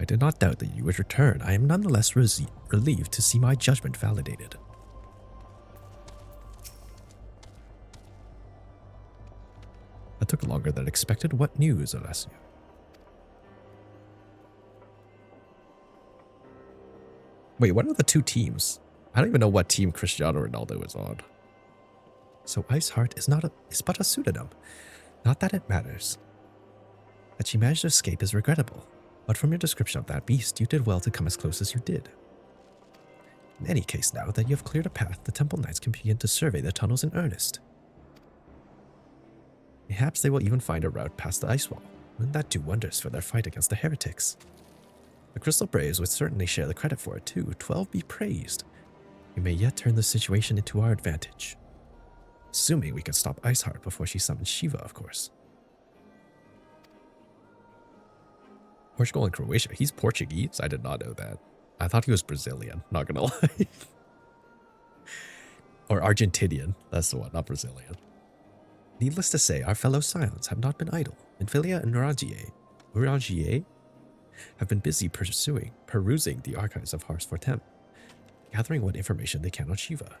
I did not doubt that you would return. I am nonetheless relieved to see my judgment validated. That took longer than expected. What news, Alessio? Wait, what are the two teams? I don't even know what team Cristiano Ronaldo is on. So Iceheart is but a pseudonym. Not that it matters. That she managed to escape is regrettable, but from your description of that beast, you did well to come as close as you did. In any case, now that you have cleared a path, the Temple Knights can begin to survey the tunnels in earnest. Perhaps they will even find a route past the ice wall. Wouldn't that do wonders for their fight against the heretics? The Crystal Braves would certainly share the credit for it too. 12 be praised. We may yet turn the situation into our advantage. Assuming we can stop Iceheart before she summons Shiva, of course. Portugal and Croatia. He's Portuguese? I did not know that. I thought he was Brazilian, not gonna lie. Or Argentinian. That's the one, not Brazilian. Needless to say, our fellow Silents have not been idle. Minfilia and Urangier have been busy perusing the archives of Hars Fortem, gathering what information they can on Shiva.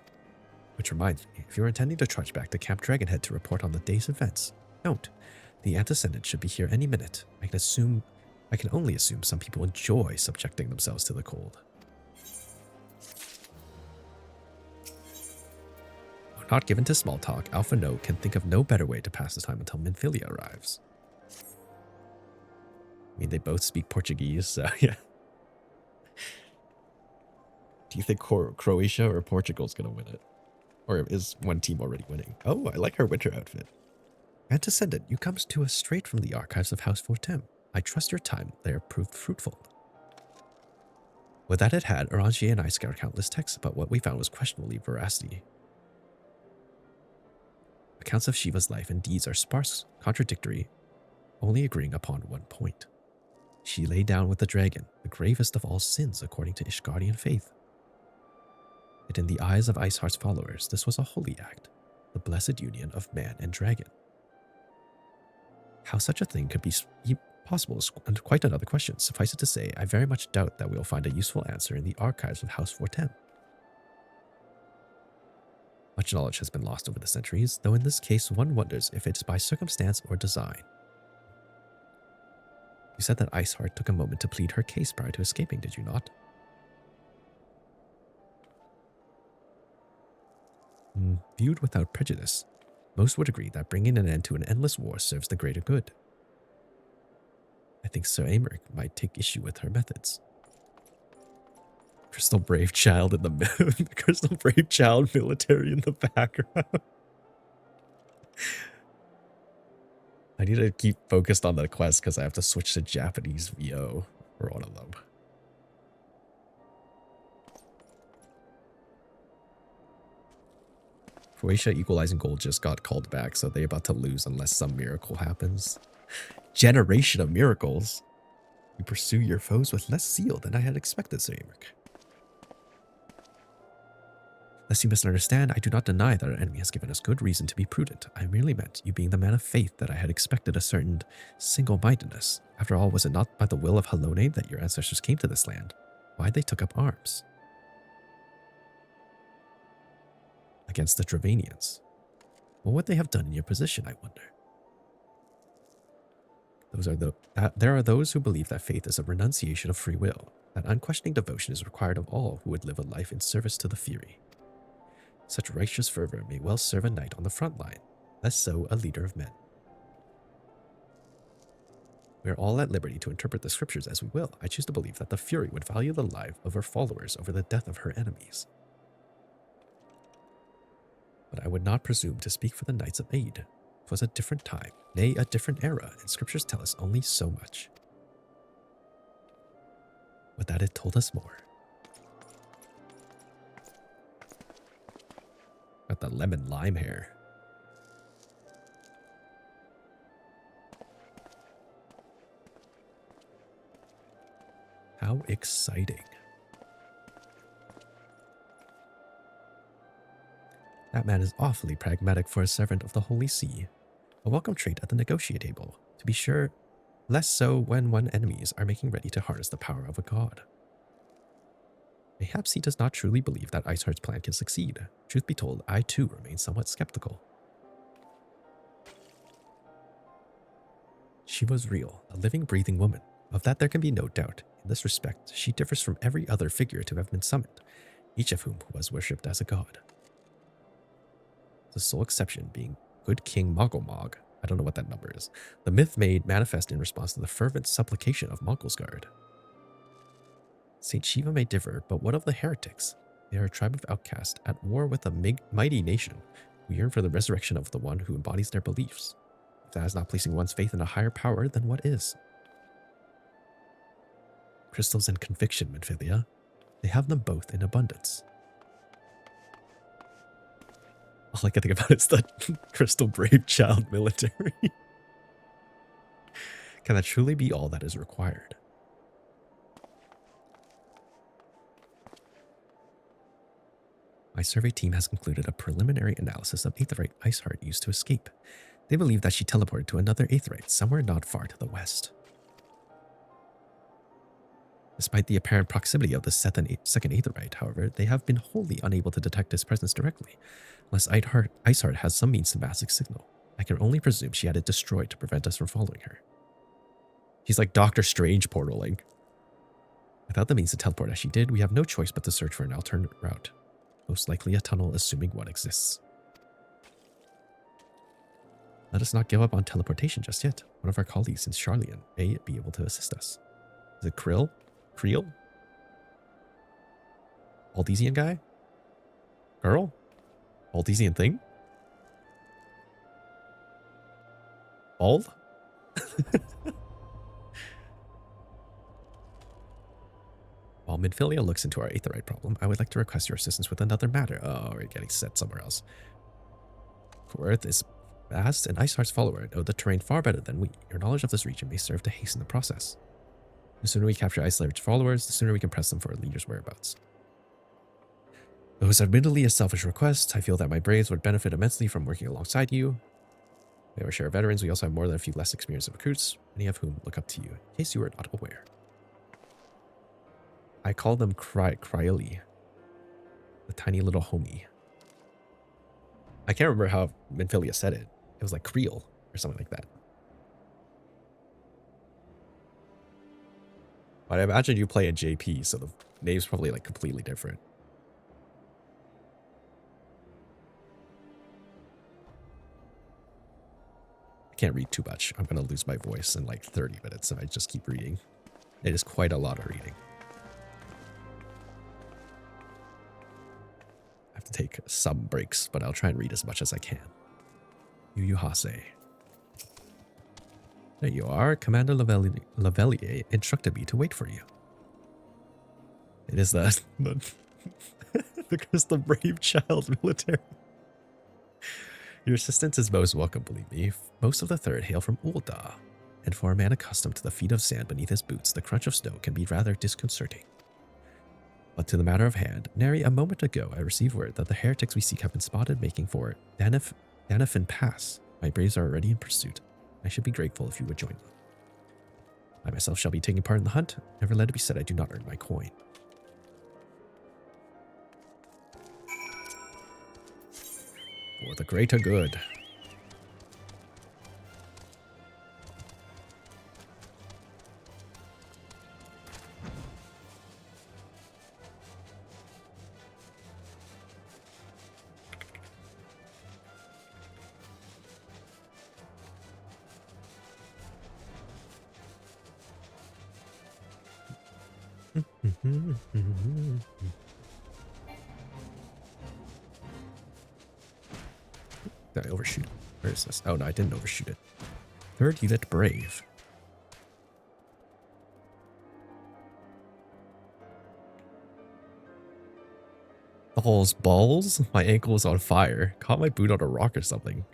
Which reminds me, if you're intending to trudge back to Camp Dragonhead to report on the day's events, don't. The Antecedent should be here any minute. I can only assume some people enjoy subjecting themselves to the cold. Not given to small talk, Alpha Note can think of no better way to pass the time until Minfilia arrives. I mean, they both speak Portuguese, so yeah. Do you think Croatia or Portugal's gonna win it? Or is one team already winning? Oh, I like her winter outfit. Antecedent, you come to us straight from the archives of House Fortem. I trust your time there proved fruitful. With that it had, Orangier and I scoured countless texts, but what we found was questionable veracity. Accounts of Shiva's life and deeds are sparse, contradictory, only agreeing upon one point. She lay down with the dragon, the gravest of all sins according to Ishgardian faith. Yet in the eyes of Iceheart's followers, this was a holy act, the blessed union of man and dragon. How such a thing could be possible is quite another question. Suffice it to say, I very much doubt that we will find a useful answer in the archives of House Fortem. Much knowledge has been lost over the centuries, though in this case one wonders if it's by circumstance or design. You said that Iceheart took a moment to plead her case prior to escaping, did you not? Viewed without prejudice, most would agree that bringing an end to an endless war serves the greater good. I think Sir Aymeric might take issue with her methods. Crystal Brave Child in the Crystal Brave Child military in the background. I need to keep focused on the quest because I have to switch to Japanese VO for one of them. Croatia equalizing goal just got called back, so they're about to lose unless some miracle happens. Generation of miracles. You pursue your foes with less zeal than I had expected, Sir Aymeric. Lest you misunderstand, I do not deny that our enemy has given us good reason to be prudent. I merely meant, you being the man of faith, that I had expected a certain single-mindedness. After all, was it not by the will of Halone that your ancestors came to this land? Why they took up arms? Against the Dravanians. What would they have done in your position, I wonder? There are those who believe that faith is a renunciation of free will, that unquestioning devotion is required of all who would live a life in service to the Fury. Such righteous fervor may well serve a knight on the front line, less so a leader of men. We are all at liberty to interpret the scriptures as we will. I choose to believe that the Fury would value the life of her followers over the death of her enemies. But I would not presume to speak for the Knights of Aid. It was a different time, nay, a different era, and scriptures tell us only so much. But that it told us more. Got the lemon lime hair. How exciting. That man is awfully pragmatic for a servant of the Holy See. A welcome trait at the negotiate table, to be sure, less so when one's enemies are making ready to harness the power of a god. Perhaps he does not truly believe that Iceheart's plan can succeed. Truth be told, I too remain somewhat skeptical. She was real, a living, breathing woman. Of that there can be no doubt. In this respect, she differs from every other figure to have been summoned, each of whom was worshipped as a god. The sole exception being good King Mogglmog. I don't know what that number is. The myth made manifest in response to the fervent supplication of Mogglesguard. Saint Shiva may differ, but what of the heretics? They are a tribe of outcasts at war with a mighty nation who yearn for the resurrection of the one who embodies their beliefs. If that is not placing one's faith in a higher power, then what is? Crystals and conviction, Minfilia. They have them both in abundance. All I can think about is the Crystal Brave Child military. Can that truly be all that is required? My survey team has concluded a preliminary analysis of Aetheryte Iceheart used to escape. They believe that she teleported to another Aetheryte somewhere not far to the west. Despite the apparent proximity of the second Aetheryte, however, they have been wholly unable to detect his presence directly, unless Iceheart has some means to mask its signal. I can only presume she had it destroyed to prevent us from following her. She's like Doctor Strange portaling. Without the means to teleport as she did, we have no choice but to search for an alternate route. Most likely a tunnel, assuming one exists. Let us not give up on teleportation just yet. One of our colleagues in Charlian may be able to assist us. Is it Krill? Creel? Aldesian guy? Girl? Aldesian thing? Bald? While Minfilia looks into our Aetheryte problem, I would like to request your assistance with another matter. Oh, we're getting set somewhere else. Earth is vast, and Iceheart's follower know the terrain far better than we. Your knowledge of this region may serve to hasten the process. The sooner we capture Iceheart's followers, the sooner we can press them for a leader's whereabouts. Though it's admittedly a selfish request, I feel that my braves would benefit immensely from working alongside you. We have our share of veterans. We also have more than a few less experienced recruits, many of whom look up to you, in case you were not aware. I call them Cryoli, the tiny little homie. I can't remember how Minfilia said it. It was like Creel or something like that. But I imagine you play a JP, so the name's probably like completely different. I can't read too much. I'm gonna lose my voice in like 30 minutes if I just keep reading. It is quite a lot of reading. I have to take some breaks, but I'll try and read as much as I can. Yu Hase. There you are. Commander Lavelier instructed me to wait for you. It is the Crystal Brave Child military. Your assistance is most welcome, believe me. Most of the Third hail from Ul'dah, and for a man accustomed to the feet of sand beneath his boots, the crunch of snow can be rather disconcerting. But to the matter of hand, nary a moment ago I received word that the heretics we seek have been spotted making for Danifin Pass. My braves are already in pursuit. I should be grateful if you would join them. I myself shall be taking part in the hunt. Never let it be said I do not earn my coin. For the greater good. Did I overshoot it? Where is this? Oh no, I didn't overshoot it. Third unit Brave. Balls, balls? My ankle is on fire. Caught my boot on a rock or something.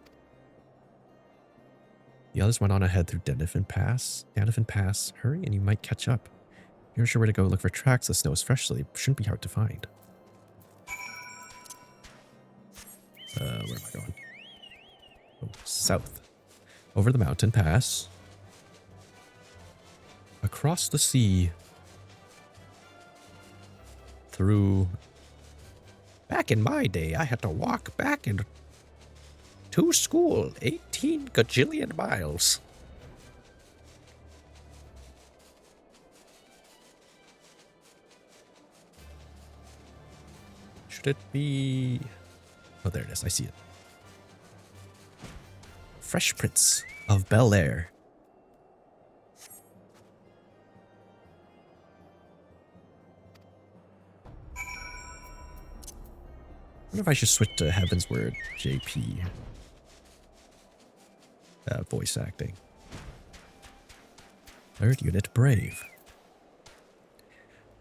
The others went on ahead through Danifin Pass. Danifin Pass, hurry and you might catch up. If you're not sure where to go look for tracks, the snow is fresh, so they shouldn't be hard to find. Where am I going? Oh, south. Over the mountain pass. Across the sea. Through... Back in my day, I had to walk back to school 18 gajillion miles. Should it be... Oh, there it is. I see it. Fresh Prince of Bel Air. I wonder if I should switch to Heaven's Word JP. Voice acting. Third unit Brave.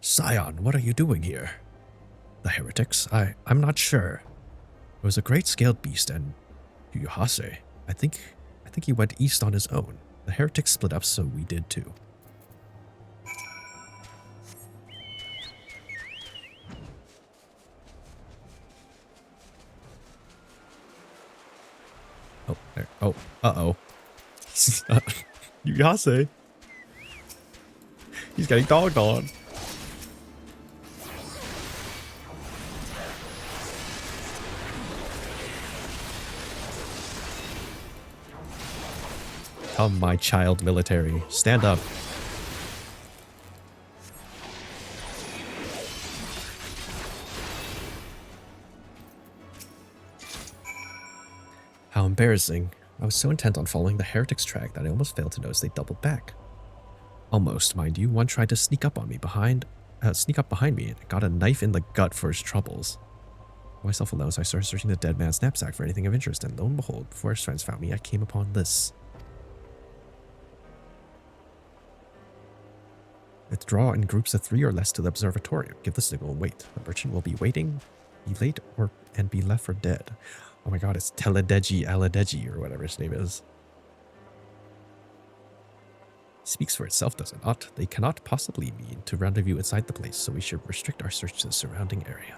Scion, what are you doing here? The heretics? I'm not sure. It was a great scaled beast, and Yuyuhase, I think he went east on his own. The heretics split up, so we did too. Oh, there. Oh, uh-oh. Yuyuhase. He's getting dogged on. Come, my child military. Stand up. How embarrassing. I was so intent on following the heretics' track that I almost failed to notice they doubled back. Almost, mind you. One tried to sneak up behind me and got a knife in the gut for his troubles. Myself alone, so I started searching the dead man's knapsack for anything of interest, and lo and behold, before his friends found me, I came upon this. Withdraw in groups of 3 or less to the observatorium. Give the signal and wait. The merchant will be waiting, be late, and be left for dead. Oh my god, it's Teledeji Aladeji, or whatever his name is. It speaks for itself, does it not? They cannot possibly mean to rendezvous inside the place, so we should restrict our search to the surrounding area.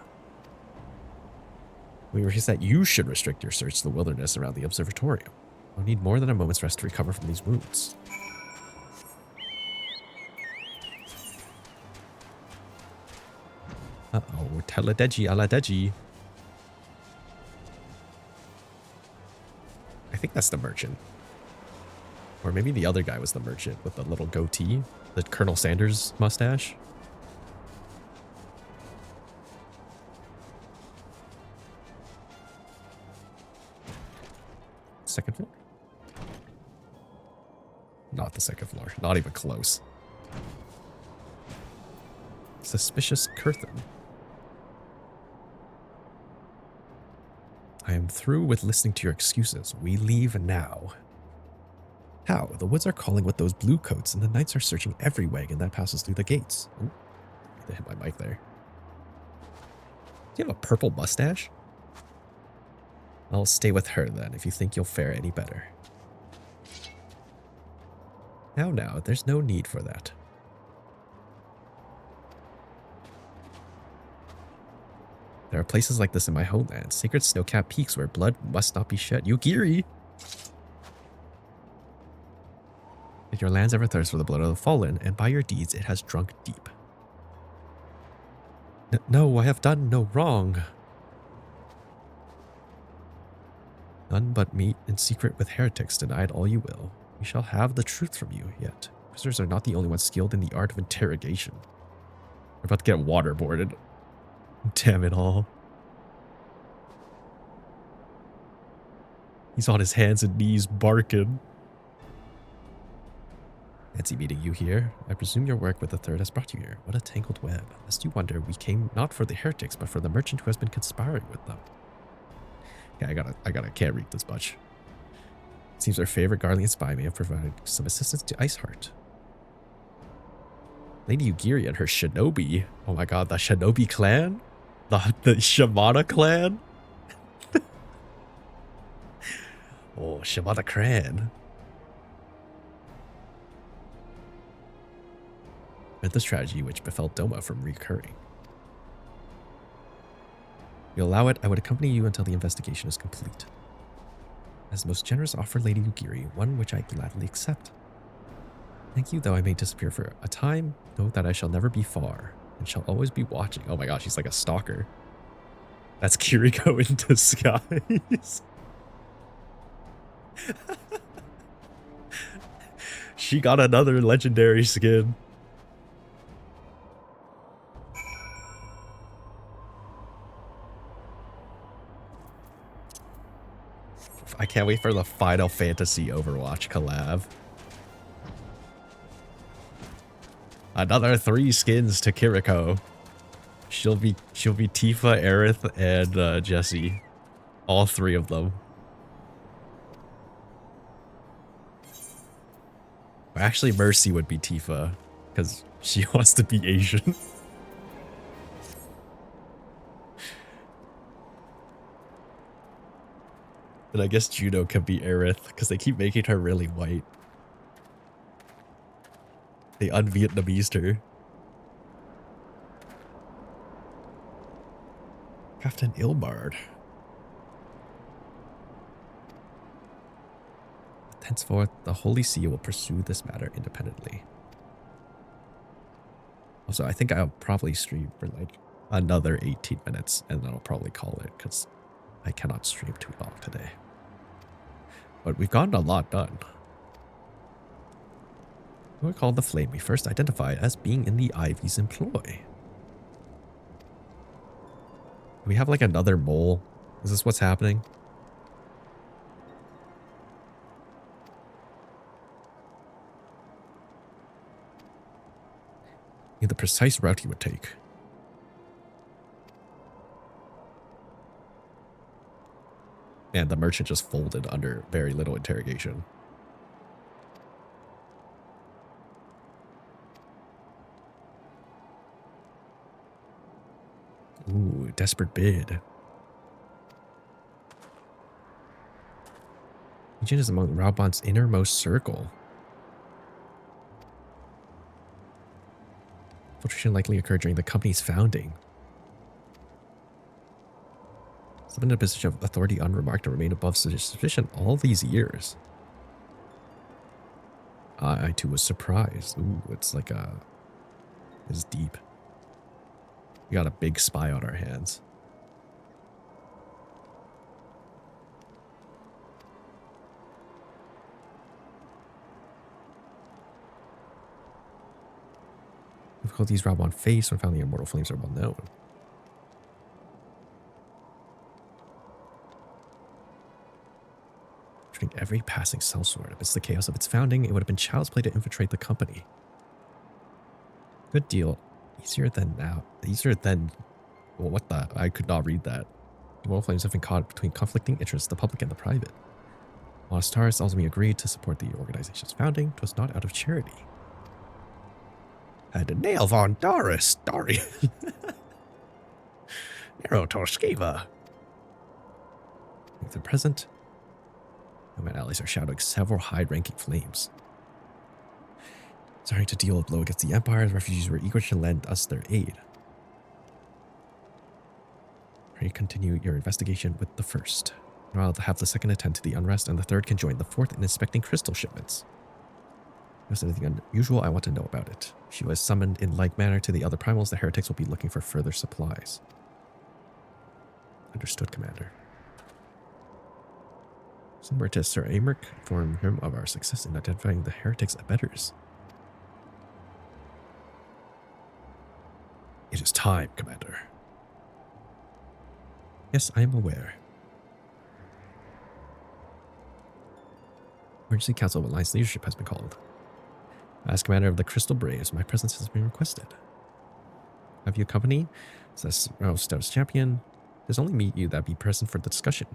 We raise that you should restrict your search to the wilderness around the observatorium. I'll need more than a moment's rest to recover from these wounds. Uh-oh, Teledeji Aladeji. I think that's the merchant. Or maybe the other guy was the merchant with the little goatee, the Colonel Sanders mustache. Second floor? Not the second floor. Not even close. Suspicious Curtain. I am through with listening to your excuses. We leave now. How? The woods are calling with those blue coats, and the knights are searching every wagon that passes through the gates. Ooh, they hit my mic there. Do you have a purple mustache? I'll stay with her then, if you think you'll fare any better. Now, there's no need for that. There are places like this in my homeland, sacred snow-capped peaks where blood must not be shed. Yugiri! If your lands ever thirst for the blood of the fallen, and by your deeds it has drunk deep. No, I have done no wrong. None but meet in secret with heretics, denied all you will. We shall have the truth from you, yet prisoners are not the only ones skilled in the art of interrogation. We're about to get waterboarded. Damn it all. He's on his hands and knees barking. Fancy meeting you here. I presume your work with the third has brought you here. What a tangled web. Lest you wonder, we came not for the heretics, but for the merchant who has been conspiring with them. Yeah, I can't read this much. It seems our favorite Garlean spy may have provided some assistance to Iceheart. Lady Yugiri and her shinobi. Oh my god, the shinobi clan? The Shimada clan? Oh, Shimada clan. Meant the tragedy which befell Doma from recurring. If you allow it, I would accompany you until the investigation is complete. As the most generous offer, Lady Yugiri, one which I gladly accept. Thank you, though I may disappear for a time. Know that I shall never be far, and shall always be watching. Oh my gosh, he's like a stalker. That's Kiriko in disguise. She got another legendary skin. I can't wait for the Final Fantasy Overwatch collab. Another 3 skins to Kiriko. She'll be Tifa, Aerith, and Jessie. All 3 of them. Actually, Mercy would be Tifa, because she wants to be Asian. And I guess Juno can be Aerith, because they keep making her really white. They un-Vietnamesed her. Captain Ilbard. Henceforth, the Holy See will pursue this matter independently. Also, I think I'll probably stream for like another 18 minutes, and then I'll probably call it, because I cannot stream too long today. But we've gotten a lot done. We called the flame we first identified as being in the Ivy's employ. We have like another mole. Is this what's happening? The precise route he would take. And the merchant just folded under very little interrogation. Ooh, desperate bid. Legion is among Raubon's innermost circle. Infiltration likely occurred during the company's founding. It's been in a position of authority unremarked and remained above suspicion all these years. I too was surprised. Ooh, it's like it's deep. We got a big spy on our hands. difficulties Raubon faced when founding Immortal Flames are well known. During every passing sellsword amidst the chaos of its founding, it would have been child's play to infiltrate the company. Good deal. Easier than now. Easier than... Well, what the... I could not read that. Immortal Flames have been caught between conflicting interests, the public and the private. While Astaris ultimately agreed to support the organization's founding, it was not out of charity. Had to nail Von Doris, Dari. Nero Torskiva. At the present, nomad allies are shadowing several high-ranking flames. Starting to deal a blow against the Empire, the refugees were eager to lend us their aid. Ready to continue your investigation with the first. Meanwhile, to have the second attend to the unrest, and the third can join the fourth in inspecting crystal shipments. If there's anything unusual, I want to know about it. If she was summoned in like manner to the other primals, the heretics will be looking for further supplies. Understood, Commander. Somewhere to Sir Amric, inform him of our success in identifying the heretics' abettors. It is time, Commander. Yes, I am aware. Emergency Council of Alliance Leadership has been called. As Commander of the Crystal Braves, my presence has been requested. Have you accompany? Says Stout's champion. There's only me you that be present for the discussion.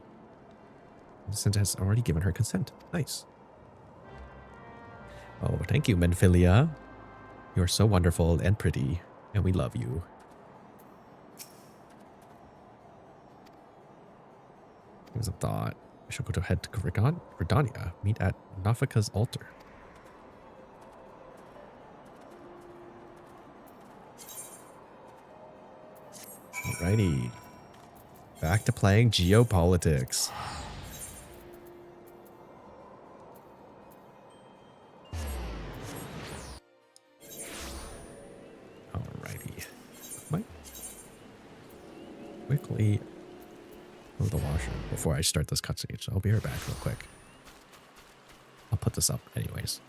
Vincent has already given her consent. Nice. Oh, thank you, Menphilia. You're so wonderful and pretty, and we love you. Here's a thought. I shall go to head to Redania. Meet at Nafika's altar. Alrighty. Back to playing geopolitics. Alrighty. Might quickly go to the washroom before I start this cutscene, so I'll be right back real quick. I'll put this up anyways.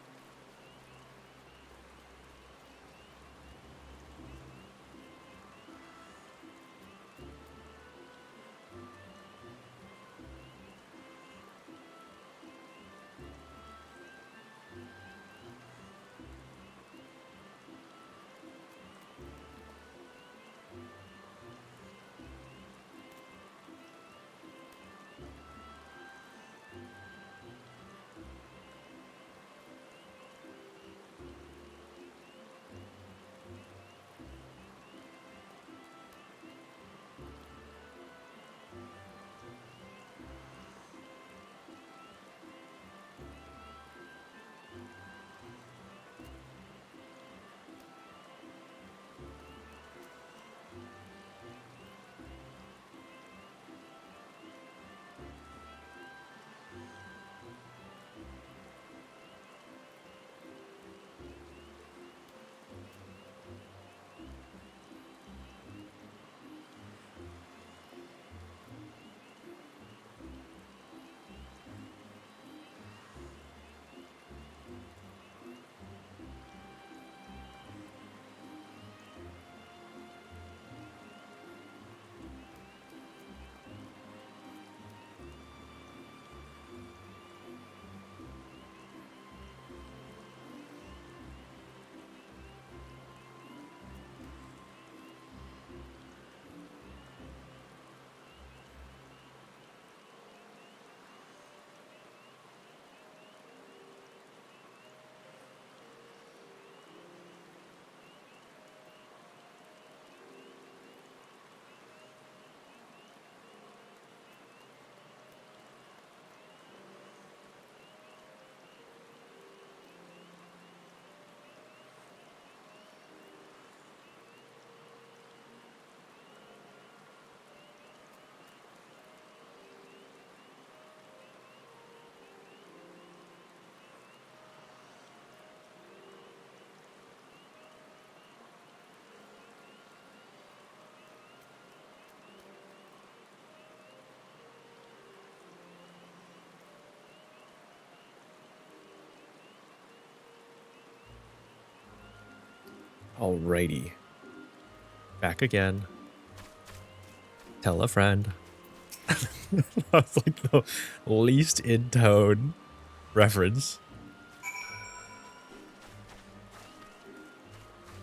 Alrighty. Back again. Tell a friend. That's like the least in tone reference.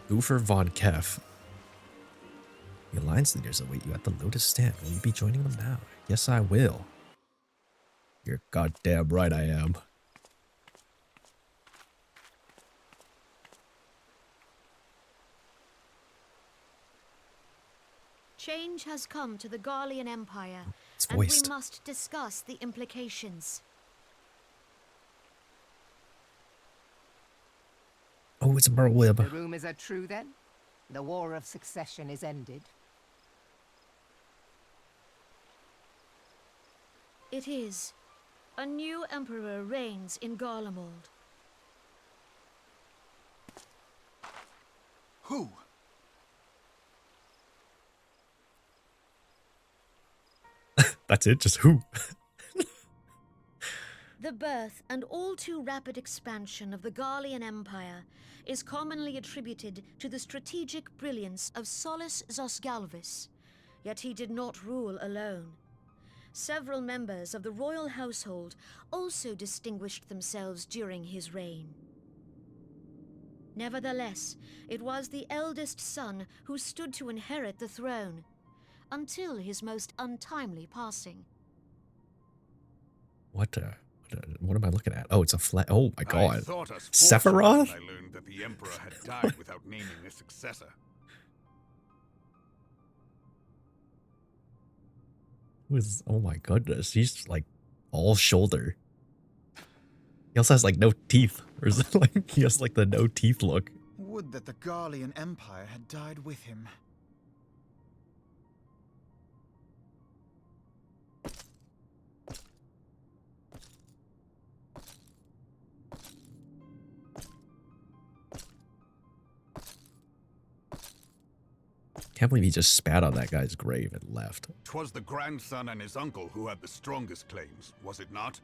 Goofer Von Kef. The Alliance leaders await you at the Lotus Stand. Will you be joining them now? Yes, I will. You're goddamn right I am. Change has come to the Garlean Empire, It's and we voiced. must discuss the implications. Oh, it's a Merlwib. The rumors are true then? The War of Succession is ended? It is. A new emperor reigns in Garlemald. Who? That's it? Just who? The birth and all too rapid expansion of the Garlean Empire is commonly attributed to the strategic brilliance of Solus Zosgalvis, yet he did not rule alone. Several members of the royal household also distinguished themselves during his reign. Nevertheless, it was the eldest son who stood to inherit the throne, until his most untimely passing. What am I looking at? Oh, it's a flat. Oh my god. I thought us Sephiroth? fortunate when I learned that the Emperor had died without naming a successor. Oh my goodness. He's like all shoulder. He also has like no teeth. Or is it like he has like the no teeth look? Would that the Garlean Empire had died with him. Can't believe he just spat on that guy's grave and left. 'Twas the grandson and his uncle who had the strongest claims, was it not?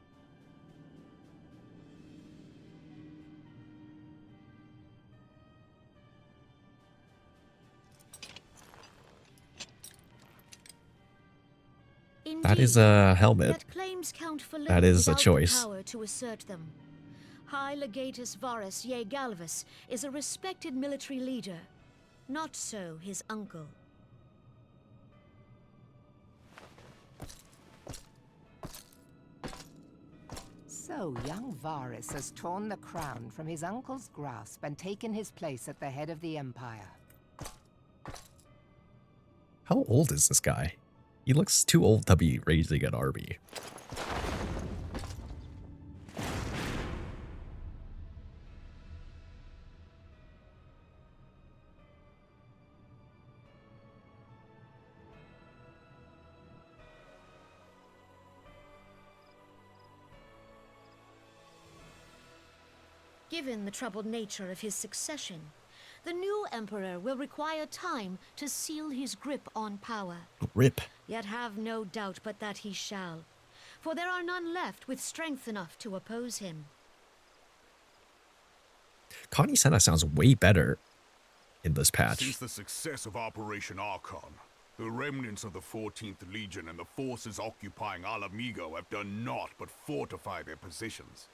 That is Indeed, a helmet. yet claims count for little That is a without the choice. power to assert them. High Legatus Varus Ye Galvus is a respected military leader. Not so his uncle. So young Varus has torn the crown from his uncle's grasp and taken his place at the head of the Empire. How old is this guy? He looks too old to be raising an army. Given the troubled nature of his succession, the new emperor will require time to seal his grip on power. Rip. Yet have no doubt but that he shall, for there are none left with strength enough to oppose him. Connie Senna sounds way better in this patch. Since the success of Operation Archon, the remnants of the 14th Legion and the forces occupying Alamigo have done naught but fortify their positions.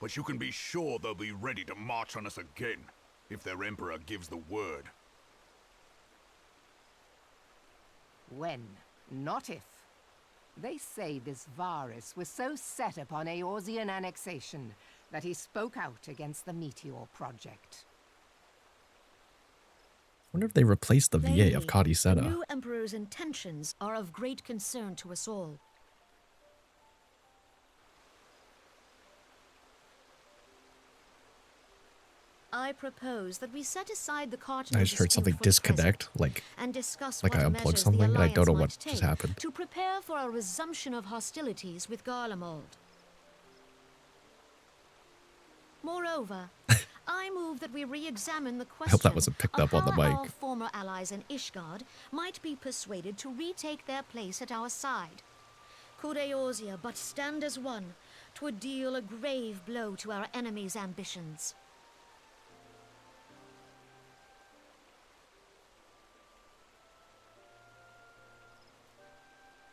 But you can be sure they'll be ready to march on us again, if their Emperor gives the word. When, not if. They say this Varus was so set upon Eorzean annexation that he spoke out against the Meteor Project. I wonder if they replaced the VA of Connie The Senna. new emperor's intentions are of great concern to us all. I propose that we set aside the Cardinal I just heard dispute something for the present disconnect, like and discuss I what unplugged measures something, the and I don't know Alliance what might just take happened. to prepare for a resumption of hostilities with Garlemald. Moreover, I move that we re-examine the question hope that wasn't picked of up on the how our mic. former allies in Ishgard might be persuaded to retake their place at our side. Could Eorzea but stand as one, 'twould deal a grave blow to our enemies' ambitions.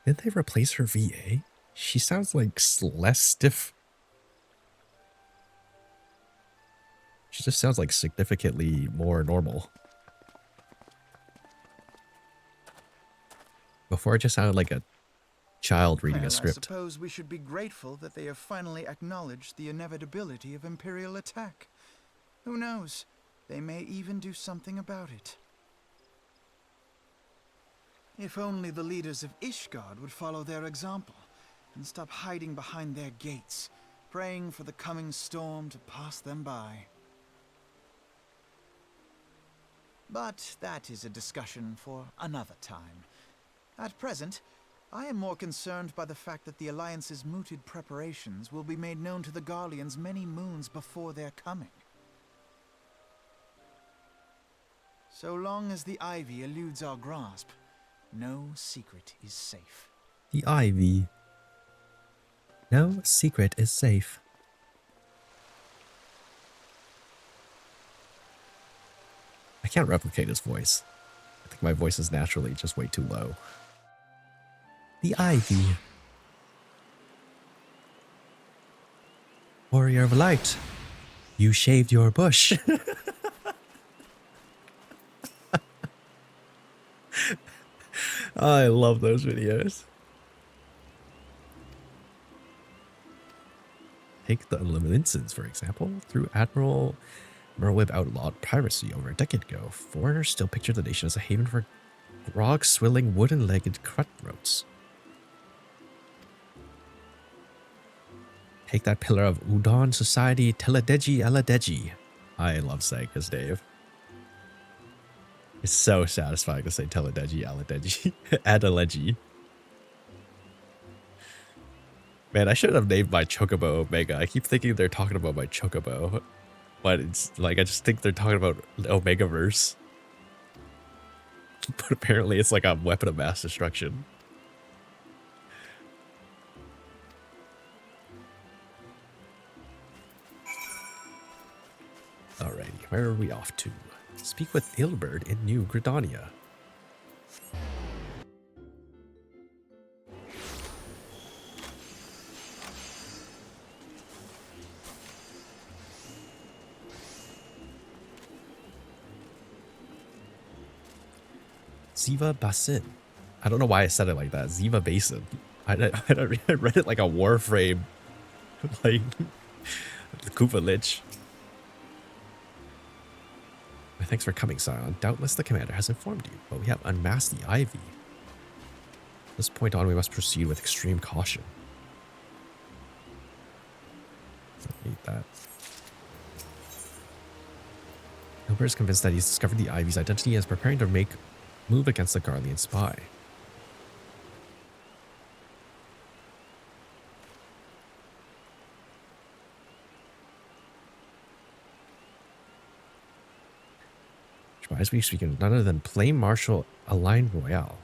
Did they replace her VA? She sounds like less stiff. She just sounds like significantly more normal. Before it just sounded like a child reading a script. I suppose we should be grateful that they have finally acknowledged the inevitability of Imperial attack. Who knows? They may even do something about it. If only the leaders of Ishgard would follow their example and stop hiding behind their gates, praying for the coming storm to pass them by. But that is a discussion for another time. At present, I am more concerned by the fact that the Alliance's mooted preparations will be made known to the Garleans many moons before their coming. So long as the Ivy eludes our grasp, no secret is safe. The Ivy. No secret is safe. I can't replicate his voice. I think my voice is naturally just way too low. The Ivy. Warrior of Light. You shaved your bush. I love those videos. Take the Limincens, for example. Through Admiral Merwib outlawed piracy over a decade ago, foreigners still picture the nation as a haven for grog-swilling, wooden-legged cutthroats. Take that pillar of Udon society, Teledeji Aladeji. I love saying his name. It's so satisfying to say Teledeji Aladeji. Adaleji. Man, I should have named my Chocobo Omega. I keep thinking they're talking about my Chocobo. But it's like, I just think they're talking about Omegaverse. But apparently it's like a weapon of mass destruction. Alrighty, where are we off to? Speak with Ilberd in New Gridania. Ziva Basin. I don't know why I said it like that. Ziva Basin. I read it like a Warframe. Like, the Koopa Lich. Thanks for coming, Scion. Doubtless the commander has informed you, but we have unmasked the Ivy. From this point on, we must proceed with extreme caution. I need that. Hilbert is convinced that he's discovered the Ivy's identity and is preparing to move against the Garlean spy. As we speak, none other than Plain Marshal Aline Royale.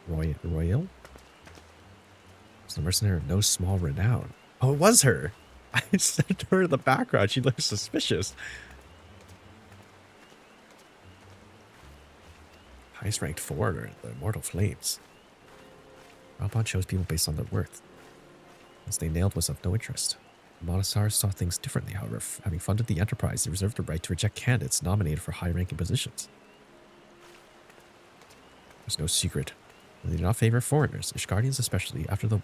Royale? It's the mercenary of no small renown. Oh, it was her! I said to her in the background, she looks suspicious. Highest ranked foreigner in the Immortal Flames. Raubon chose people based on their worth. What they nailed was of no interest. The Monosars saw things differently, however. Having funded the enterprise, they reserved the right to reject candidates nominated for high-ranking positions. There's no secret. They do not favor foreigners, Ishgardians especially, after the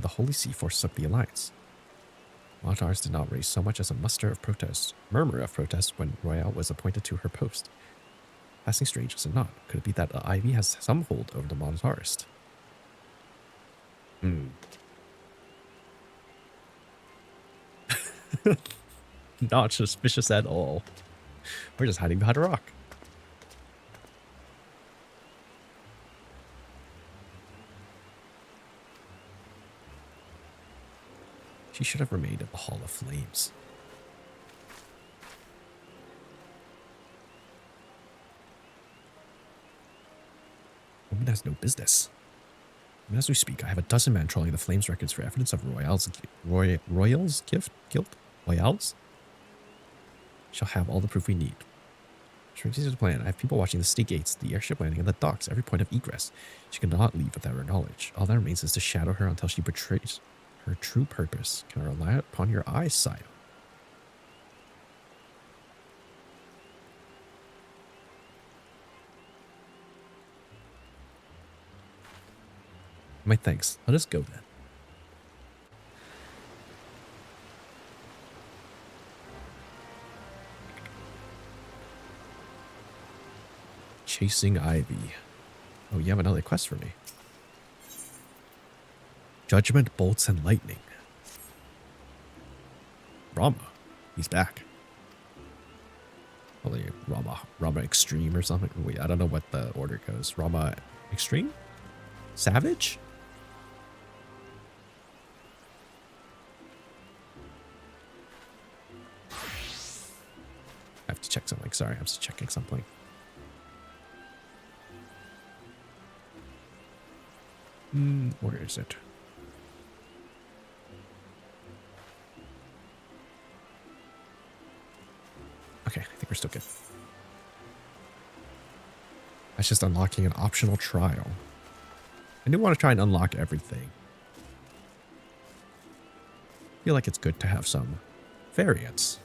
Holy See forsook the alliance. Monosars did not raise so much as a murmur of protest when Royale was appointed to her post. Passing strange is it not? Could it be that the Ivy has some hold over the Monosarist? Not suspicious at all. We're just hiding behind a rock. She should have remained at the Hall of Flames. Woman has no business. And as we speak, I have a dozen men trawling the Flames records for evidence of Royale's guilt? Royales? Shall have all the proof we need. Strategic to the plan. I have people watching the state gates, the airship landing, and the docks, every point of egress. She cannot leave without her knowledge. All that remains is to shadow her until she betrays her true purpose. Can I rely upon your eyesight? My thanks. Let us go then. Chasing Ivy. Oh, you have another quest for me. Judgment, bolts, and lightning. Rama. He's back. Probably Rama Extreme or something. Wait, I don't know what the order goes. Rama Extreme? Savage? I have to check something. Sorry, I'm just checking something. Where is it? Okay, I think we're still good. That's just unlocking an optional trial. I do want to try and unlock everything. I feel like it's good to have some variants.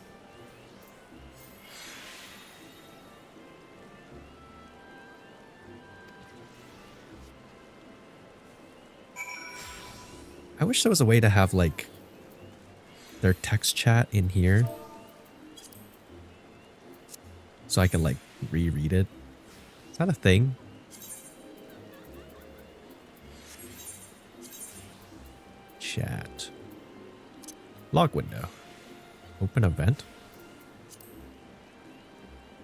I wish there was a way to have, like, their text chat in here. So I can, like, reread it. Is that a thing? Chat. Log window. Open event.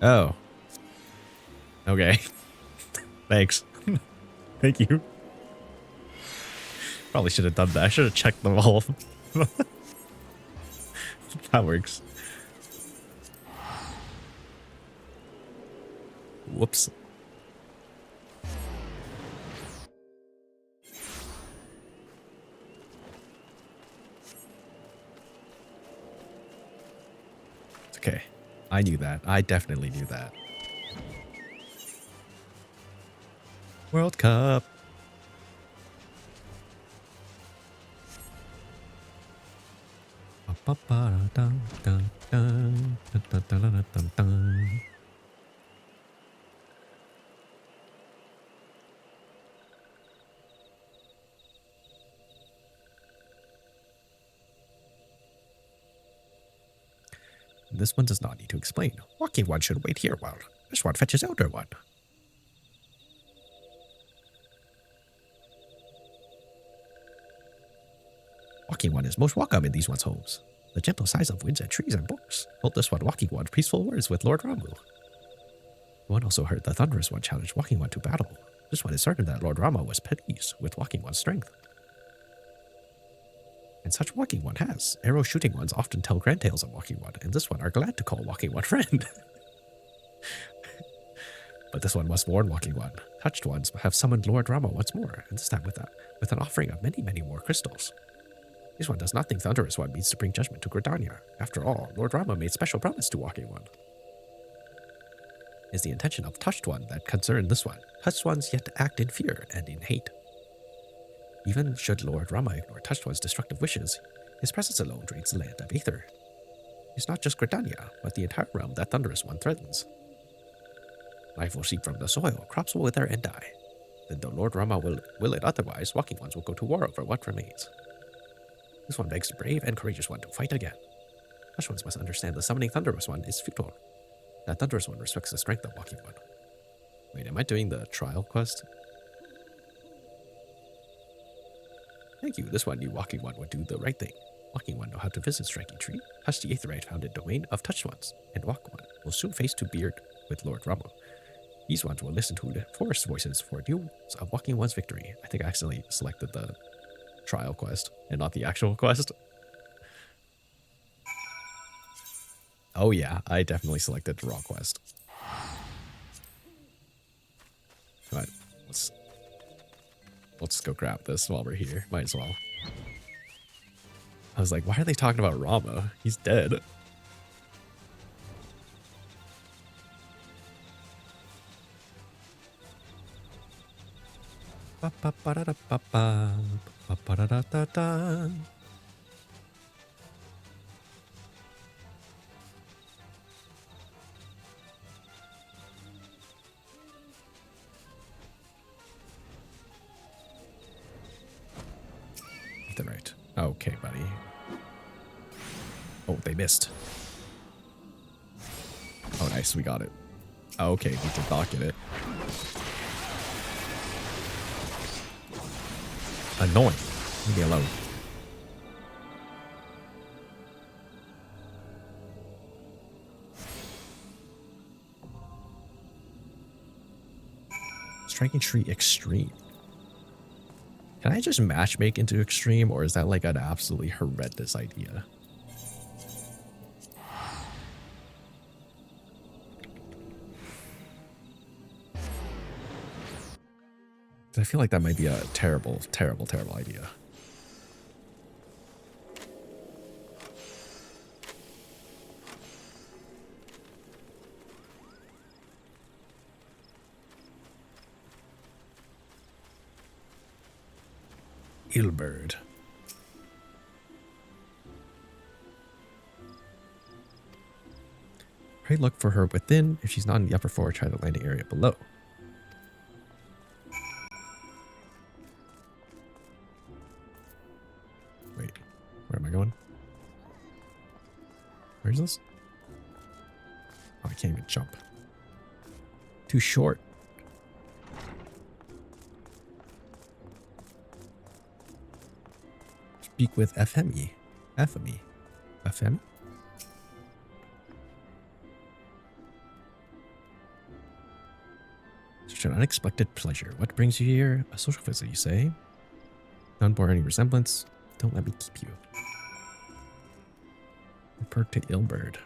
Oh. Okay. Thanks. Thank you. Probably should have done that. I should have checked them all. That works. Whoops. It's okay. I knew that. I definitely knew that. World Cup. This one does not need to explain. Walking one should wait here while this one fetches Elder One. Walking one is most welcome in these one's homes. The gentle sighs of winds and trees and books told this one Walking one peaceful words with Lord Ramu. One also heard the thunderous one challenge Walking one to battle. This one is certain that Lord Rama was pleased with Walking one's strength. And such Walking one has. Arrow shooting ones often tell grand tales of Walking one, and this one are glad to call Walking one friend. But this one must warn Walking one. Touched ones have summoned Lord Rama once more, and this time with an offering of many, many more crystals. This one does not think Thunderous One means to bring judgment to Gridania. After all, Lord Rama made special promise to Walking One. It is the intention of Touched One that concerned this one. Touched Ones yet act in fear and in hate. Even should Lord Rama ignore Touched One's destructive wishes, his presence alone drains the land of Aether. It's not just Gridania, but the entire realm that Thunderous One threatens. Life will seep from the soil, crops will wither and die. Then though Lord Rama will it otherwise, Walking Ones will go to war over what remains. This one begs the brave and courageous one to fight again. Touched Ones must understand the summoning Thunderous One is futile. That Thunderous One respects the strength of Walking One. Wait, am I doing the trial quest? Thank you, this one knew Walking One would do the right thing. Walking One know how to visit Striking Tree, touch the Aetherite founded domain of Touched Ones, and Walk One will soon face to beard with Lord Rama. These ones will listen to the forest voices for news of Walking One's victory. I think I accidentally selected the trial quest and not the actual quest. Oh yeah, I definitely selected the raw quest. Alright, let's go grab this while we're here. Might as well. I was like, why are they talking about Rama? He's dead. Ba-ba-ba-da-da-ba-ba, ba-ba-da-da-da-da. They're right. Okay, buddy. Oh, they missed. Oh, nice. We got it. Okay, we did not get it. Annoying. Leave me alone. Striking tree extreme. Can I just matchmake into extreme, or is that like an absolutely horrendous idea? I feel like that might be a terrible, terrible, terrible idea. Illbird. Pray look for her within. If she's not in the upper floor, try the landing area below. Wait, where am I going? Where is this? Oh, I can't even jump. Too short. Speak with FME. FME. FM? Such an unexpected pleasure. What brings you here? A social visit, you say? None bore any resemblance. Don't let me keep you. Report to Illbird.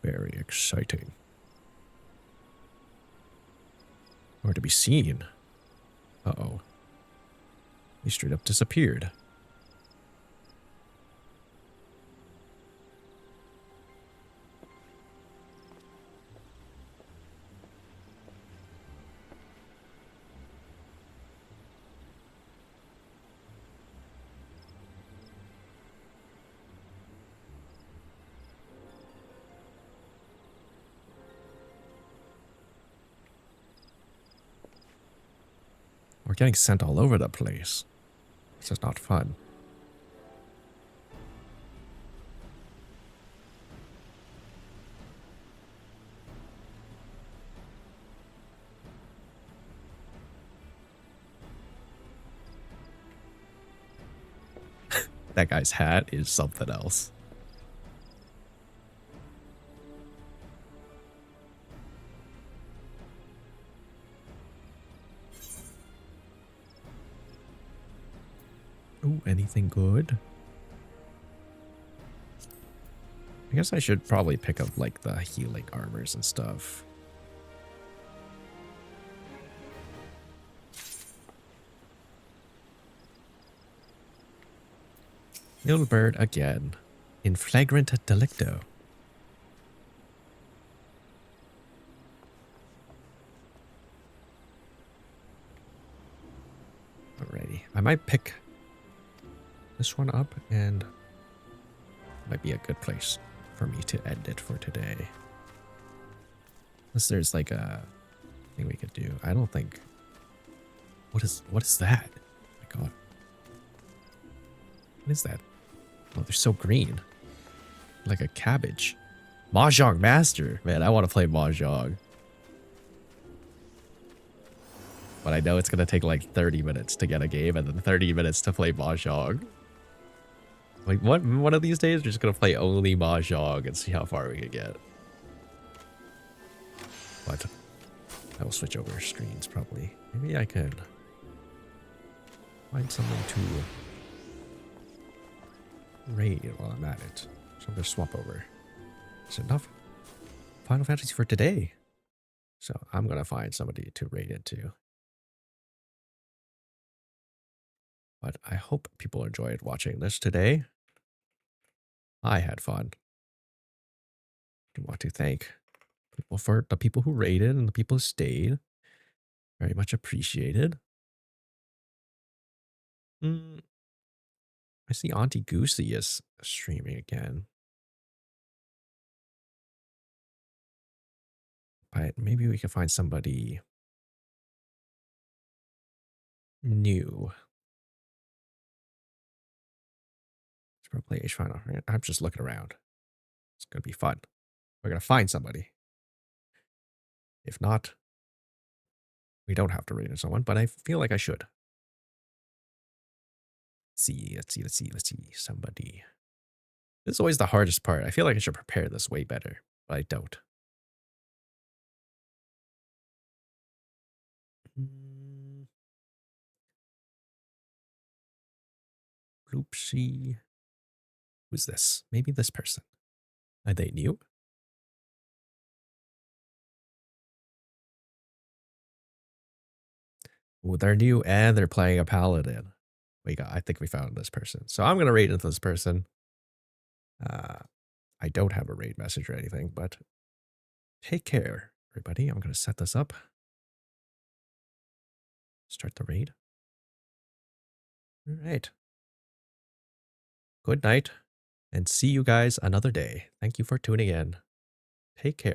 Very exciting. Or to be seen. Uh-oh. He straight up disappeared. We're getting sent all over the place. This is not fun. That guy's hat is something else. Ooh, anything good? I guess I should probably pick up like the healing armors and stuff. Little bird again. In flagrant delicto. Alrighty. I might pick this one up, and might be a good place for me to end it for today. Unless there's like a thing we could do. I don't think. What is that? Oh my god. What is that? Oh, they're so green. Like a cabbage. Mahjong Master. Man, I want to play Mahjong. But I know it's going to take like 30 minutes to get a game and then 30 minutes to play Mahjong. Like, one of these days, we're just going to play only Mahjong and see how far we can get. But I will switch over screens probably. Maybe I can find someone to raid while I'm at it. So I'm going to swap over. Is it enough Final Fantasy for today? So I'm going to find somebody to raid into. But I hope people enjoyed watching this today. I had fun. I want to thank people for the people who rated and the people who stayed. Very much appreciated. I see Auntie Goosey is streaming again. But maybe we can find somebody new. Let's go play H Final. I'm just looking around. It's going to be fun. We're going to find somebody. If not, we don't have to rate someone, but I feel like I should. Let's see. Somebody. This is always the hardest part. I feel like I should prepare this way better, but I don't. Oopsie. Who's this? Maybe this person. Are they new? Oh, they're new and they're playing a paladin. I think we found this person. So I'm gonna raid into this person. I don't have a raid message or anything, but take care, everybody. I'm gonna set this up. Start the raid. All right. Good night, and see you guys another day. Thank you for tuning in. Take care.